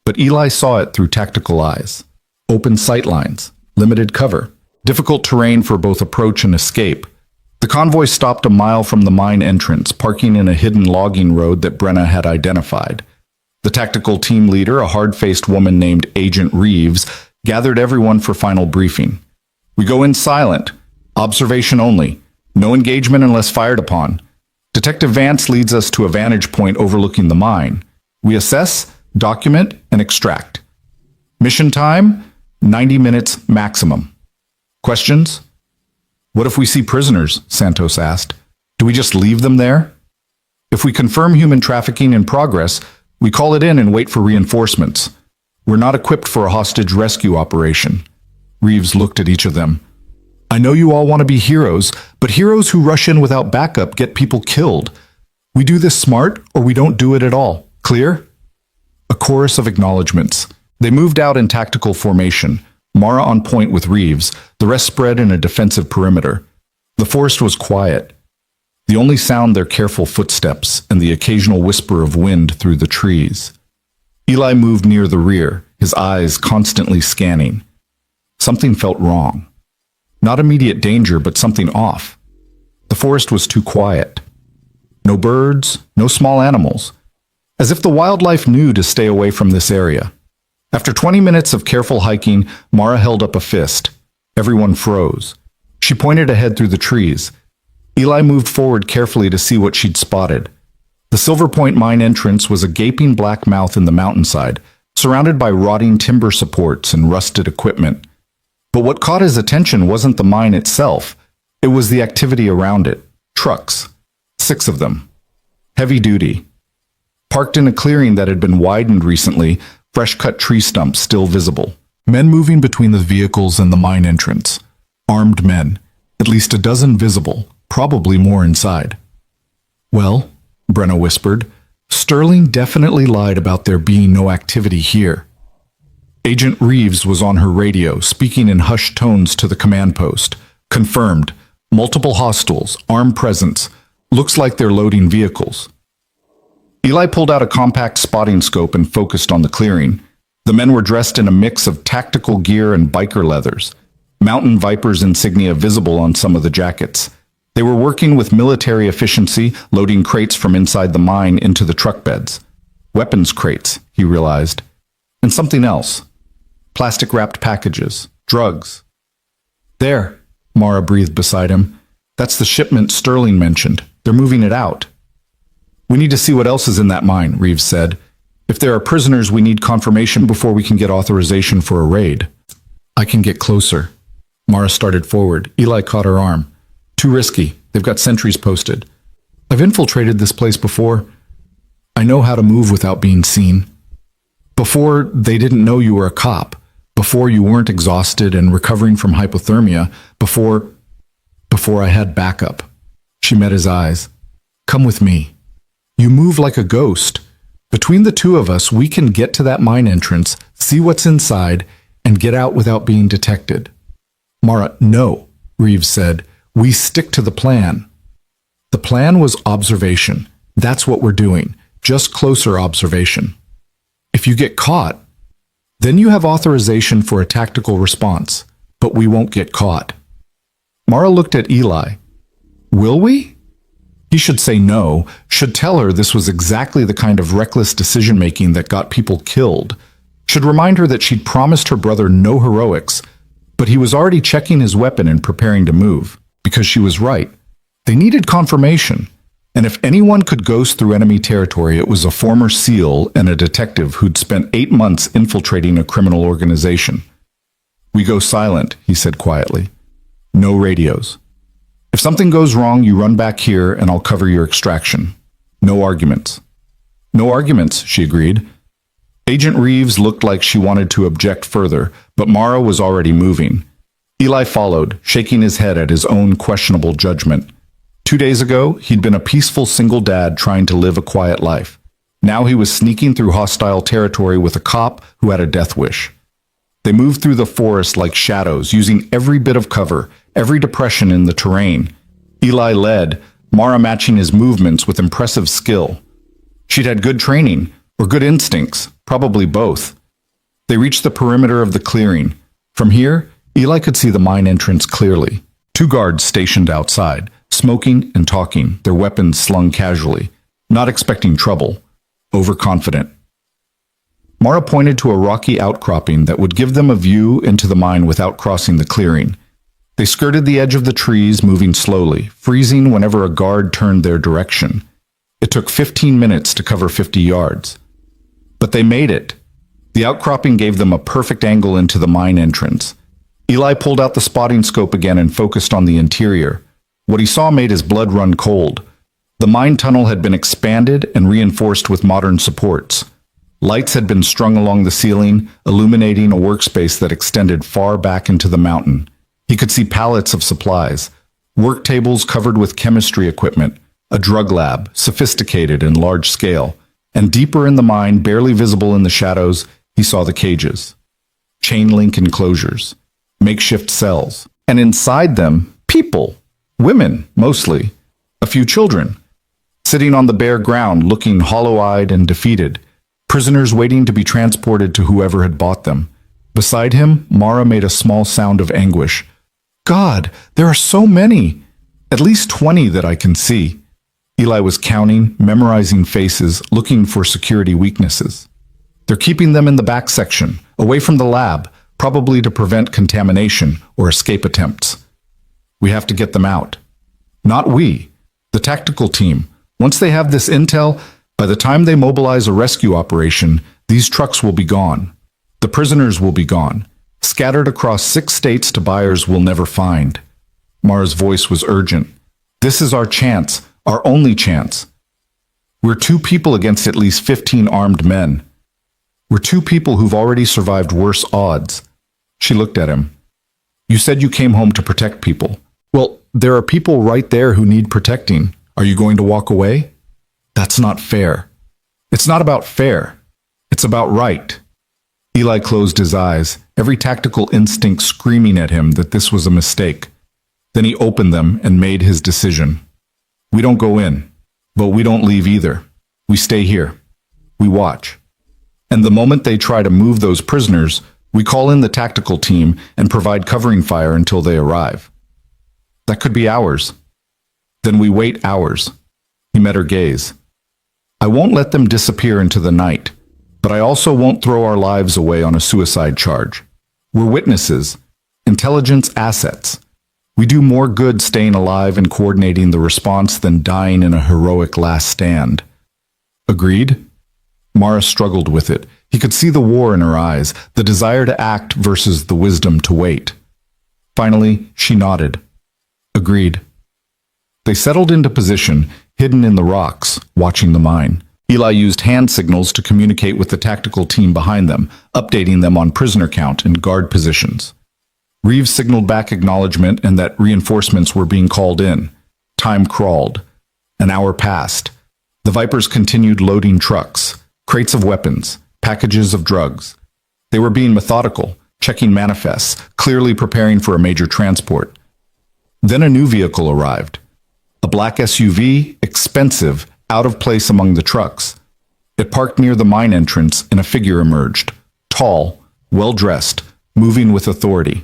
S1: But Eli saw it through tactical eyes. Open sightlines, limited cover, difficult terrain for both approach and escape. The convoy stopped a mile from the mine entrance, parking in a hidden logging road that Brenna had identified. The tactical team leader, a hard-faced woman named Agent Reeves, gathered everyone for final briefing. "We go in silent. Observation only. No engagement unless fired upon. Detective Vance leads us to a vantage point overlooking the mine. We assess, document, and extract. Mission time, 90 minutes maximum. Questions?" "What if we see prisoners?" Santos asked. "Do we just leave them there?" "If we confirm human trafficking in progress, we call it in and wait for reinforcements. We're not equipped for a hostage rescue operation." Reeves looked at each of them. "I know you all want to be heroes, but heroes who rush in without backup get people killed. We do this smart, or we don't do it at all. Clear?" A chorus of acknowledgments. They moved out in tactical formation, Mara on point with Reeves, the rest spread in a defensive perimeter. The forest was quiet. The only sound their careful footsteps and the occasional whisper of wind through the trees. Eli moved near the rear, his eyes constantly scanning. Something felt wrong. Not immediate danger, but something off. The forest was too quiet. No birds, no small animals. As if the wildlife knew to stay away from this area. After 20 minutes of careful hiking, Mara held up a fist. Everyone froze. She pointed ahead through the trees. Eli moved forward carefully to see what she'd spotted. The Silver Point Mine entrance was a gaping black mouth in the mountainside, surrounded by rotting timber supports and rusted equipment. But what caught his attention wasn't the mine itself. It was the activity around it. Trucks. 6 of them. Heavy duty. Parked in a clearing that had been widened recently, fresh-cut tree stumps still visible. Men moving between the vehicles and the mine entrance. Armed men. At least a dozen visible, probably more inside. "Well," Brenna whispered, "Sterling definitely lied about there being no activity here." Agent Reeves was on her radio, speaking in hushed tones to the command post. "Confirmed. Multiple hostiles, armed presence. Looks like they're loading vehicles." Eli pulled out a compact spotting scope and focused on the clearing. The men were dressed in a mix of tactical gear and biker leathers. Mountain Viper's insignia visible on some of the jackets. They were working with military efficiency, loading crates from inside the mine into the truck beds. Weapons crates, he realized. And something else. Plastic-wrapped packages. Drugs. "There," Mara breathed beside him. "That's the shipment Sterling mentioned. They're moving it out." "We need to see what else is in that mine," Reeves said. "If there are prisoners, we need confirmation before we can get authorization for a raid." "I can get closer." Mara started forward. Eli caught her arm. "Too risky. They've got sentries posted." "I've infiltrated this place before. I know how to move without being seen. Before they didn't know you were a cop. Before you weren't exhausted and recovering from hypothermia. Before I had backup." She met his eyes. "Come with me. You move like a ghost. Between the two of us, we can get to that mine entrance, see what's inside, and get out without being detected." "Mara, no," Reeves said. "We stick to the plan." The plan was observation. That's what we're doing. Just closer observation. If you get caught, then you have authorization for a tactical response, but we won't get caught. Mara looked at Eli. "Will we?" He should say no, should tell her this was exactly the kind of reckless decision-making that got people killed, should remind her that she'd promised her brother no heroics, but he was already checking his weapon and preparing to move, because she was right. They needed confirmation, and if anyone could ghost through enemy territory, it was a former SEAL and a detective who'd spent 8 months infiltrating a criminal organization. "We go silent," he said quietly. "No radios. If something goes wrong, you run back here and I'll cover your extraction. No arguments." "No arguments," she agreed. Agent Reeves looked like she wanted to object further, but Mara was already moving. Eli followed, shaking his head at his own questionable judgment. 2 days ago, he'd been a peaceful single dad trying to live a quiet life. Now he was sneaking through hostile territory with a cop who had a death wish. They moved through the forest like shadows, using every bit of cover, every depression in the terrain. Eli led, Mara matching his movements with impressive skill. She'd had good training, or good instincts, probably both. They reached the perimeter of the clearing. From here, Eli could see the mine entrance clearly. 2 guards stationed outside, smoking and talking, their weapons slung casually, not expecting trouble, overconfident. Mara pointed to a rocky outcropping that would give them a view into the mine without crossing the clearing. They skirted the edge of the trees, moving slowly, freezing whenever a guard turned their direction. It took 15 minutes to cover 50 yards. But they made it. The outcropping gave them a perfect angle into the mine entrance. Eli pulled out the spotting scope again and focused on the interior. What he saw made his blood run cold. The mine tunnel had been expanded and reinforced with modern supports. Lights had been strung along the ceiling, illuminating a workspace that extended far back into the mountain. He could see pallets of supplies, work tables covered with chemistry equipment, a drug lab, sophisticated and large scale, and deeper in the mine, barely visible in the shadows, he saw the cages. Chain link enclosures, makeshift cells, and inside them, people, women mostly, a few children, sitting on the bare ground looking hollow-eyed and defeated, prisoners waiting to be transported to whoever had bought them. Beside him, Mara made a small sound of anguish. God, there are so many! At least 20 that I can see. Eli was counting, memorizing faces, looking for security weaknesses. They're keeping them in the back section, away from the lab, probably to prevent contamination or escape attempts. We have to get them out. Not we, the tactical team. Once they have this intel, by the time they mobilize a rescue operation, these trucks will be gone. The prisoners will be gone, scattered across 6 states to buyers we'll never find. Mara's voice was urgent. This is our chance, our only chance. We're 2 people against at least 15 armed men. We're 2 people who've already survived worse odds. She looked at him. You said you came home to protect people. Well, there are people right there who need protecting. Are you going to walk away? That's not fair. It's not about fair. It's about right. Eli closed his eyes, every tactical instinct screaming at him that this was a mistake. Then he opened them and made his decision. We don't go in, but we don't leave either. We stay here. We watch. And the moment they try to move those prisoners, we call in the tactical team and provide covering fire until they arrive. That could be hours. Then we wait hours. He met her gaze. I won't let them disappear into the night, but I also won't throw our lives away on a suicide charge. We're witnesses, intelligence assets. We do more good staying alive and coordinating the response than dying in a heroic last stand. Agreed? Mara struggled with it. He could see the war in her eyes, the desire to act versus the wisdom to wait. Finally, she nodded. Agreed. They settled into position, hidden in the rocks, watching the mine. Eli used hand signals to communicate with the tactical team behind them, updating them on prisoner count and guard positions. Reeves signaled back acknowledgement and that reinforcements were being called in. Time crawled. An hour passed. The Vipers continued loading trucks, crates of weapons, packages of drugs. They were being methodical, checking manifests, clearly preparing for a major transport. Then a new vehicle arrived. A black SUV, expensive, out of place among the trucks. It parked near the mine entrance and a figure emerged, tall, well-dressed, moving with authority.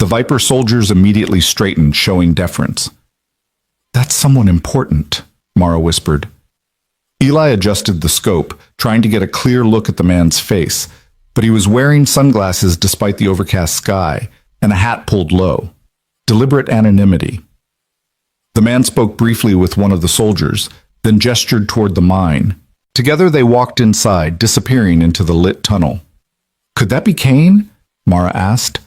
S1: The Viper soldiers immediately straightened, showing deference. That's someone important, Mara whispered. Eli adjusted the scope, trying to get a clear look at the man's face, but he was wearing sunglasses despite the overcast sky, and a hat pulled low. Deliberate anonymity. The man spoke briefly with one of the soldiers, then gestured toward the mine. Together they walked inside, disappearing into the lit tunnel. Could that be Kane? Mara asked.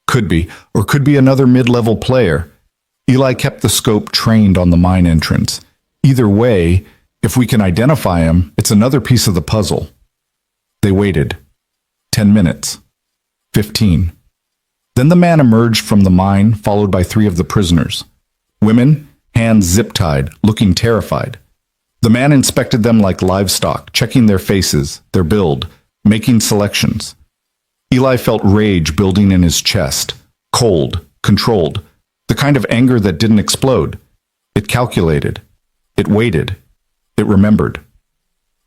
S1: Could be, or could be another mid-level player. Eli kept the scope trained on the mine entrance. Either way, if we can identify him, it's another piece of the puzzle. They waited. 10 minutes. 15. Then the man emerged from the mine, followed by 3 of the prisoners. Women, hands zip-tied, looking terrified. The man inspected them like livestock, checking their faces, their build, making selections. Eli felt rage building in his chest, cold, controlled, the kind of anger that didn't explode. It calculated. It waited. It remembered.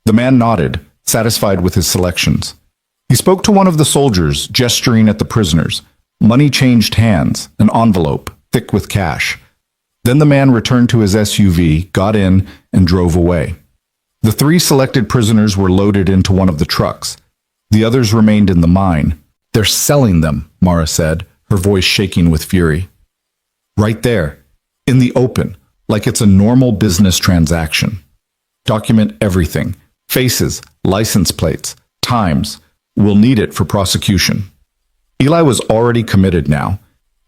S1: The man nodded, satisfied with his selections. He spoke to one of the soldiers, gesturing at the prisoners. Money changed hands, an envelope, thick with cash. Then the man returned to his SUV, got in, and drove away. The 3 selected prisoners were loaded into one of the trucks. The others remained in the mine. They're selling them, Mara said, her voice shaking with fury. Right there, in the open, like it's a normal business transaction. Document everything. Faces, license plates, times. We'll need it for prosecution. Eli was already committed now.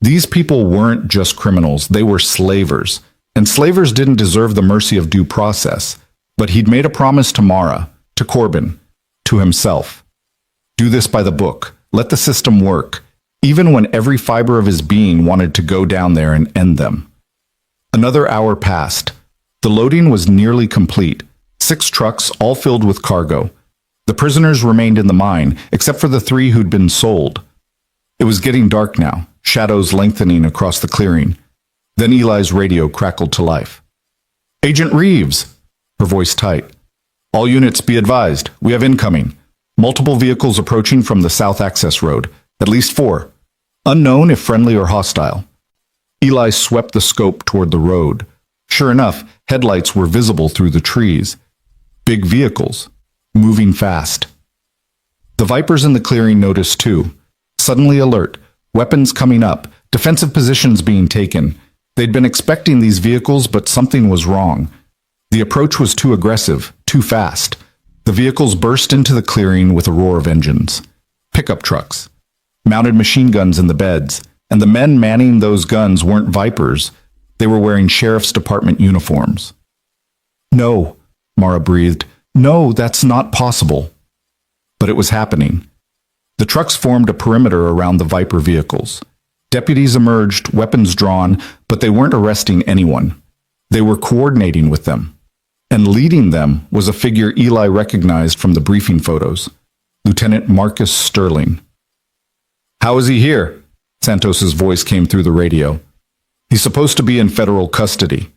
S1: These people weren't just criminals, they were slavers. And slavers didn't deserve the mercy of due process. But he'd made a promise to Mara, to Corbin, to himself. Do this by the book. Let the system work, even when every fiber of his being wanted to go down there and end them. Another hour passed. The loading was nearly complete. 6 trucks, all filled with cargo. The prisoners remained in the mine, except for the 3 who'd been sold. It was getting dark now, shadows lengthening across the clearing. Then Eli's radio crackled to life. Agent Reeves! Her voice tight. All units be advised, we have incoming. Multiple vehicles approaching from the south access road. At least 4. Unknown if friendly or hostile. Eli swept the scope toward the road. Sure enough, headlights were visible through the trees. Big vehicles, moving fast. The Vipers in the clearing noticed too. Suddenly alert, weapons coming up, defensive positions being taken. They'd been expecting these vehicles, but something was wrong. The approach was too aggressive, too fast. The vehicles burst into the clearing with a roar of engines. Pickup trucks, mounted machine guns in the beds, and the men manning those guns weren't Vipers. They were wearing sheriff's department uniforms. No, Mara breathed. No, that's not possible. But it was happening. The trucks formed a perimeter around the Viper vehicles. Deputies emerged, weapons drawn, but they weren't arresting anyone. They were coordinating with them. And leading them was a figure Eli recognized from the briefing photos, Lieutenant Marcus Sterling. How is he here? Santos's voice came through the radio. He's supposed to be in federal custody.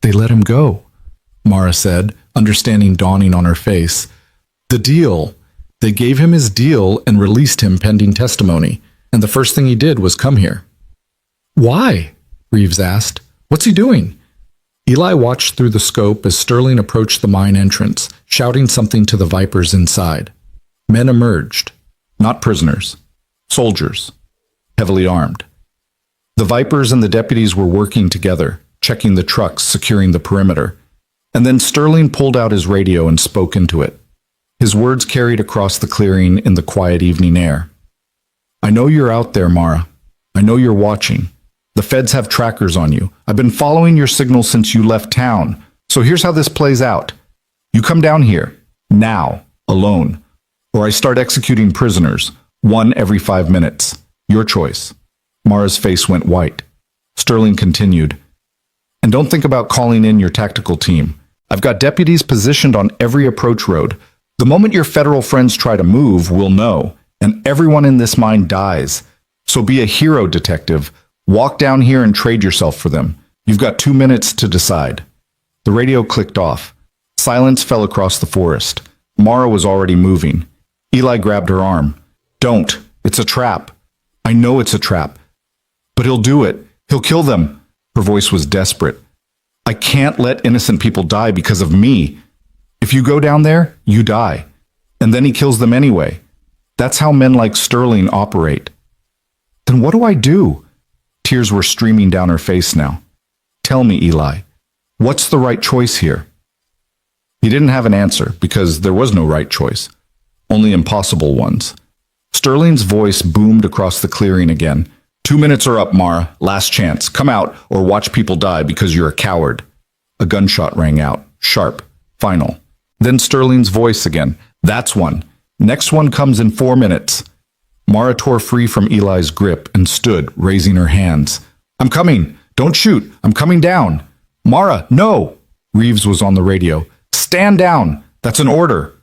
S1: They let him go, Mara said, understanding dawning on her face. The deal. They gave him his deal and released him pending testimony, and the first thing he did was come here. Why? Reeves asked. What's he doing? Eli watched through the scope as Sterling approached the mine entrance, shouting something to the Vipers inside. Men emerged. Not prisoners. Soldiers. Heavily armed. The Vipers and the deputies were working together, checking the trucks, securing the perimeter. And then Sterling pulled out his radio and spoke into it. His words carried across the clearing in the quiet evening air. I know you're out there, Mara. I know you're watching. The feds have trackers on you. I've been following your signals since you left town. So here's how this plays out. You come down here, now, alone. Or I start executing prisoners, 1 every 5 minutes. Your choice. Mara's face went white. Sterling continued. And don't think about calling in your tactical team. I've got deputies positioned on every approach road. The moment your federal friends try to move, we'll know. And everyone in this mine dies. So be a hero, detective. Walk down here and trade yourself for them. You've got 2 minutes to decide. The radio clicked off. Silence fell across the forest. Mara was already moving. Eli grabbed her arm. Don't. It's a trap. I know it's a trap. But he'll do it. He'll kill them. Her voice was desperate. I can't let innocent people die because of me. If you go down there, you die. And then he kills them anyway. That's how men like Sterling operate. Then what do I do? Tears were streaming down her face now. Tell me, Eli, what's the right choice here? He didn't have an answer because there was no right choice, only impossible ones. Sterling's voice boomed across the clearing again. 2 minutes are up, Mara. Last chance. Come out or watch people die because you're a coward. A gunshot rang out, sharp, final. Then Sterling's voice again. That's one. Next one comes in 4 minutes. Mara tore free from Eli's grip and stood, raising her hands. I'm coming. Don't shoot. I'm coming down. Mara, no! Reeves was on the radio. Stand down! That's an order!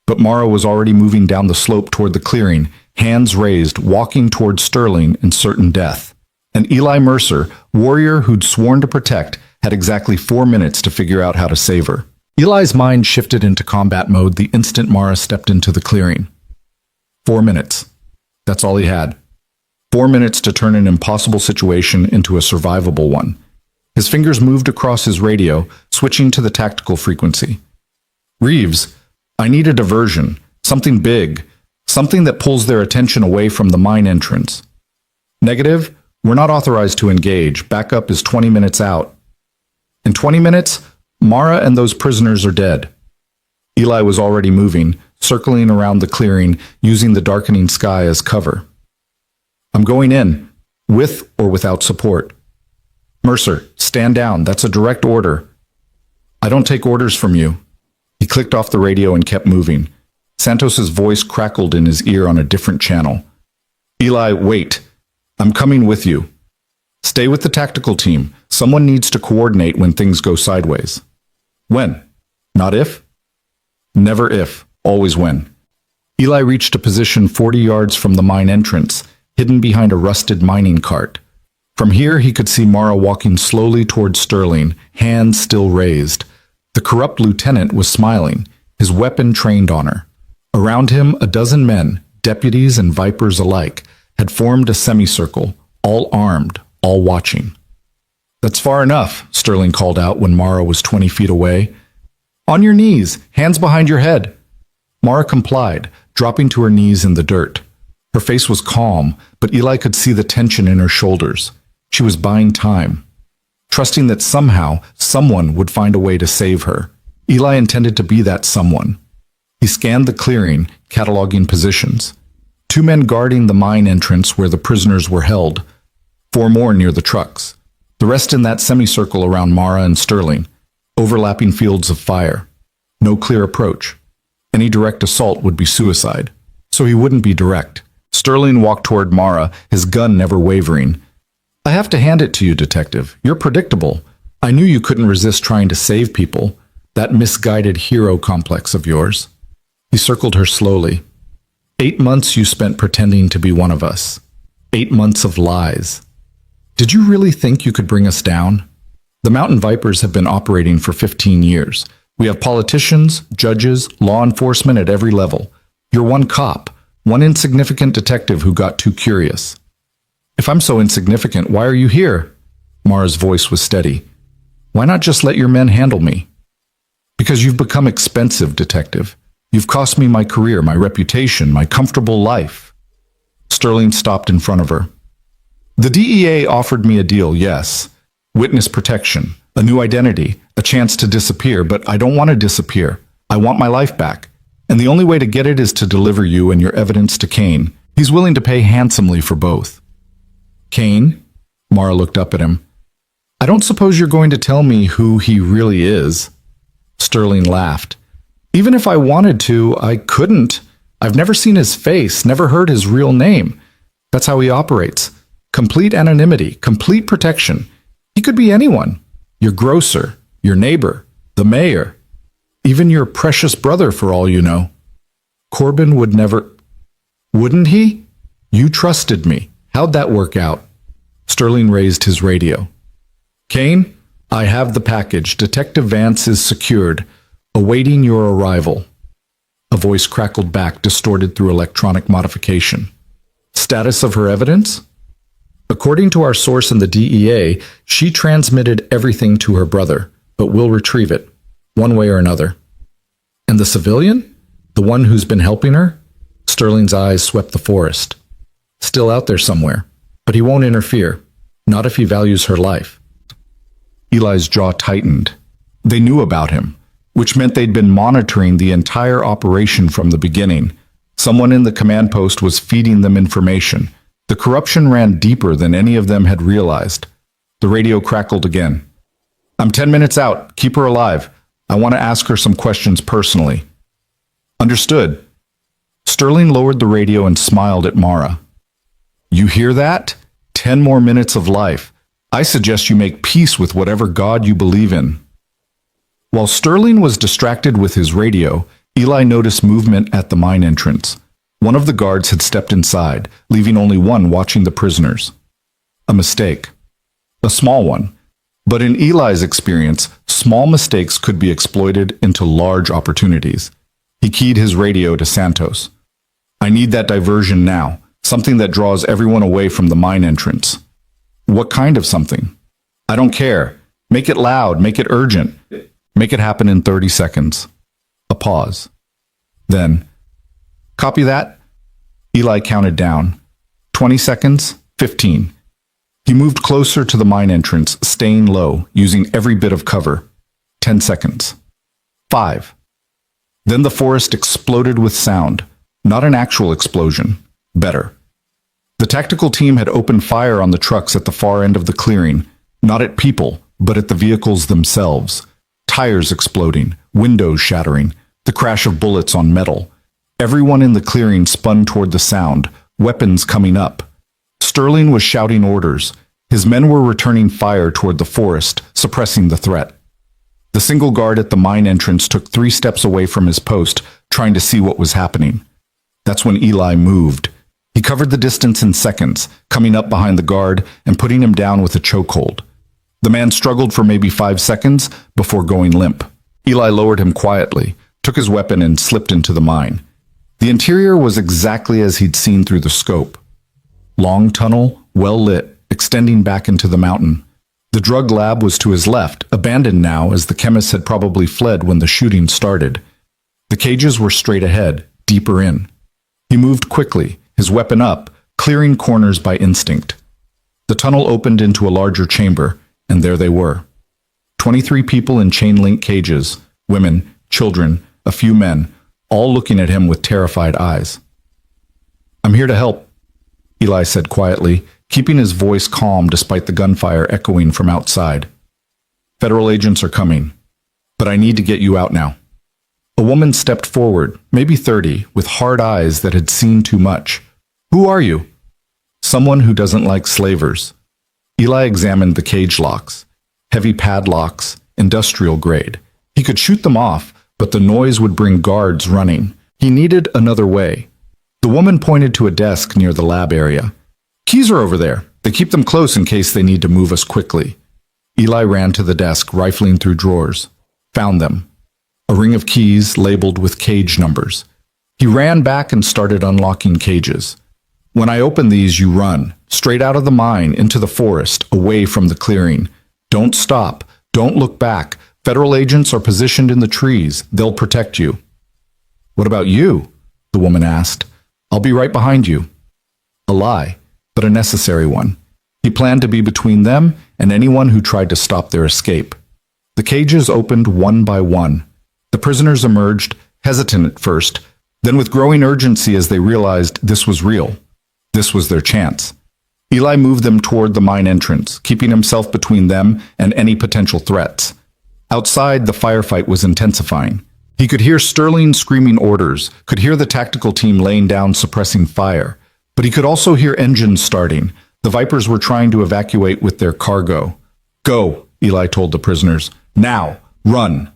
S1: But Mara was already moving down the slope toward the clearing, hands raised, walking toward Sterling in certain death. And Eli Mercer, warrior who'd sworn to protect, had exactly 4 minutes to figure out how to save her. Eli's mind shifted into combat mode the instant Mara stepped into the clearing. 4 minutes. That's all he had. 4 minutes to turn an impossible situation into a survivable one. His fingers moved across his radio, switching to the tactical frequency. Reeves, I need a diversion, something big, something that pulls their attention away from the mine entrance. Negative, we're not authorized to engage. Backup is 20 minutes out. In 20 minutes, Mara and those prisoners are dead. Eli was already moving, circling around the clearing, using the darkening sky as cover. I'm going in, with or without support. Mercer, stand down. That's a direct order. I don't take orders from you. He clicked off the radio and kept moving. Santos's voice crackled in his ear on a different channel. Eli, wait. I'm coming with you. Stay with the tactical team. Someone needs to coordinate when things go sideways. When? Not if? Never if, always when. Eli reached a position 40 yards from the mine entrance, hidden behind a rusted mining cart. From here, he could see Mara walking slowly toward Sterling, hands still raised. The corrupt lieutenant was smiling, his weapon trained on her. Around him, a dozen men, deputies and vipers alike, had formed a semicircle, all armed, all watching. That's far enough, Sterling called out when Mara was 20 feet away. On your knees, hands behind your head. Mara complied, dropping to her knees in the dirt. Her face was calm, but Eli could see the tension in her shoulders. She was buying time, trusting that somehow someone would find a way to save her. Eli intended to be that someone. He scanned the clearing, cataloging positions. 2 men guarding the mine entrance where the prisoners were held. 4 more near the trucks. The rest in that semicircle around Mara and Sterling. Overlapping fields of fire. No clear approach. Any direct assault would be suicide. So he wouldn't be direct. Sterling walked toward Mara, his gun never wavering. I have to hand it to you, Detective. You're predictable. I knew you couldn't resist trying to save people. That misguided hero complex of yours. He circled her slowly. 8 months you spent pretending to be one of us. 8 months of lies. Did you really think you could bring us down? The Mountain Vipers have been operating for 15 years. We have politicians, judges, law enforcement at every level. You're one cop, one insignificant detective who got too curious. If I'm so insignificant, why are you here? Mara's voice was steady. Why not just let your men handle me? Because you've become expensive, Detective. You've cost me my career, my reputation, my comfortable life. Sterling stopped in front of her. The DEA offered me a deal, yes. Witness protection, a new identity, a chance to disappear, but I don't want to disappear. I want my life back. And the only way to get it is to deliver you and your evidence to Kane. He's willing to pay handsomely for both. Kane? Mara looked up at him. I don't suppose you're going to tell me who he really is. Sterling laughed. Even if I wanted to, I couldn't. I've never seen his face, never heard his real name. That's how he operates. Complete anonymity, complete protection. He could be anyone. Your grocer, your neighbor, the mayor, even your precious brother for all you know. Corbin would never... Wouldn't he? You trusted me. How'd that work out? Sterling raised his radio. Kane, I have the package. Detective Vance is secured, awaiting your arrival. A voice crackled back, distorted through electronic modification. Status of her evidence? According to our source in the DEA, she transmitted everything to her brother, but we'll retrieve it, one way or another. And the civilian? The one who's been helping her? Sterling's eyes swept the forest. Still out there somewhere, but he won't interfere, not if he values her life. Eli's jaw tightened. They knew about him, which meant they'd been monitoring the entire operation from the beginning. Someone in the command post was feeding them information. The corruption ran deeper than any of them had realized. The radio crackled again. I'm 10 minutes out. Keep her alive. I want to ask her some questions personally. Understood. Sterling lowered the radio and smiled at Mara. You hear that? 10 more minutes of life. I suggest you make peace with whatever God you believe in. While Sterling was distracted with his radio, Eli noticed movement at the mine entrance. One of the guards had stepped inside, leaving only one watching the prisoners. A mistake. A small one. But in Eli's experience, small mistakes could be exploited into large opportunities. He keyed his radio to Santos. I need that diversion now, something that draws everyone away from the mine entrance. What kind of something? I don't care. Make it loud, make it urgent. Make it happen in 30 seconds. A pause. Then, copy that? Eli counted down. 20 seconds, 15. He moved closer to the mine entrance, staying low, using every bit of cover. 10 seconds. 5. Then the forest exploded with sound. Not an actual explosion. Better. The tactical team had opened fire on the trucks at the far end of the clearing, not at people, but at the vehicles themselves. Tires exploding, windows shattering, the crash of bullets on metal. Everyone in the clearing spun toward the sound, weapons coming up. Sterling was shouting orders. His men were returning fire toward the forest, suppressing the threat. The single guard at the mine entrance took 3 steps away from his post, trying to see what was happening. That's when Eli moved. He covered the distance in seconds, coming up behind the guard and putting him down with a chokehold. The man struggled for maybe 5 seconds before going limp. Eli lowered him quietly, took his weapon and slipped into the mine. The interior was exactly as he'd seen through the scope. Long tunnel, well lit, extending back into the mountain. The drug lab was to his left, abandoned now as the chemists had probably fled when the shooting started. The cages were straight ahead, deeper in. He moved quickly, his weapon up, clearing corners by instinct. The tunnel opened into a larger chamber, and there they were. 23 people in chain-link cages, women, children, a few men, all looking at him with terrified eyes. I'm here to help, Eli said quietly, keeping his voice calm despite the gunfire echoing from outside. Federal agents are coming, but I need to get you out now. A woman stepped forward, maybe 30, with hard eyes that had seen too much. Who are you? Someone who doesn't like slavers. Eli examined the cage locks. Heavy padlocks, industrial grade. He could shoot them off, but the noise would bring guards running. He needed another way. The woman pointed to a desk near the lab area. Keys are over there. They keep them close in case they need to move us quickly. Eli ran to the desk, rifling through drawers. Found them. A ring of keys labeled with cage numbers. He ran back and started unlocking cages. When I open these, you run, straight out of the mine, into the forest, away from the clearing. Don't stop. Don't look back. Federal agents are positioned in the trees. They'll protect you. What about you? The woman asked. I'll be right behind you. A lie, but a necessary one. He planned to be between them and anyone who tried to stop their escape. The cages opened one by one. The prisoners emerged, hesitant at first, then with growing urgency as they realized this was real. This was their chance. Eli moved them toward the mine entrance, keeping himself between them and any potential threats. Outside, the firefight was intensifying. He could hear Sterling screaming orders, could hear the tactical team laying down suppressing fire, but he could also hear engines starting. The Vipers were trying to evacuate with their cargo. Go, Eli told the prisoners. Now, run.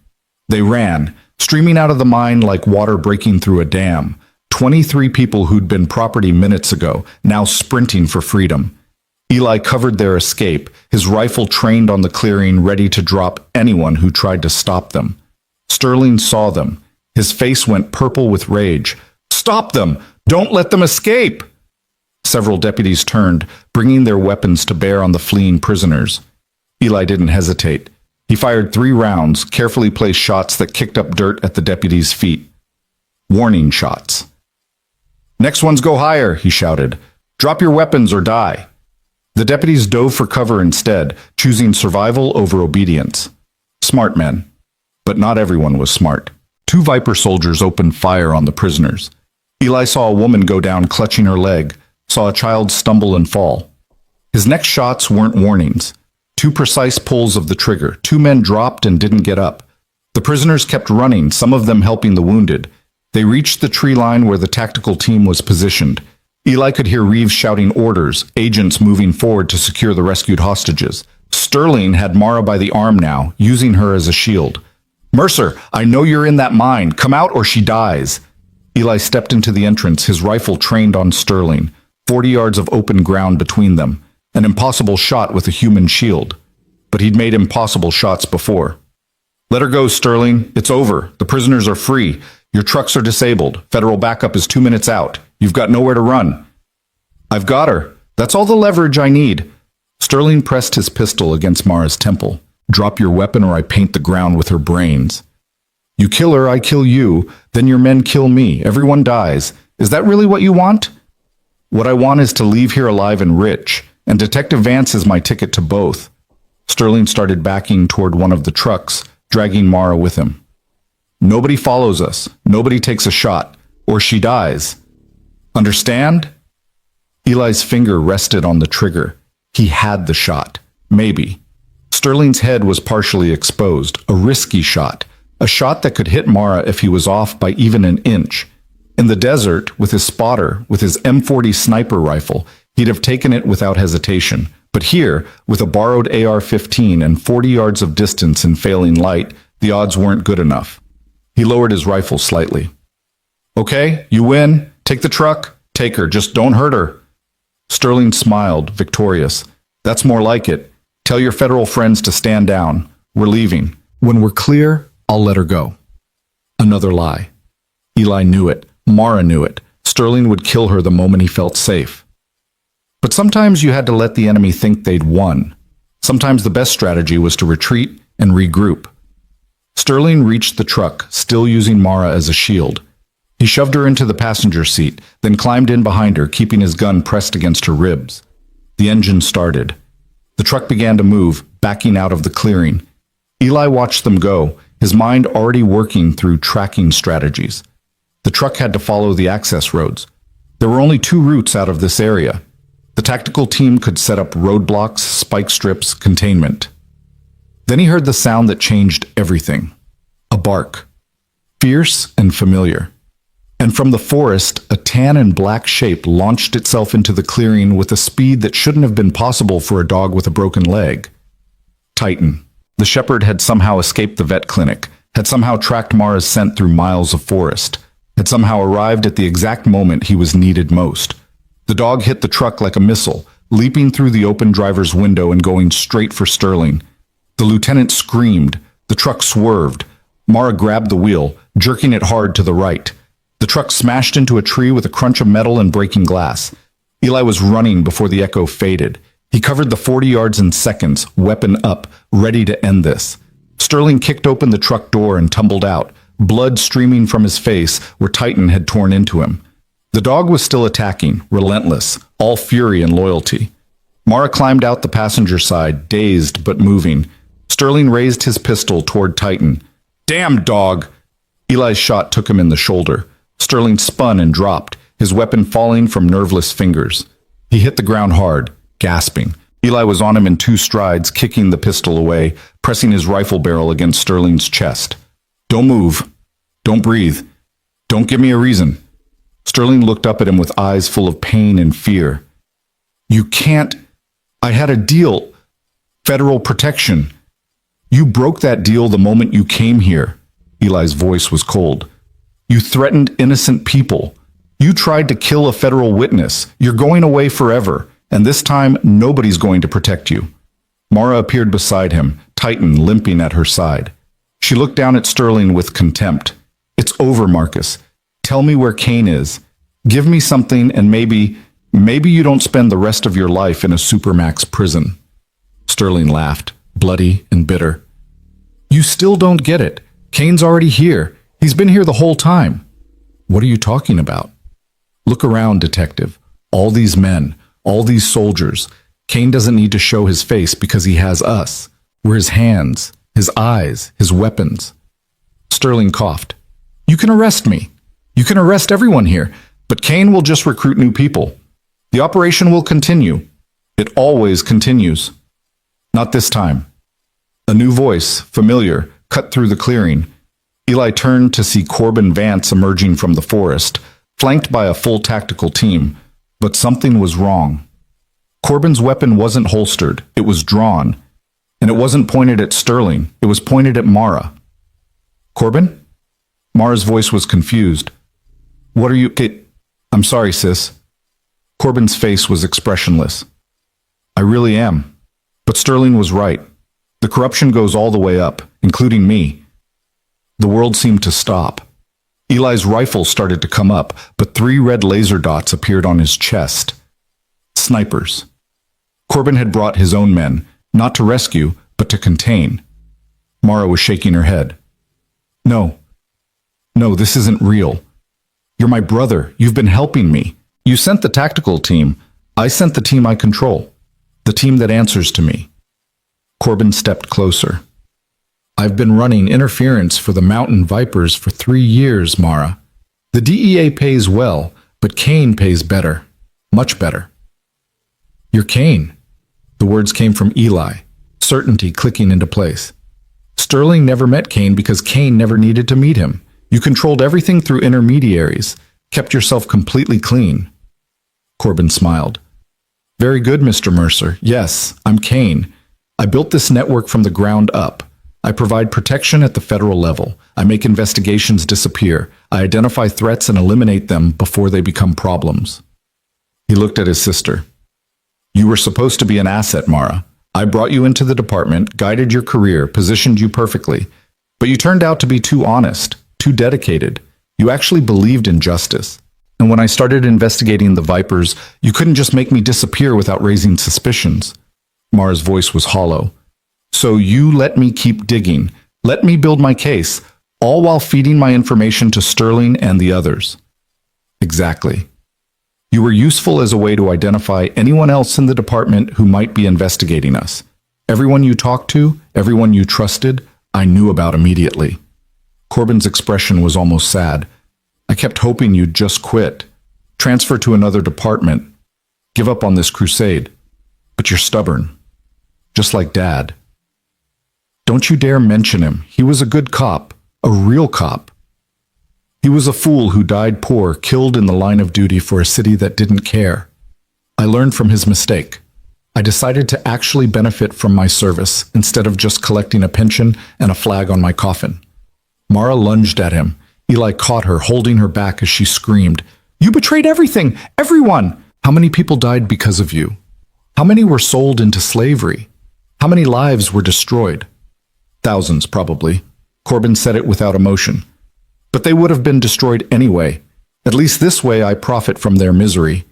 S1: They ran, streaming out of the mine like water breaking through a dam. 23 people who'd been property minutes ago, now sprinting for freedom. Eli covered their escape, his rifle trained on the clearing, ready to drop anyone who tried to stop them. Sterling saw them. His face went purple with rage. Stop them! Don't let them escape! Several deputies turned, bringing their weapons to bear on the fleeing prisoners. Eli didn't hesitate. He fired 3 rounds, carefully placed shots that kicked up dirt at the deputies' feet. Warning shots. Next ones go higher, he shouted. Drop your weapons or die. The deputies dove for cover instead, choosing survival over obedience. Smart men. But not everyone was smart. 2 Viper soldiers opened fire on the prisoners. Eli saw a woman go down clutching her leg, saw a child stumble and fall. His next shots weren't warnings. 2 precise pulls of the trigger. 2 men dropped and didn't get up. The prisoners kept running, some of them helping the wounded. They reached the tree line where the tactical team was positioned. Eli could hear Reeves shouting orders, agents moving forward to secure the rescued hostages. Sterling had Mara by the arm now, using her as a shield. "Mercer, I know you're in that mine. Come out or she dies." Eli stepped into the entrance, his rifle trained on Sterling. 40 yards of open ground between them. An impossible shot with a human shield. But he'd made impossible shots before. "Let her go, Sterling. It's over. The prisoners are free. Your trucks are disabled. Federal backup is 2 minutes out. You've got nowhere to run." "I've got her. That's all the leverage I need." Sterling pressed his pistol against Mara's temple. "Drop your weapon or I paint the ground with her brains." "You kill her, I kill you. Then your men kill me. Everyone dies. Is that really what you want?" "What I want is to leave here alive and rich, and Detective Vance is my ticket to both." Sterling started backing toward one of the trucks, dragging Mara with him. "Nobody follows us. Nobody takes a shot, or she dies. Understand?" Eli's finger rested on the trigger. He had the shot. Maybe. Sterling's head was partially exposed, a risky shot, a shot that could hit Mara if he was off by even an inch. In the desert, with his spotter, with his M40 sniper rifle, he'd have taken it without hesitation. But here, with a borrowed AR-15 and 40 yards of distance in failing light, the odds weren't good enough. He lowered his rifle slightly. "Okay, you win. Take the truck. Take her. Just don't hurt her." Sterling smiled, victorious. "That's more like it. Tell your federal friends to stand down. We're leaving. When we're clear, I'll let her go." Another lie. Eli knew it. Mara knew it. Sterling would kill her the moment he felt safe. But sometimes you had to let the enemy think they'd won. Sometimes the best strategy was to retreat and regroup. Sterling reached the truck, still using Mara as a shield. He shoved her into the passenger seat, then climbed in behind her, keeping his gun pressed against her ribs. The engine started. The truck began to move, backing out of the clearing. Eli watched them go, his mind already working through tracking strategies. The truck had to follow the access roads. There were only 2 routes out of this area. The tactical team could set up roadblocks, spike strips, containment. Then he heard the sound that changed everything. A bark. Fierce and familiar. And from the forest, a tan and black shape launched itself into the clearing with a speed that shouldn't have been possible for a dog with a broken leg. Titan. The shepherd had somehow escaped the vet clinic, had somehow tracked Mara's scent through miles of forest, had somehow arrived at the exact moment he was needed most. The dog hit the truck like a missile, leaping through the open driver's window and going straight for Sterling. The lieutenant screamed. The truck swerved. Mara grabbed the wheel, jerking it hard to the right. The truck smashed into a tree with a crunch of metal and breaking glass. Eli was running before the echo faded. He covered the 40 yards in seconds, weapon up, ready to end this. Sterling kicked open the truck door and tumbled out, blood streaming from his face where Titan had torn into him. The dog was still attacking, relentless, all fury and loyalty. Mara climbed out the passenger side, dazed but moving. Sterling raised his pistol toward Titan. "Damn dog!" Eli's shot took him in the shoulder. Sterling spun and dropped, his weapon falling from nerveless fingers. He hit the ground hard, gasping. Eli was on him in 2 strides, kicking the pistol away, pressing his rifle barrel against Sterling's chest. "Don't move. Don't breathe. Don't give me a reason." Sterling looked up at him with eyes full of pain and fear. "You can't. I had a deal. Federal protection. You broke that deal the moment you came here." Eli's voice was cold. "You threatened innocent people. You tried to kill a federal witness. You're going away forever, and this time nobody's going to protect you." Mara appeared beside him, Titan limping at her side. She looked down at Sterling with contempt. "It's over, Marcus. Tell me where Kane is. Give me something and maybe you don't spend the rest of your life in a supermax prison." Sterling laughed, bloody and bitter. "You still don't get it. Kane's already here. He's been here the whole time." "What are you talking about?" "Look around, detective. All these men, all these soldiers. Kane doesn't need to show his face because he has us. We're his hands, his eyes, his weapons." Sterling coughed. "You can arrest me. You can arrest everyone here, but Kane will just recruit new people. The operation will continue. It always continues." "Not this time." A new voice, familiar, cut through the clearing. Eli turned to see Corbin Vance emerging from the forest, flanked by a full tactical team. But something was wrong. Corbin's weapon wasn't holstered, it was drawn. And it wasn't pointed at Sterling, it was pointed at Mara. Corbin? Mara's voice was confused. What are you... I'm sorry, sis. Corbin's face was expressionless. I really am. But Sterling was right. The corruption goes all the way up, including me. The world seemed to stop. Eli's rifle started to come up, but 3 red laser dots appeared on his chest. Snipers. Corbin had brought his own men, not to rescue, but to contain. Mara was shaking her head. No, this isn't real. You're my brother. You've been helping me. You sent the tactical team. I sent the team I control. The team that answers to me. Corbin stepped closer. I've been running interference for the Mountain Vipers for 3 years, Mara. The DEA pays well, but Kane pays better. Much better. You're Kane. The words came from Eli, certainty clicking into place. Sterling never met Kane because Kane never needed to meet him. You controlled everything through intermediaries, kept yourself completely clean. Corbin smiled. Very good, Mr. Mercer. Yes, I'm Kane. I built this network from the ground up. I provide protection at the federal level. I make investigations disappear. I identify threats and eliminate them before they become problems. He looked at his sister. You were supposed to be an asset, Mara. I brought you into the department, guided your career, positioned you perfectly. But you turned out to be too honest, too dedicated. You actually believed in justice. And when I started investigating the Vipers, you couldn't just make me disappear without raising suspicions. Mara's voice was hollow. So you let me keep digging, let me build my case, all while feeding my information to Sterling and the others. Exactly. You were useful as a way to identify anyone else in the department who might be investigating us. Everyone you talked to, everyone you trusted, I knew about immediately. Corbin's expression was almost sad. I kept hoping you'd just quit, transfer to another department, give up on this crusade. But you're stubborn. Just like Dad. Don't you dare mention him. He was a good cop, a real cop. He was a fool who died poor, killed in the line of duty for a city that didn't care. I learned from his mistake. I decided to actually benefit from my service instead of just collecting a pension and a flag on my coffin. Mara lunged at him. Eli caught her, holding her back as she screamed, You betrayed everything! Everyone! How many people died because of you? How many were sold into slavery? How many lives were destroyed? Thousands, probably. Corbin said it without emotion. But they would have been destroyed anyway. At least this way I profit from their misery.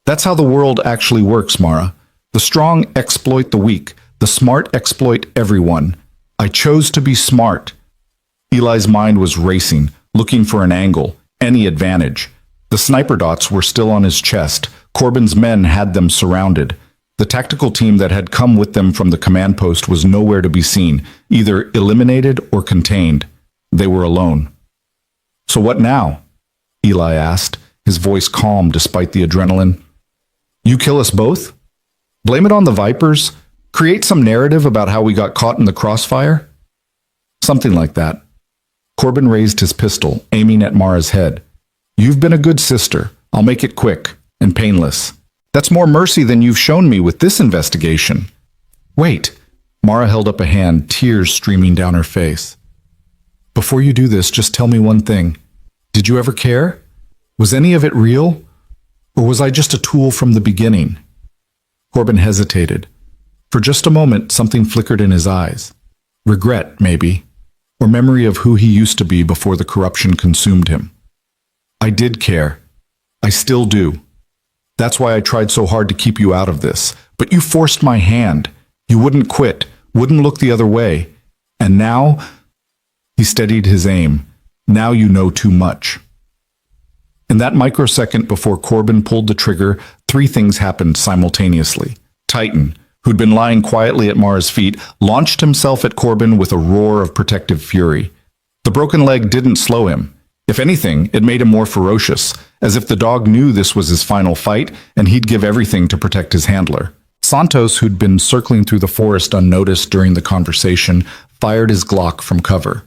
S1: That's how the world actually works, Mara. The strong exploit the weak. The smart exploit everyone. I chose to be smart. Eli's mind was racing, looking for an angle, any advantage. The sniper dots were still on his chest. Corbin's men had them surrounded. The tactical team that had come with them from the command post was nowhere to be seen, either eliminated or contained. They were alone. So what now? Eli asked, his voice calm despite the adrenaline. You kill us both? Blame it on the Vipers? Create some narrative about how we got caught in the crossfire? Something like that. Corbin raised his pistol, aiming at Mara's head. You've been a good sister. I'll make it quick and painless. That's more mercy than you've shown me with this investigation. Wait. Mara held up a hand, tears streaming down her face. Before you do this, just tell me one thing. Did you ever care? Was any of it real? Or was I just a tool from the beginning? Corbin hesitated. For just a moment, something flickered in his eyes. Regret, maybe. Or memory of who he used to be before the corruption consumed him. I did care. I still do. That's why I tried so hard to keep you out of this. But you forced my hand. You wouldn't quit, wouldn't look the other way. And now... He steadied his aim. Now you know too much. In that microsecond before Corbin pulled the trigger, 3 things happened simultaneously. Titan, who'd been lying quietly at Mara's feet, launched himself at Corbin with a roar of protective fury. The broken leg didn't slow him. If anything, it made him more ferocious, as if the dog knew this was his final fight and he'd give everything to protect his handler. Santos, who'd been circling through the forest unnoticed during the conversation, fired his Glock from cover.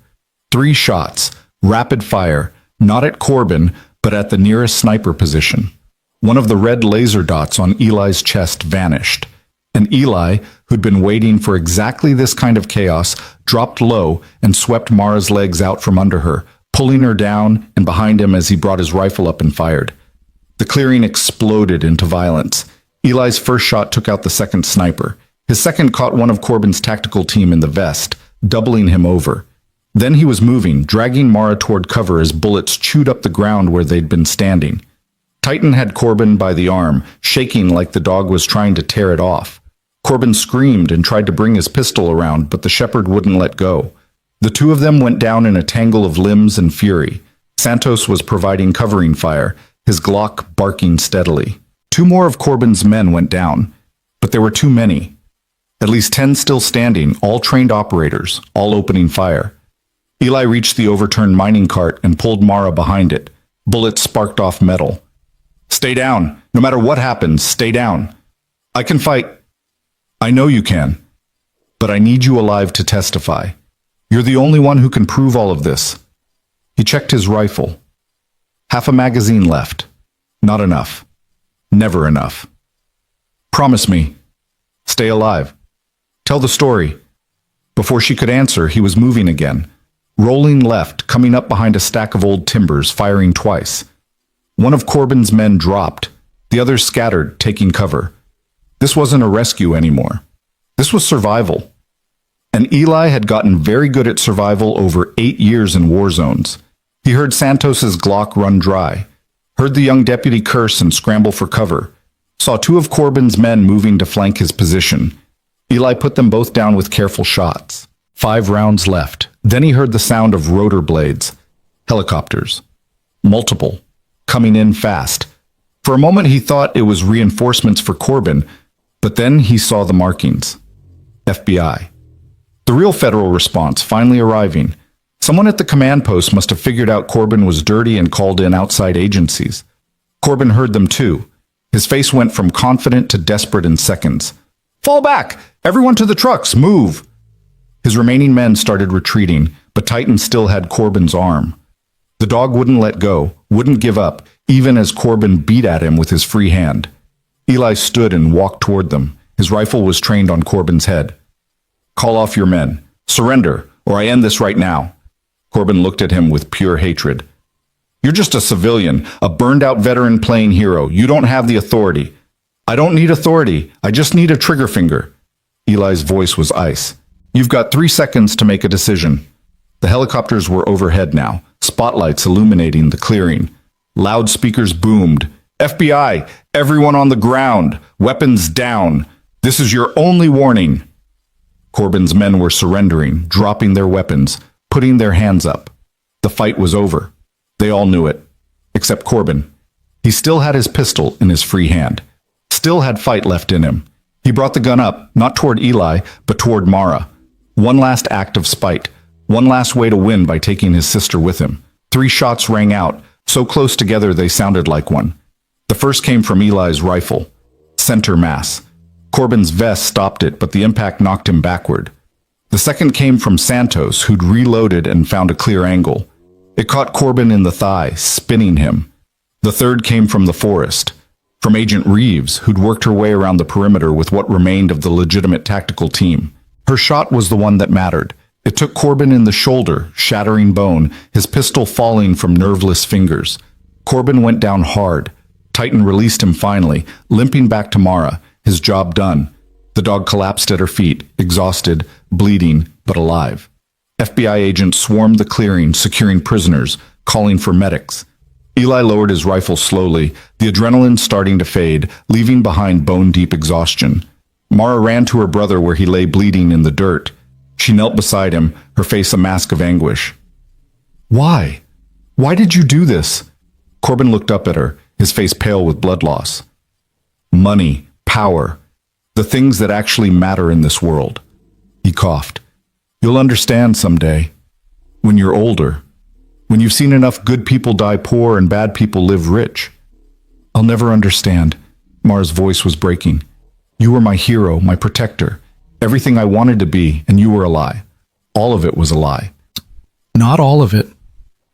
S1: 3 shots, rapid fire, not at Corbin, but at the nearest sniper position. One of the red laser dots on Eli's chest vanished, and Eli, who'd been waiting for exactly this kind of chaos, dropped low and swept Mara's legs out from under her, pulling her down and behind him as he brought his rifle up and fired. The clearing exploded into violence. Eli's first shot took out the second sniper. His second caught one of Corbin's tactical team in the vest, doubling him over. Then he was moving, dragging Mara toward cover as bullets chewed up the ground where they'd been standing. Titan had Corbin by the arm, shaking like the dog was trying to tear it off. Corbin screamed and tried to bring his pistol around, but the shepherd wouldn't let go. The two of them went down in a tangle of limbs and fury. Santos was providing covering fire, his Glock barking steadily. 2 more of Corbin's men went down, but there were too many. At least 10 still standing, all trained operators, all opening fire. Eli reached the overturned mining cart and pulled Mara behind it. Bullets sparked off metal. "Stay down. No matter what happens, stay down. I can fight." "I know you can, but I need you alive to testify. You're the only one who can prove all of this." He checked his rifle. Half a magazine left. Not enough. Never enough. "Promise me. Stay alive. Tell the story." Before she could answer, he was moving again, rolling left, coming up behind a stack of old timbers, firing twice. One of Corbin's men dropped. The others scattered, taking cover. This wasn't a rescue anymore. This was survival. And Eli had gotten very good at survival over 8 years in war zones. He heard Santos's Glock run dry, heard the young deputy curse and scramble for cover, saw 2 of Corbin's men moving to flank his position. Eli put them both down with careful shots. 5 rounds left. Then he heard the sound of rotor blades. Helicopters. Multiple. Coming in fast. For a moment he thought it was reinforcements for Corbin, but then he saw the markings. FBI. The real federal response finally arriving. Someone at the command post must have figured out Corbin was dirty and called in outside agencies. Corbin heard them too. His face went from confident to desperate in seconds. "Fall back! Everyone to the trucks! Move!" His remaining men started retreating, but Titan still had Corbin's arm. The dog wouldn't let go, wouldn't give up, even as Corbin beat at him with his free hand. Eli stood and walked toward them. His rifle was trained on Corbin's head. "Call off your men. Surrender, or I end this right now." Corbin looked at him with pure hatred. "You're just a civilian, a burned-out veteran playing hero. You don't have the authority." "I don't need authority. I just need a trigger finger." Eli's voice was ice. "You've got 3 seconds to make a decision." The helicopters were overhead now, spotlights illuminating the clearing. Loudspeakers boomed. "FBI! Everyone on the ground! Weapons down! This is your only warning!" Corbin's men were surrendering, dropping their weapons, putting their hands up. The fight was over. They all knew it. Except Corbin. He still had his pistol in his free hand. Still had fight left in him. He brought the gun up, not toward Eli, but toward Mara. One last act of spite. One last way to win by taking his sister with him. 3 shots rang out, so close together they sounded like one. The first came from Eli's rifle. Center mass. Corbin's vest stopped it, but the impact knocked him backward. The second came from Santos, who'd reloaded and found a clear angle. It caught Corbin in the thigh, spinning him. The third came from the forest, from Agent Reeves, who'd worked her way around the perimeter with what remained of the legitimate tactical team. Her shot was the one that mattered. It took Corbin in the shoulder, shattering bone, his pistol falling from nerveless fingers. Corbin went down hard. Titan released him finally, limping back to Mara, his job done. The dog collapsed at her feet, exhausted, bleeding, but alive. FBI agents swarmed the clearing, securing prisoners, calling for medics. Eli lowered his rifle slowly, the adrenaline starting to fade, leaving behind bone-deep exhaustion. Mara ran to her brother where he lay bleeding in the dirt. She knelt beside him, her face a mask of anguish. "Why? Why did you do this?" Corbin looked up at her, his face pale with blood loss. "Money, power, the things that actually matter in this world." He coughed. "You'll understand someday. When you're older. When you've seen enough good people die poor and bad people live rich." "I'll never understand." Mara's voice was breaking. "You were my hero, my protector. Everything I wanted to be, and you were a lie. All of it was a lie." "Not all of it."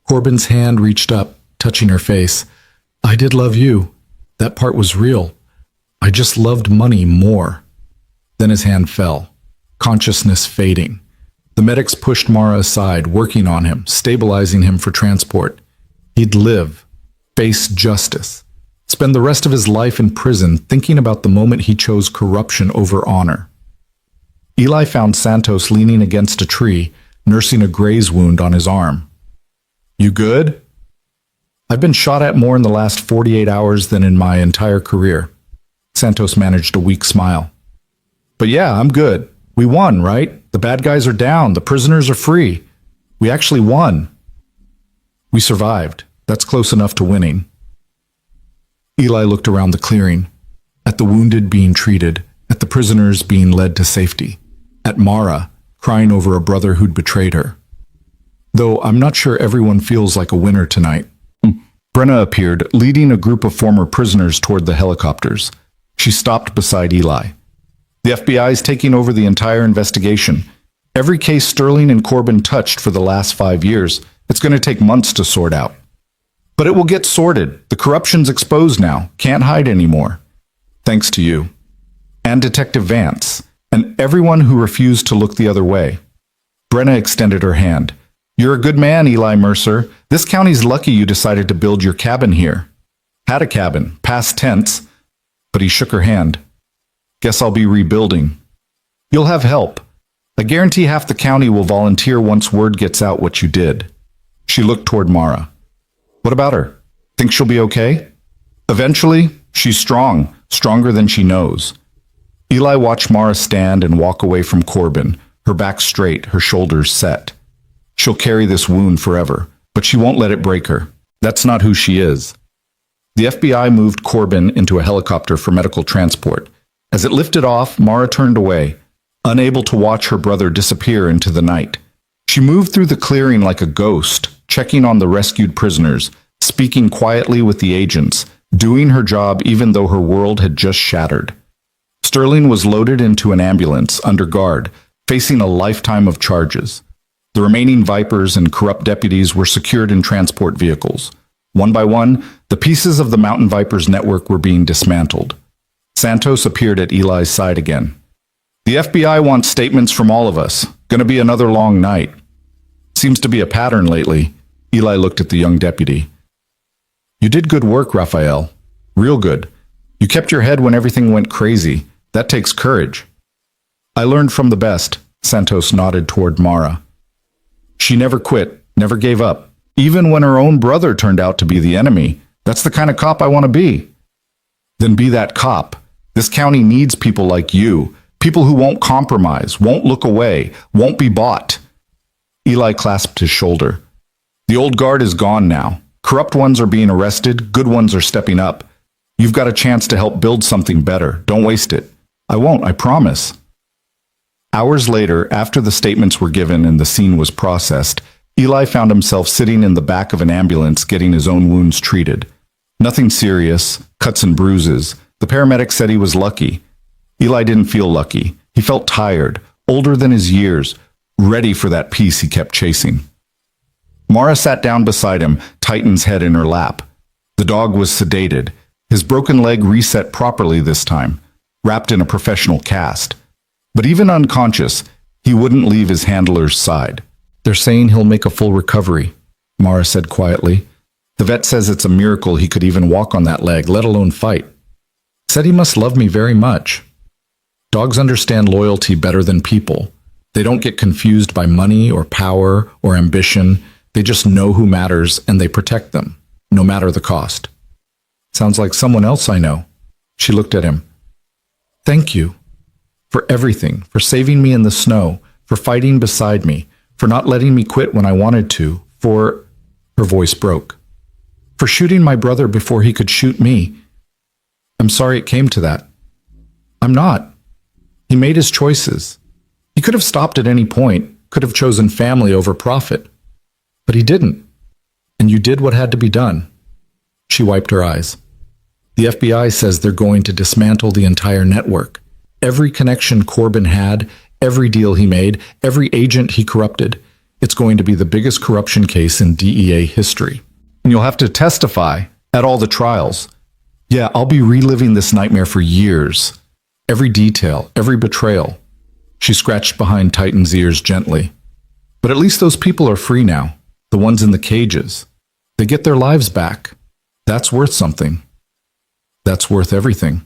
S1: Corbin's hand reached up, touching her face. "I did love you. That part was real. I just loved money more. Then his hand fell, consciousness fading. The medics pushed Mara aside, working on him, stabilizing him for transport. He'd live, face justice, spend the rest of his life in prison thinking about the moment he chose corruption over honor. Eli found Santos leaning against a tree, nursing a graze wound on his arm. "You good?" "I've been shot at more in the last 48 hours than in my entire career." Santos managed a weak smile. "But yeah, I'm good. We won, right? The bad guys are down. The prisoners are free. We actually won." "We survived. That's close enough to winning." Eli looked around the clearing, at the wounded being treated, at the prisoners being led to safety, at Mara crying over a brother who'd betrayed her. "Though I'm not sure everyone feels like a winner tonight." Brenna appeared, leading a group of former prisoners toward the helicopters. She stopped beside Eli. "The FBI is taking over the entire investigation. Every case Sterling and Corbin touched for the last 5 years, it's going to take months to sort out. But it will get sorted. The corruption's exposed now. Can't hide anymore. Thanks to you. And Detective Vance. And everyone who refused to look the other way." Brenna extended her hand. "You're a good man, Eli Mercer. This county's lucky you decided to build your cabin here." "Had a cabin, past tense." But he shook her hand. "Guess I'll be rebuilding." "You'll have help. I guarantee half the county will volunteer once word gets out what you did." She looked toward Mara. "What about her? Think she'll be okay?" "Eventually, she's strong, stronger than she knows." Eli watched Mara stand and walk away from Corbin, her back straight, her shoulders set. She'll carry this wound forever, but she won't let it break her. That's not who she is. The FBI moved Corbin into a helicopter for medical transport. As it lifted off, Mara turned away, unable to watch her brother disappear into the night. She moved through the clearing like a ghost, checking on the rescued prisoners, speaking quietly with the agents, doing her job even though her world had just shattered. Sterling was loaded into an ambulance under guard, facing a lifetime of charges. The remaining Vipers and corrupt deputies were secured in transport vehicles. One by one, the pieces of the Mountain Vipers network were being dismantled. Santos appeared at Eli's side again. "The FBI wants statements from all of us. Gonna be another long night." "Seems to be a pattern lately." Eli looked at the young deputy. "You did good work, Raphael. Real good. You kept your head when everything went crazy. That takes courage." "I learned from the best." Santos nodded toward Mara. "She never quit, never gave up. Even when her own brother turned out to be the enemy. That's the kind of cop I want to be." "Then be that cop. This county needs people like you. People who won't compromise, won't look away, won't be bought." Eli clasped his shoulder. "The old guard is gone now. Corrupt ones are being arrested, good ones are stepping up. You've got a chance to help build something better. Don't waste it." "I won't, I promise." Hours later, after the statements were given and the scene was processed, Eli found himself sitting in the back of an ambulance getting his own wounds treated. Nothing serious, cuts and bruises. The paramedic said he was lucky. Eli didn't feel lucky. He felt tired, older than his years, ready for that peace he kept chasing. Mara sat down beside him, Titan's head in her lap. The dog was sedated, his broken leg reset properly this time, wrapped in a professional cast. But even unconscious, he wouldn't leave his handler's side. "They're saying he'll make a full recovery," Mara said quietly. "The vet says it's a miracle he could even walk on that leg, let alone fight. Said he must love me very much." Dogs understand loyalty better than people. They don't get confused by money or power or ambition. They just know who matters and they protect them, no matter the cost. "Sounds like someone else I know." She looked at him. "Thank you. For everything, for saving me in the snow, for fighting beside me, for not letting me quit when I wanted to, for—" Her voice broke. "For shooting my brother before he could shoot me. I'm sorry it came to that. I'm not. He made his choices. He could have stopped at any point, could have chosen family over profit. But he didn't. And you did what had to be done." She wiped her eyes. "The FBI says they're going to dismantle the entire network. Every connection Corbin had, every deal he made, every agent he corrupted. It's going to be the biggest corruption case in DEA history. And you'll have to testify at all the trials. Yeah, I'll be reliving this nightmare for years. Every detail, every betrayal. She scratched behind Titan's ears gently. But at least those people are free now, the ones in the cages. They get their lives back. That's worth something. That's worth everything.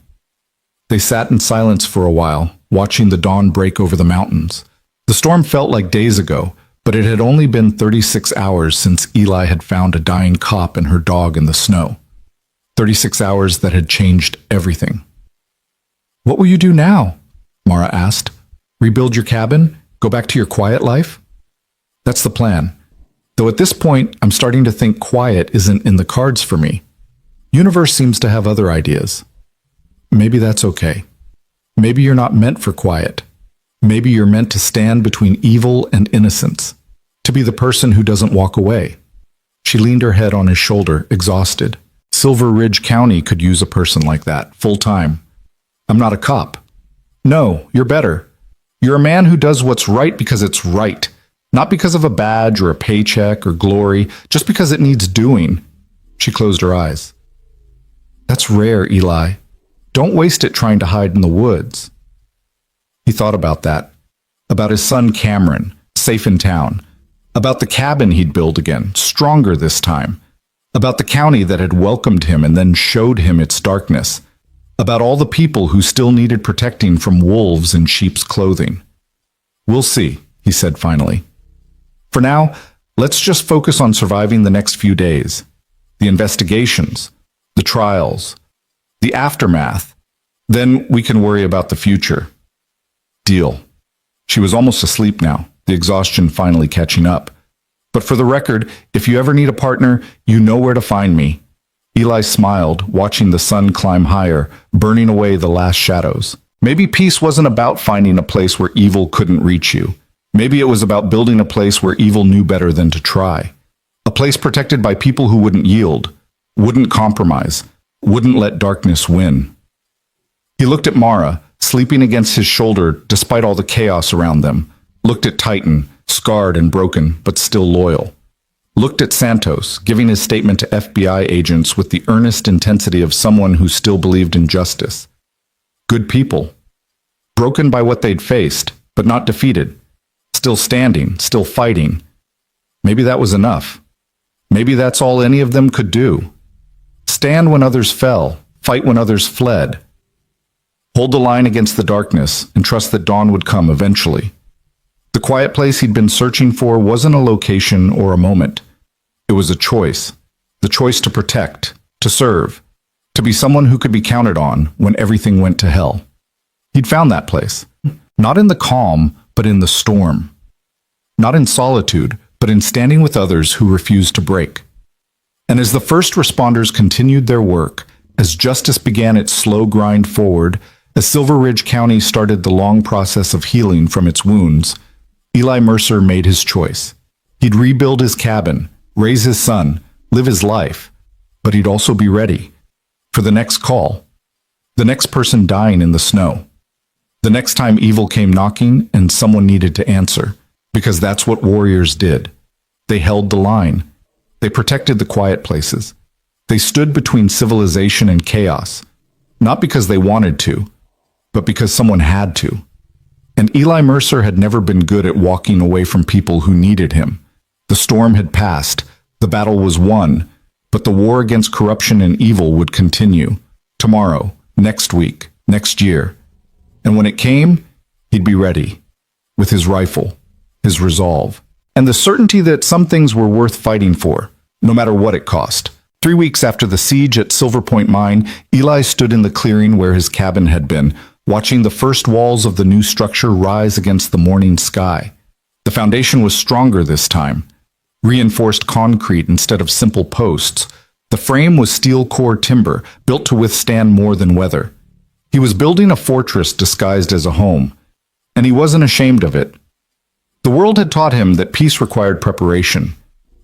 S1: They sat in silence for a while, watching the dawn break over the mountains. The storm felt like days ago, but it had only been 36 hours since Eli had found a dying cop and her dog in the snow. 36 hours that had changed everything. What will you do now? Mara asked. Rebuild your cabin? Go back to your quiet life? That's the plan. Though at this point, I'm starting to think quiet isn't in the cards for me. Universe seems to have other ideas. Maybe that's okay. Maybe you're not meant for quiet. Maybe you're meant to stand between evil and innocence, to be the person who doesn't walk away. She leaned her head on his shoulder, exhausted. Silver Ridge County could use a person like that, full time. I'm not a cop. No, you're better. You're a man who does what's right because it's right, not because of a badge or a paycheck or glory, just because it needs doing. She closed her eyes. That's rare, Eli. Don't waste it trying to hide in the woods. He thought about that, about his son Cameron, safe in town, about the cabin he'd build again, stronger this time, about the county that had welcomed him and then showed him its darkness, about all the people who still needed protecting from wolves in sheep's clothing. We'll see, he said finally. For now, let's just focus on surviving the next few days. The investigations, the trials, the aftermath. Then we can worry about the future. Deal. She was almost asleep now, the exhaustion finally catching up. But for the record, if you ever need a partner, you know where to find me. Eli smiled, watching the sun climb higher, burning away the last shadows. Maybe peace wasn't about finding a place where evil couldn't reach you. Maybe it was about building a place where evil knew better than to try. A place protected by people who wouldn't yield, wouldn't compromise, wouldn't let darkness win. He looked at Mara, sleeping against his shoulder despite all the chaos around them, looked at Titan, scarred and broken, but still loyal. Looked at Santos, giving his statement to FBI agents with the earnest intensity of someone who still believed in justice. Good people. Broken by what they'd faced, but not defeated. Still standing, still fighting. Maybe that was enough. Maybe that's all any of them could do. Stand when others fell, fight when others fled. Hold the line against the darkness and trust that dawn would come eventually. The quiet place he'd been searching for wasn't a location or a moment. It was a choice. The choice to protect, to serve, to be someone who could be counted on when everything went to hell. He'd found that place. Not in the calm, but in the storm. Not in solitude, but in standing with others who refused to break. And as the first responders continued their work, as justice began its slow grind forward, as Silver Ridge County started the long process of healing from its wounds, Eli Mercer made his choice. He'd rebuild his cabin, raise his son, live his life, but he'd also be ready for the next call, the next person dying in the snow, the next time evil came knocking and someone needed to answer, because that's what warriors did. They held the line. They protected the quiet places. They stood between civilization and chaos, not because they wanted to, but because someone had to. And Eli Mercer had never been good at walking away from people who needed him. The storm had passed, the battle was won, but the war against corruption and evil would continue. Tomorrow, next week, next year. And when it came, he'd be ready. With his rifle, his resolve, and the certainty that some things were worth fighting for, no matter what it cost. 3 weeks after the siege at Silver Point Mine, Eli stood in the clearing where his cabin had been, watching the first walls of the new structure rise against the morning sky. The foundation was stronger this time. Reinforced concrete instead of simple posts. The frame was steel core timber, built to withstand more than weather. He was building a fortress disguised as a home, and he wasn't ashamed of it. The world had taught him that peace required preparation.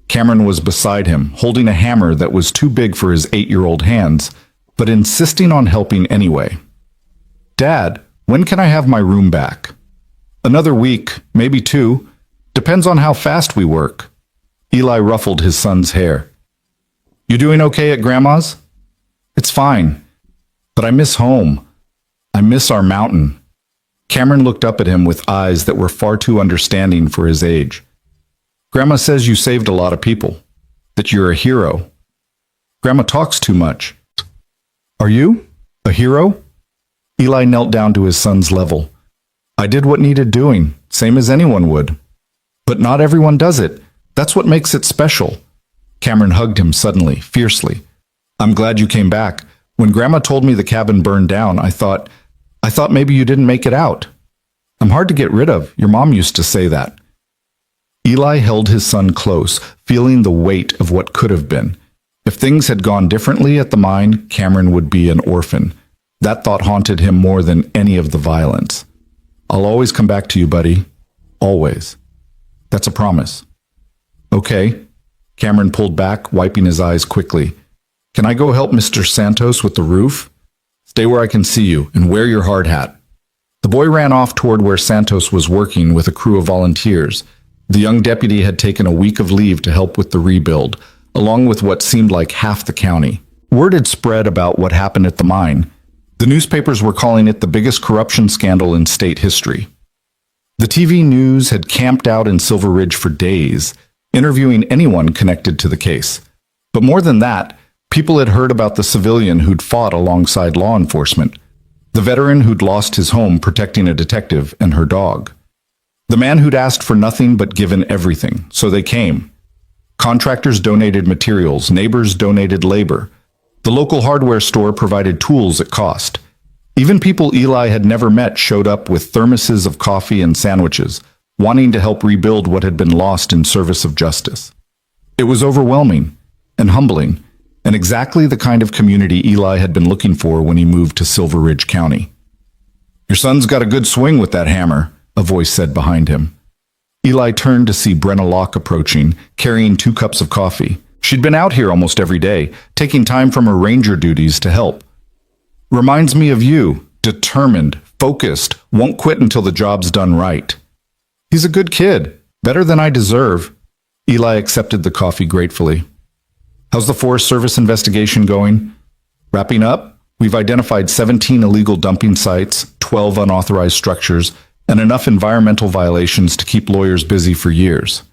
S1: Cameron was beside him, holding a hammer that was too big for his 8-year-old hands, but insisting on helping anyway. Dad, when can I have my room back? Another week, maybe 2. Depends on how fast we work. Eli ruffled his son's hair. You doing okay at Grandma's? It's fine. But I miss home. I miss our mountain. Cameron looked up at him with eyes that were far too understanding for his age. Grandma says you saved a lot of people, that you're a hero. Grandma talks too much. Are you a hero? Eli knelt down to his son's level. I did what needed doing, same as anyone would. But not everyone does it. That's what makes it special. Cameron hugged him suddenly, fiercely. I'm glad you came back. When Grandma told me the cabin burned down, I thought maybe you didn't make it out. I'm hard to get rid of. Your mom used to say that. Eli held his son close, feeling the weight of what could have been. If things had gone differently at the mine, Cameron would be an orphan. That thought haunted him more than any of the violence. I'll always come back to you, buddy. Always. That's a promise. Okay. Cameron pulled back, wiping his eyes quickly. Can I go help Mr. Santos with the roof? Stay where I can see you, and wear your hard hat. The boy ran off toward where Santos was working with a crew of volunteers. The young deputy had taken a week of leave to help with the rebuild, along with what seemed like half the county. Word had spread about what happened at the mine. The newspapers were calling it the biggest corruption scandal in state history. The TV news had camped out in Silver Ridge for days, interviewing anyone connected to the case. But more than that, people had heard about the civilian who'd fought alongside law enforcement, the veteran who'd lost his home protecting a detective and her dog, the man who'd asked for nothing but given everything, so they came. Contractors donated materials, neighbors donated labor. The local hardware store provided tools at cost. Even people Eli had never met showed up with thermoses of coffee and sandwiches, wanting to help rebuild what had been lost in service of justice. It was overwhelming and humbling, and exactly the kind of community Eli had been looking for when he moved to Silver Ridge County. Your son's got a good swing with that hammer, a voice said behind him. Eli turned to see Brenna Locke approaching, carrying 2 cups of coffee. She'd been out here almost every day, taking time from her ranger duties to help. Reminds me of you, determined, focused, won't quit until the job's done right. He's a good kid, better than I deserve. Eli accepted the coffee gratefully. How's the Forest Service investigation going? Wrapping up? We've identified 17 illegal dumping sites, 12 unauthorized structures, and enough environmental violations to keep lawyers busy for years.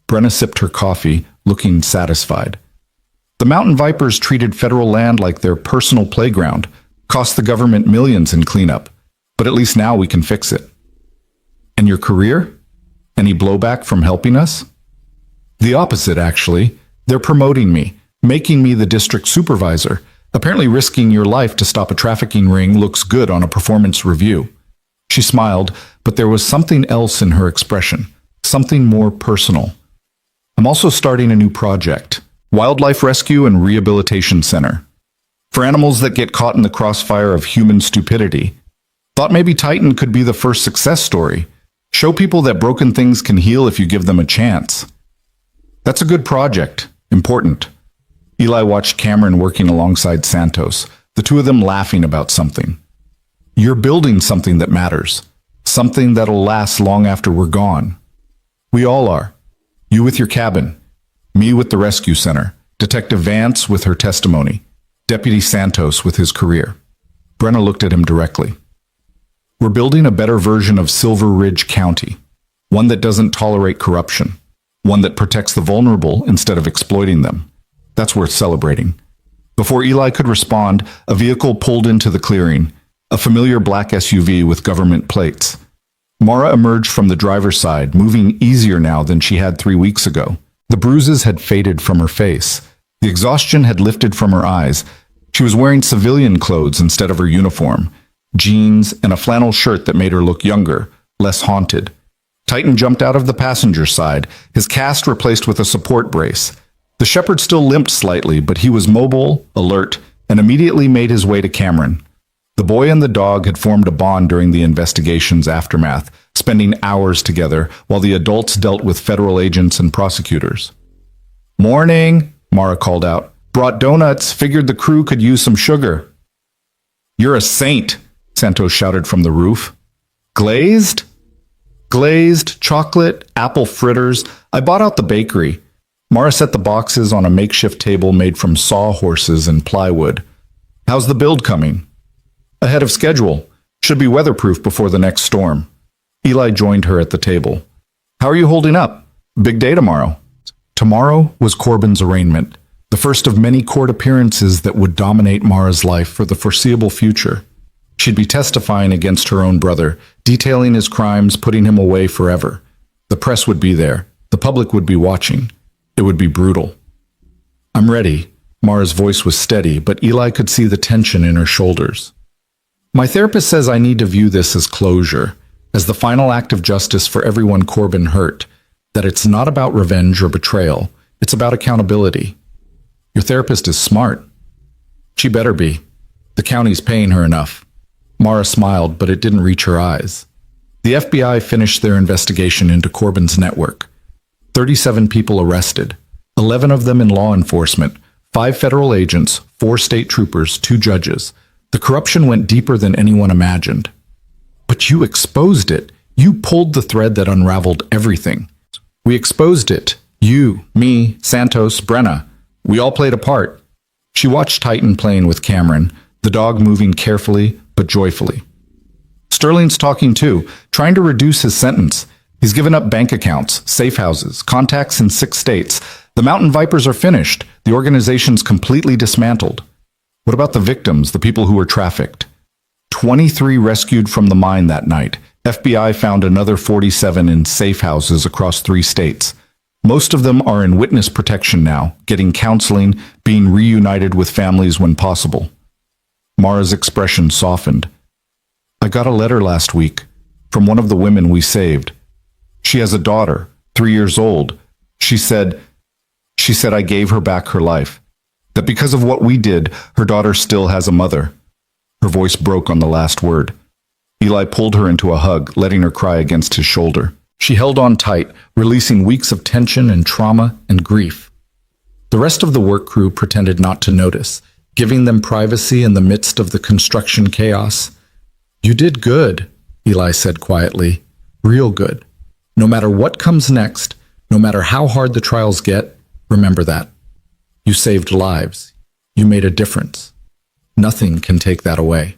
S1: Brenna sipped her coffee, looking satisfied. The Mountain Vipers treated federal land like their personal playground, cost the government millions in cleanup, but at least now we can fix it. And your career? Any blowback from helping us? The opposite, actually. They're promoting me, making me the district supervisor. Apparently risking your life to stop a trafficking ring looks good on a performance review. She smiled, but there was something else in her expression, something more personal. I'm also starting a new project, Wildlife Rescue and Rehabilitation Center, for animals that get caught in the crossfire of human stupidity. Thought maybe Titan could be the first success story. Show people that broken things can heal if you give them a chance. That's a good project. Important. Eli watched Cameron working alongside Santos, the two of them laughing about something. You're building something that matters, something that'll last long after we're gone. We all are. You with your cabin, me with the rescue center, Detective Vance with her testimony, Deputy Santos with his career. Brenna looked at him directly. We're building a better version of Silver Ridge County, one that doesn't tolerate corruption, one that protects the vulnerable instead of exploiting them. That's worth celebrating. Before Eli could respond, a vehicle pulled into the clearing, a familiar black SUV with government plates. Mara emerged from the driver's side, moving easier now than she had 3 weeks ago. The bruises had faded from her face. The exhaustion had lifted from her eyes. She was wearing civilian clothes instead of her uniform, jeans and a flannel shirt that made her look younger, less haunted. Titan jumped out of the passenger side, his cast replaced with a support brace. The shepherd still limped slightly, but he was mobile, alert, and immediately made his way to Cameron. The boy and the dog had formed a bond during the investigation's aftermath, spending hours together while the adults dealt with federal agents and prosecutors. Morning, Mara called out. Brought donuts, figured the crew could use some sugar. You're a saint, Santos shouted from the roof. Glazed? Glazed, chocolate, apple fritters. I bought out the bakery. Mara set the boxes on a makeshift table made from sawhorses and plywood. How's the build coming? Ahead of schedule. Should be weatherproof before the next storm. Eli joined her at the table. How are you holding up? Big day tomorrow. Tomorrow was Corbin's arraignment, the first of many court appearances that would dominate Mara's life for the foreseeable future. She'd be testifying against her own brother, detailing his crimes, putting him away forever. The press would be there. The public would be watching. It would be brutal. I'm ready. Mara's voice was steady, but Eli could see the tension in her shoulders. My therapist says I need to view this as closure, as the final act of justice for everyone Corbin hurt, that it's not about revenge or betrayal. It's about accountability. Your therapist is smart. She better be. The county's paying her enough. Mara smiled, but it didn't reach her eyes. The FBI finished their investigation into Corbin's network. 37 people arrested, 11 of them in law enforcement, 5 federal agents, 4 state troopers, 2 judges. The corruption went deeper than anyone imagined. But you exposed it. You pulled the thread that unraveled everything. We exposed it. You, me, Santos, Brenna. We all played a part. She watched Titan playing with Cameron, the dog moving carefully but joyfully. Sterling's talking too, trying to reduce his sentence. He's given up bank accounts, safe houses, contacts in 6 states. The Mountain Vipers are finished. The organization's completely dismantled. What about the victims, the people who were trafficked? 23 rescued from the mine that night. FBI found another 47 in safe houses across 3 states. Most of them are in witness protection now, getting counseling, being reunited with families when possible. Mara's expression softened. I got a letter last week from one of the women we saved. She has a daughter, 3 years old. She said I gave her back her life. That because of what we did, her daughter still has a mother. Her voice broke on the last word. Eli pulled her into a hug, letting her cry against his shoulder. She held on tight, releasing weeks of tension and trauma and grief. The rest of the work crew pretended not to notice, giving them privacy in the midst of the construction chaos. You did good, Eli said quietly. Real good. No matter what comes next, no matter how hard the trials get, remember that. You saved lives. You made a difference. Nothing can take that away.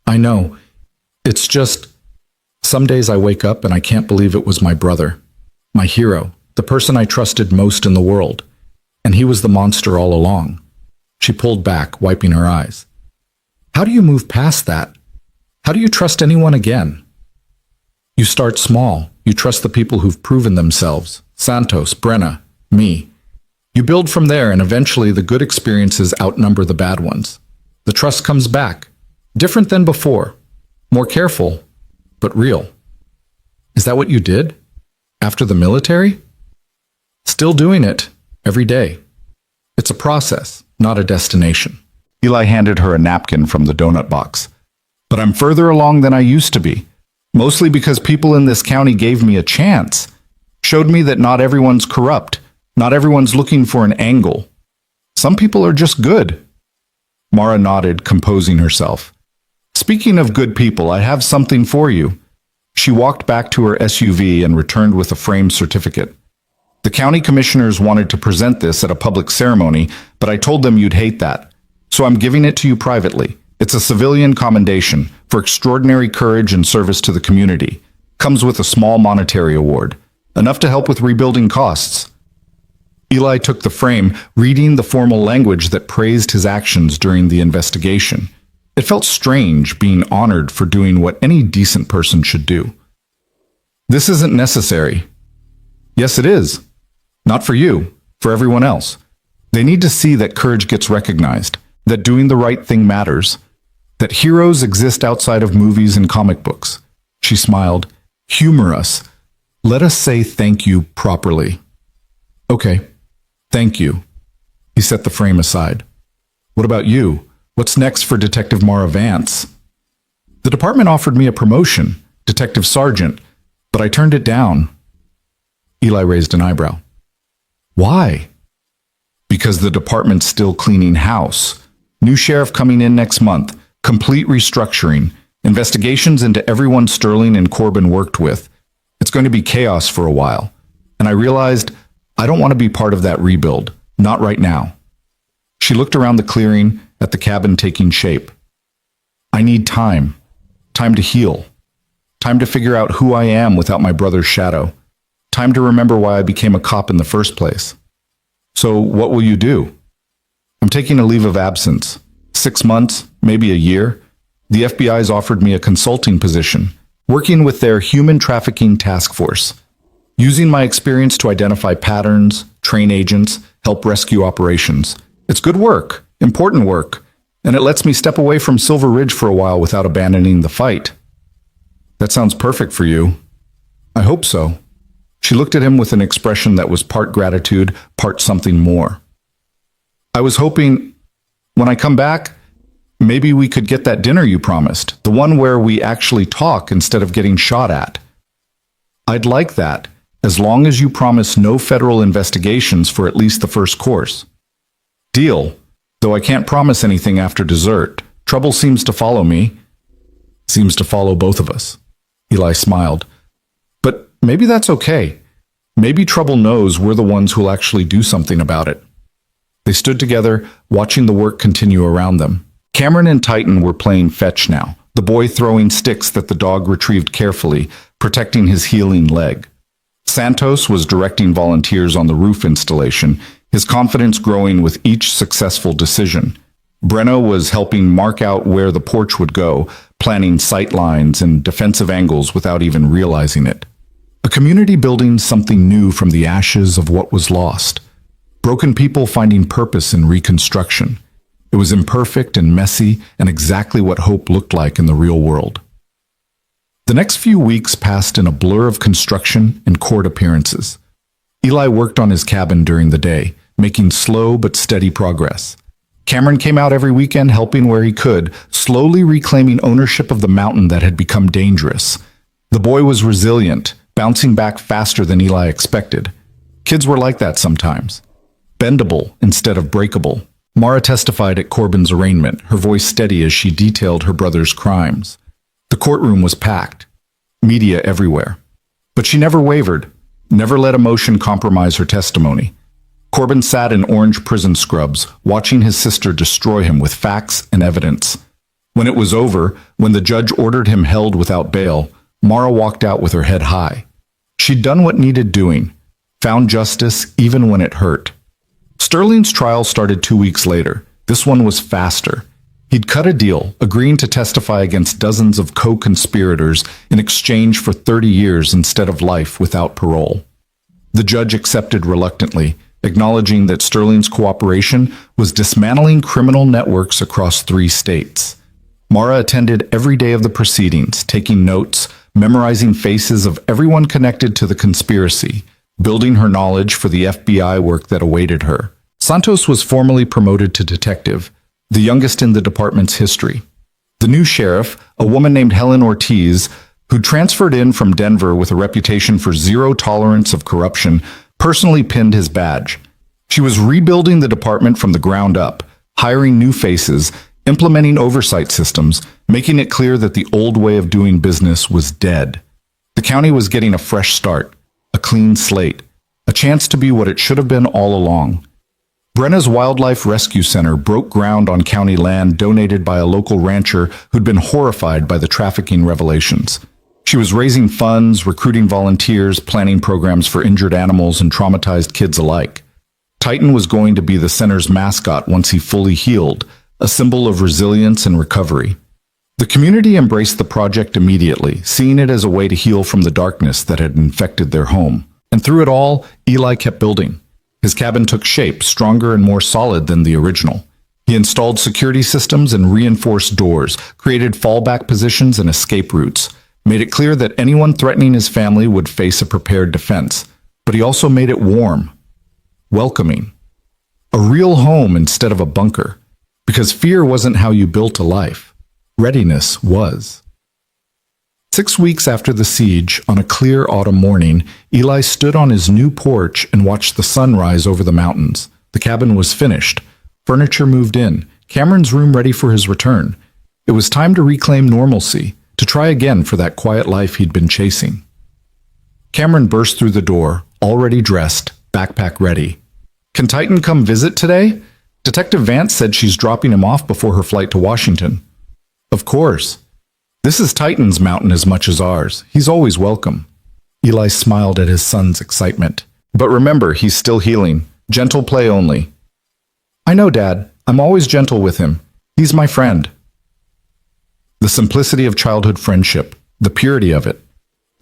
S1: I know. It's just, some days I wake up and I can't believe it was my brother, my hero, the person I trusted most in the world. And he was the monster all along. She pulled back, wiping her eyes. How do you move past that? How do you trust anyone again? You start small. You trust the people who've proven themselves. Santos, Brenna, me. You build from there, and eventually the good experiences outnumber the bad ones. The trust comes back. Different than before. More careful, but real. Is that what you did? After the military? Still doing it, every day. It's a process, not a destination. Eli handed her a napkin from the donut box. But I'm further along than I used to be. Mostly because people in this county gave me a chance. Showed me that not everyone's corrupt. Not everyone's looking for an angle. Some people are just good. Mara nodded, composing herself. Speaking of good people, I have something for you. She walked back to her SUV and returned with a framed certificate. The county commissioners wanted to present this at a public ceremony, but I told them you'd hate that. So I'm giving it to you privately. It's a civilian commendation for extraordinary courage and service to the community. Comes with a small monetary award, enough to help with rebuilding costs. Eli took the frame, reading the formal language that praised his actions during the investigation. It felt strange being honored for doing what any decent person should do. This isn't necessary. Yes, it is. Not for you, for everyone else. They need to see that courage gets recognized, that doing the right thing matters, that heroes exist outside of movies and comic books. She smiled. Humor us. Let us say thank you properly. Okay, thank you. He set the frame aside. What about you? What's next for Detective Mara Vance? The department offered me a promotion, Detective Sergeant, but I turned it down. Eli raised an eyebrow. Why? Because the department's still cleaning house. New sheriff coming in next month. Complete restructuring. Investigations into everyone Sterling and Corbin worked with. It's going to be chaos for a while. And I realized I don't want to be part of that rebuild. Not right now. She looked around the clearing, at the cabin taking shape. I need time. Time to heal. Time to figure out who I am without my brother's shadow. Time to remember why I became a cop in the first place. So what will you do? I'm taking a leave of absence. 6 months, maybe a year. The FBI's offered me a consulting position, working with their human trafficking task force, using my experience to identify patterns, train agents, help rescue operations. It's good work, important work, and it lets me step away from Silver Ridge for a while without abandoning the fight. That sounds perfect for you. I hope so. She looked at him with an expression that was part gratitude, part something more. I was hoping, when I come back, maybe we could get that dinner you promised, the one where we actually talk instead of getting shot at. I'd like that, as long as you promise no federal investigations for at least the first course. Deal, though I can't promise anything after dessert. Trouble seems to follow me. Seems to follow both of us. Eli smiled. But maybe that's okay. Maybe trouble knows we're the ones who'll actually do something about it. They stood together, watching the work continue around them. Cameron and Titan were playing fetch now, the boy throwing sticks that the dog retrieved carefully, protecting his healing leg. Santos was directing volunteers on the roof installation, his confidence growing with each successful decision. Brenna was helping mark out where the porch would go, planning sight lines and defensive angles without even realizing it. A community building something new from the ashes of what was lost. Broken people finding purpose in reconstruction. It was imperfect and messy and exactly what hope looked like in the real world. The next few weeks passed in a blur of construction and court appearances. Eli worked on his cabin during the day, making slow but steady progress. Cameron came out every weekend helping where he could, slowly reclaiming ownership of the mountain that had become dangerous. The boy was resilient, bouncing back faster than Eli expected. Kids were like that sometimes. Bendable instead of breakable. Mara testified at Corbin's arraignment, her voice steady as she detailed her brother's crimes. The courtroom was packed. Media everywhere. But she never wavered, never let emotion compromise her testimony. Corbin sat in orange prison scrubs, watching his sister destroy him with facts and evidence. When it was over, when the judge ordered him held without bail, Mara walked out with her head high. She'd done what needed doing, found justice even when it hurt. Sterling's trial started 2 weeks later. This one was faster. He'd cut a deal, agreeing to testify against dozens of co-conspirators in exchange for 30 years instead of life without parole. The judge accepted reluctantly, acknowledging that Sterling's cooperation was dismantling criminal networks across 3 states. Mara attended every day of the proceedings, taking notes, memorizing faces of everyone connected to the conspiracy, building her knowledge for the FBI work that awaited her. Santos was formally promoted to detective, the youngest in the department's history. The new sheriff, a woman named Helen Ortiz, who transferred in from Denver with a reputation for zero tolerance of corruption, personally pinned his badge. She was rebuilding the department from the ground up, hiring new faces, implementing oversight systems, making it clear that the old way of doing business was dead. The county was getting a fresh start, a clean slate, a chance to be what it should have been all along. Brenna's Wildlife Rescue Center broke ground on county land donated by a local rancher who'd been horrified by the trafficking revelations. She was raising funds, recruiting volunteers, planning programs for injured animals and traumatized kids alike. Titan was going to be the center's mascot once he fully healed, a symbol of resilience and recovery. The community embraced the project immediately, seeing it as a way to heal from the darkness that had infected their home. And through it all, Eli kept building. His cabin took shape, stronger and more solid than the original. He installed security systems and reinforced doors, created fallback positions and escape routes, made it clear that anyone threatening his family would face a prepared defense. But he also made it warm, welcoming. A real home instead of a bunker. Because fear wasn't how you built a life. Readiness was. 6 weeks after the siege, on a clear autumn morning, Eli stood on his new porch and watched the sun rise over the mountains. The cabin was finished. Furniture moved in. Cameron's room ready for his return. It was time to reclaim normalcy, to try again for that quiet life he'd been chasing. Cameron burst through the door, already dressed, backpack ready. "Can Titan come visit today? Detective Vance said she's dropping him off before her flight to Washington." Of course. This is Titan's mountain as much as ours. He's always welcome. Eli smiled at his son's excitement. But remember, he's still healing. Gentle play only. I know, Dad. I'm always gentle with him. He's my friend. The simplicity of childhood friendship, the purity of it.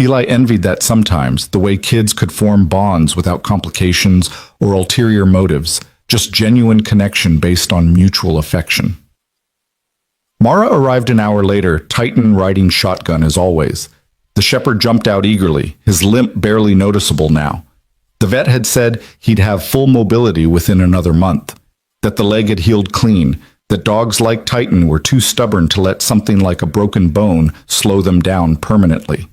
S1: Eli envied that sometimes, the way kids could form bonds without complications or ulterior motives, just genuine connection based on mutual affection. Mara arrived an hour later, Titan riding shotgun as always. The shepherd jumped out eagerly, his limp barely noticeable now. The vet had said he'd have full mobility within another month, that the leg had healed clean, that dogs like Titan were too stubborn to let something like a broken bone slow them down permanently.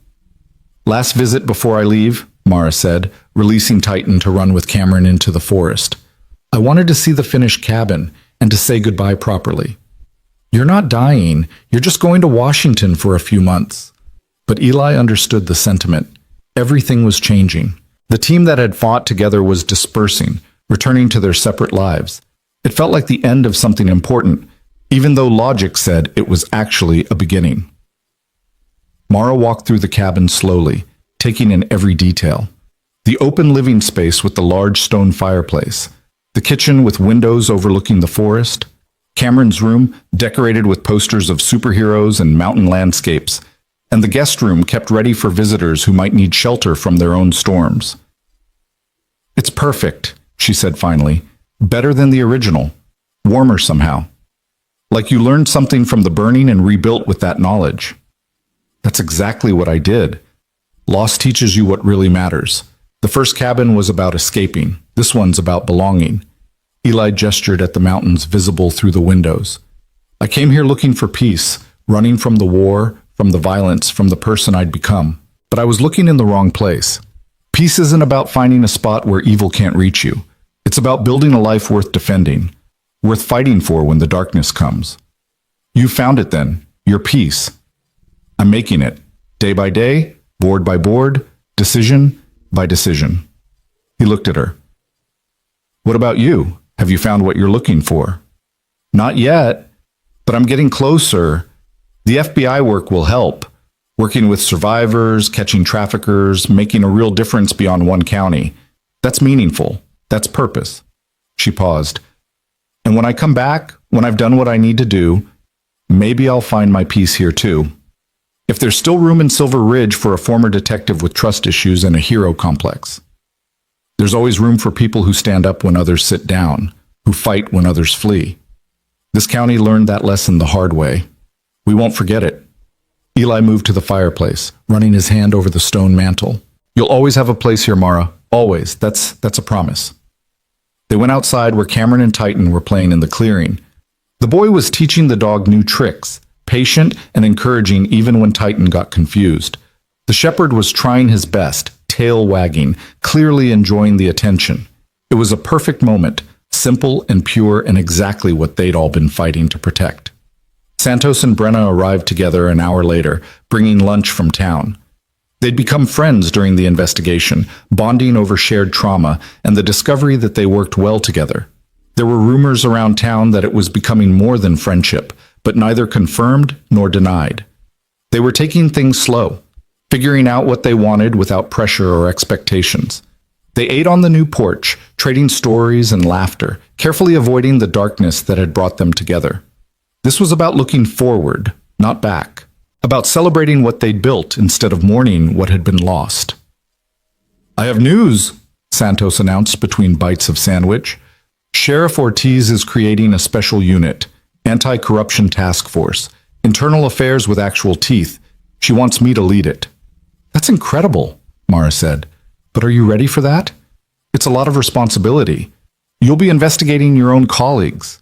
S1: Last visit before I leave, Mara said, releasing Titan to run with Cameron into the forest. I wanted to see the finished cabin and to say goodbye properly. You're not dying, you're just going to Washington for a few months. But Eli understood the sentiment. Everything was changing. The team that had fought together was dispersing, returning to their separate lives. It felt like the end of something important, even though logic said it was actually a beginning. Mara walked through the cabin slowly, taking in every detail. The open living space with the large stone fireplace, the kitchen with windows overlooking the forest, Cameron's room decorated with posters of superheroes and mountain landscapes, and the guest room kept ready for visitors who might need shelter from their own storms. It's perfect, she said finally. Better than the original. Warmer somehow. Like you learned something from the burning and rebuilt with that knowledge. That's exactly what I did. Loss teaches you what really matters. The first cabin was about escaping. This one's about belonging. Eli gestured at the mountains visible through the windows. I came here looking for peace, running from the war, from the violence, from the person I'd become. But I was looking in the wrong place. Peace isn't about finding a spot where evil can't reach you. It's about building a life worth defending, worth fighting for when the darkness comes. You found it then, your peace. I'm making it, day by day, board by board, decision by decision. He looked at her. What about you? Have you found what you're looking for? Not yet, but I'm getting closer. The FBI work will help. Working with survivors, catching traffickers, making a real difference beyond one county. That's meaningful. That's purpose. She paused. And when I come back, when I've done what I need to do, maybe I'll find my peace here too. If there's still room in Silver Ridge for a former detective with trust issues and a hero complex. There's always room for people who stand up when others sit down, who fight when others flee. This county learned that lesson the hard way. We won't forget it. Eli moved to the fireplace, running his hand over the stone mantle. You'll always have a place here, Mara. Always. That's a promise. They went outside where Cameron and Titan were playing in the clearing. The boy was teaching the dog new tricks, patient and encouraging even when Titan got confused. The shepherd was trying his best, tail wagging, clearly enjoying the attention. It was a perfect moment, simple and pure and exactly what they'd all been fighting to protect. Santos and Brenna arrived together an hour later, bringing lunch from town. They'd become friends during the investigation, bonding over shared trauma and the discovery that they worked well together. There were rumors around town that it was becoming more than friendship, but neither confirmed nor denied. They were taking things slow, figuring out what they wanted without pressure or expectations. They ate on the new porch, trading stories and laughter, carefully avoiding the darkness that had brought them together. This was about looking forward, not back. About celebrating what they'd built instead of mourning what had been lost. I have news, Santos announced between bites of sandwich. Sheriff Ortiz is creating a special unit, anti-corruption task force, internal affairs with actual teeth. She wants me to lead it. That's incredible, Mara said. But are you ready for that? It's a lot of responsibility. You'll be investigating your own colleagues.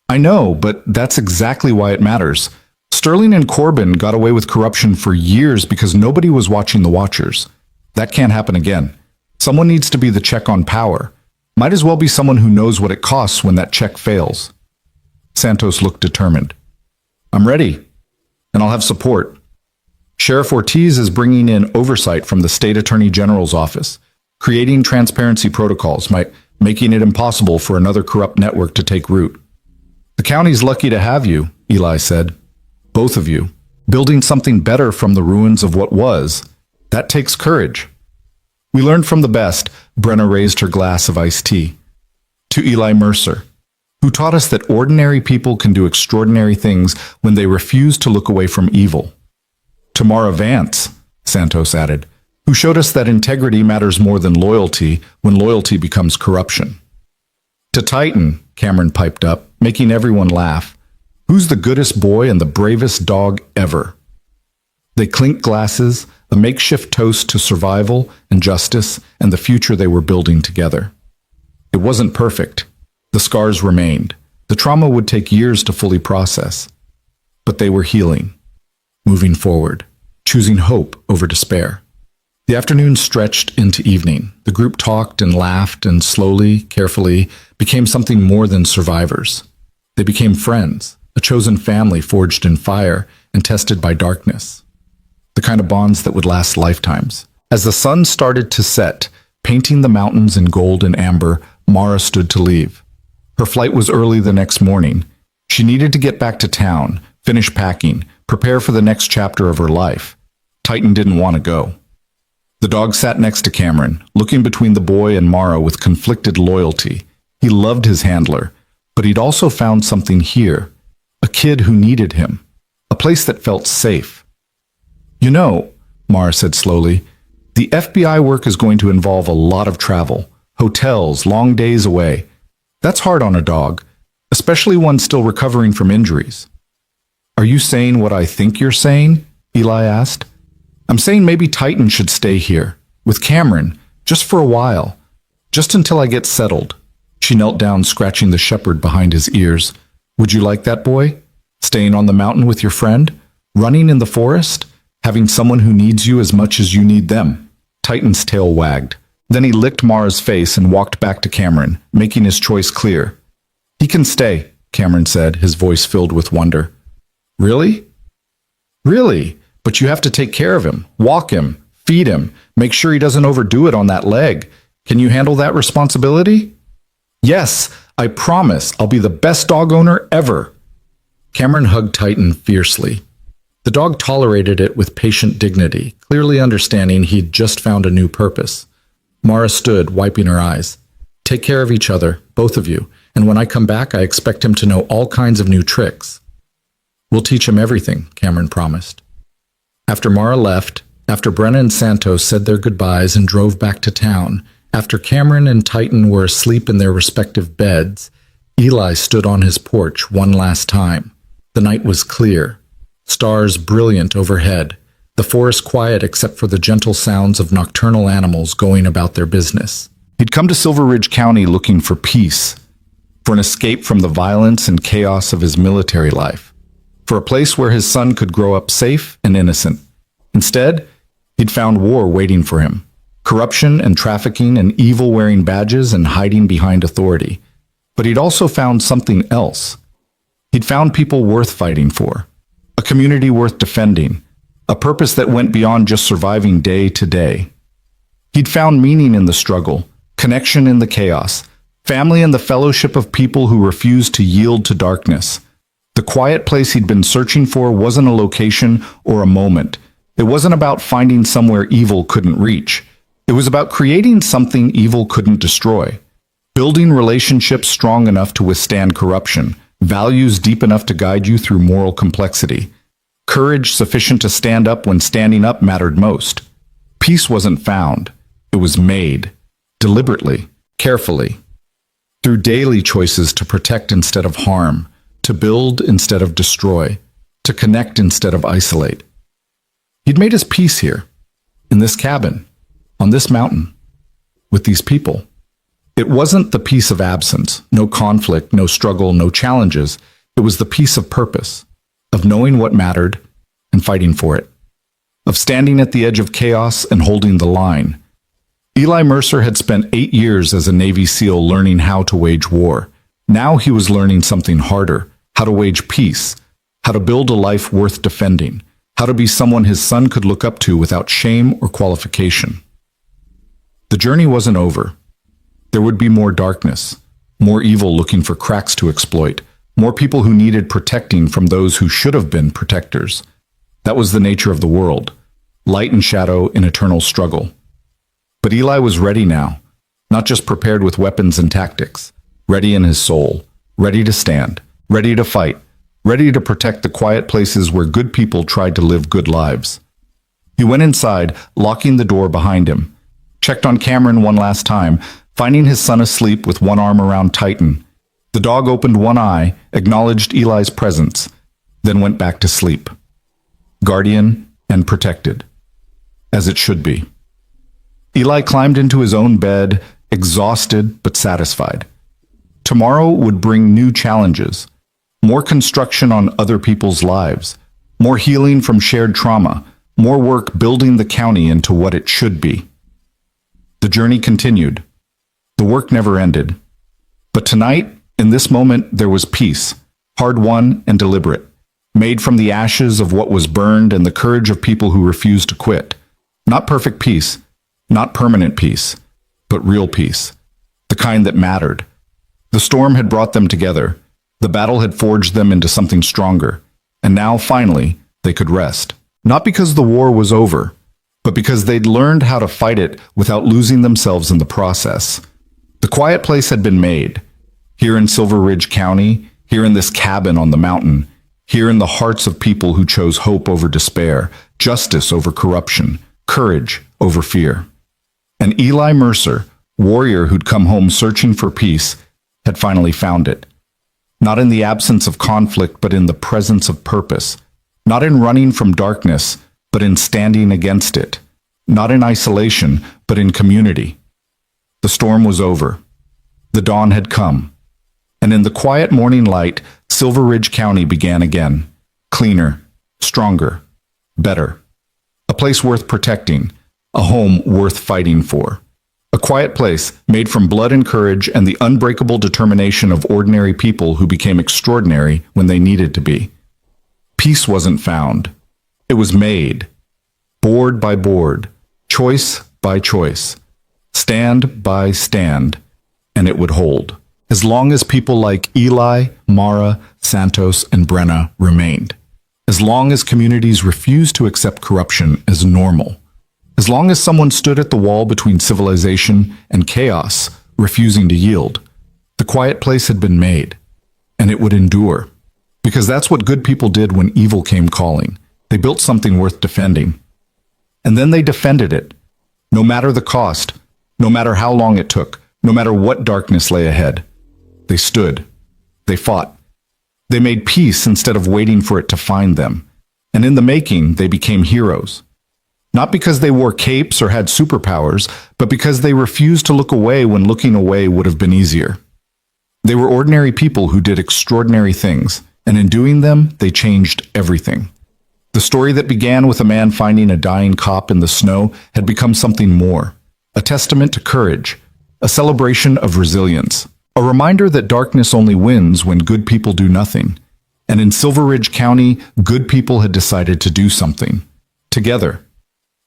S1: I know, but that's exactly why it matters. Sterling and Corbin got away with corruption for years because nobody was watching the watchers. That can't happen again. Someone needs to be the check on power. Might as well be someone who knows what it costs when that check fails. Santos looked determined. I'm ready, and I'll have support. Sheriff Ortiz is bringing in oversight from the State Attorney General's office, creating transparency protocols, making it impossible for another corrupt network to take root. The county's lucky to have you, Eli said. both of you, building something better from the ruins of what was. That takes courage. We learned from the best, Brenna raised her glass of iced tea. To Eli Mercer, who taught us that ordinary people can do extraordinary things when they refuse to look away from evil. To Mara Vance, Santos added, who showed us that integrity matters more than loyalty when loyalty becomes corruption. To Titan, Cameron piped up, making everyone laugh. Who's the goodest boy and the bravest dog ever? They clinked glasses, a makeshift toast to survival and justice and the future they were building together. It wasn't perfect. The scars remained. The trauma would take years to fully process. But they were healing, moving forward, choosing hope over despair. The afternoon stretched into evening. The group talked and laughed and slowly, carefully, became something more than survivors. They became friends, a chosen family forged in fire and tested by darkness. The kind of bonds that would last lifetimes. As the sun started to set, painting the mountains in gold and amber, Mara stood to leave. Her flight was early the next morning. She needed to get back to town, finish packing, prepare for the next chapter of her life. Titan didn't want to go. The dog sat next to Cameron, looking between the boy and Mara with conflicted loyalty. He loved his handler, but he'd also found something here. A kid who needed him. A place that felt safe. You know, Mara said slowly, the FBI work is going to involve a lot of travel. Hotels, long days away. That's hard on a dog, especially one still recovering from injuries. Are you saying what I think you're saying? Eli asked. I'm saying maybe Titan should stay here, with Cameron, just for a while, just until I get settled. She knelt down, scratching the shepherd behind his ears. Would you like that, boy? Staying on the mountain with your friend? Running in the forest? Having someone who needs you as much as you need them? Titan's tail wagged. Then he licked Mara's face and walked back to Cameron, making his choice clear. He can stay, Cameron said, his voice filled with wonder. Really? Really? But you have to take care of him, walk him, feed him, make sure he doesn't overdo it on that leg. Can you handle that responsibility? Yes, I promise I'll be the best dog owner ever. Cameron hugged Titan fiercely. The dog tolerated it with patient dignity, clearly understanding he'd just found a new purpose. Mara stood, wiping her eyes. Take care of each other, both of you, and when I come back, I expect him to know all kinds of new tricks. We'll teach him everything, Cameron promised. After Mara left, after Brenna and Santos said their goodbyes and drove back to town, after Cameron and Titan were asleep in their respective beds, Eli stood on his porch one last time. The night was clear, stars brilliant overhead, the forest quiet except for the gentle sounds of nocturnal animals going about their business. He'd come to Silver Ridge County looking for peace, for an escape from the violence and chaos of his military life, for a place where his son could grow up safe and innocent. Instead, he'd found war waiting for him. Corruption and trafficking and evil wearing badges and hiding behind authority. But he'd also found something else. He'd found people worth fighting for. A community worth defending. A purpose that went beyond just surviving day to day. He'd found meaning in the struggle, connection in the chaos, family in the fellowship of people who refused to yield to darkness. The quiet place he'd been searching for wasn't a location or a moment. It wasn't about finding somewhere evil couldn't reach. It was about creating something evil couldn't destroy. Building relationships strong enough to withstand corruption, values deep enough to guide you through moral complexity, courage sufficient to stand up when standing up mattered most. Peace wasn't found. It was made, deliberately, carefully, through daily choices to protect instead of harm, to build instead of destroy, to connect instead of isolate. He'd made his peace here, in this cabin, on this mountain, with these people. It wasn't the peace of absence, no conflict, no struggle, no challenges. It was the peace of purpose, of knowing what mattered and fighting for it, of standing at the edge of chaos and holding the line. Eli Mercer had spent 8 years as a Navy SEAL learning how to wage war. Now he was learning something harder, how to wage peace, how to build a life worth defending, how to be someone his son could look up to without shame or qualification. The journey wasn't over. There would be more darkness, more evil looking for cracks to exploit, more people who needed protecting from those who should have been protectors. That was the nature of the world, light and shadow in eternal struggle. But Eli was ready now, not just prepared with weapons and tactics, ready in his soul, ready to stand, ready to fight, ready to protect the quiet places where good people tried to live good lives. He went inside, locking the door behind him, checked on Cameron one last time, finding his son asleep with one arm around Titan. The dog opened one eye, acknowledged Eli's presence, then went back to sleep. Guardian and protected, as it should be. Eli climbed into his own bed, exhausted but satisfied. Tomorrow would bring new challenges, more construction on other people's lives, more healing from shared trauma, more work building the county into what it should be. The journey continued. The work never ended. But tonight, in this moment, there was peace, hard-won and deliberate, made from the ashes of what was burned and the courage of people who refused to quit. Not perfect peace, not permanent peace, but real peace, the kind that mattered. The storm had brought them together. The battle had forged them into something stronger. And now, finally, they could rest. Not because the war was over, but because they'd learned how to fight it without losing themselves in the process. The quiet place had been made. Here in Silver Ridge County, here in this cabin on the mountain, here in the hearts of people who chose hope over despair, justice over corruption, courage over fear. And Eli Mercer, warrior who'd come home searching for peace, had finally found it. Not in the absence of conflict, but in the presence of purpose. Not in running from darkness, but in standing against it. Not in isolation, but in community. The storm was over. The dawn had come. And in the quiet morning light, Silver Ridge County began again. Cleaner, stronger, better. A place worth protecting, a home worth fighting for. A quiet place made from blood and courage and the unbreakable determination of ordinary people who became extraordinary when they needed to be. Peace wasn't found. It was made. Board by board, choice by choice, stand by stand, and it would hold. As long as people like Eli, Mara, Santos, and Brenna remained. As long as communities refused to accept corruption as normal. As long as someone stood at the wall between civilization and chaos, refusing to yield. The quiet place had been made, and it would endure. Because that's what good people did when evil came calling. They built something worth defending. And then they defended it, no matter the cost, no matter how long it took, no matter what darkness lay ahead. They stood. They fought. They made peace instead of waiting for it to find them. And in the making, they became heroes. Not because they wore capes or had superpowers, but because they refused to look away when looking away would have been easier. They were ordinary people who did extraordinary things, and in doing them, they changed everything. The story that began with a man finding a dying cop in the snow had become something more, a testament to courage, a celebration of resilience, a reminder that darkness only wins when good people do nothing. And in Silver Ridge County, good people had decided to do something, together.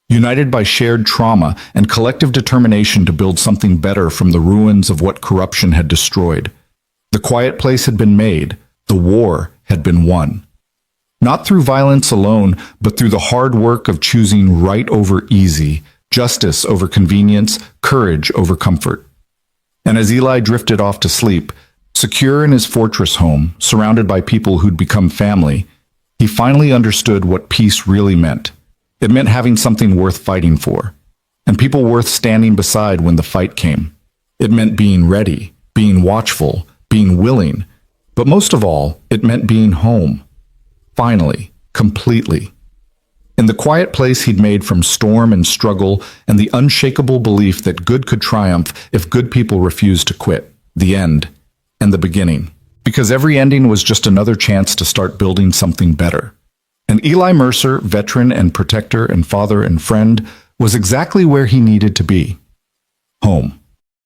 S1: United by shared trauma and collective determination to build something better from the ruins of what corruption had destroyed. The quiet place had been made, the war had been won. Not through violence alone, but through the hard work of choosing right over easy, justice over convenience, courage over comfort. And as Eli drifted off to sleep, secure in his fortress home, surrounded by people who'd become family, he finally understood what peace really meant. It meant having something worth fighting for, and people worth standing beside when the fight came. It meant being ready, being watchful, being willing, but most of all, it meant being home. Finally, completely. In the quiet place he'd made from storm and struggle and the unshakable belief that good could triumph if good people refused to quit. The end and the beginning. Because every ending was just another chance to start building something better. And Eli Mercer, veteran and protector and father and friend, was exactly where he needed to be. Home.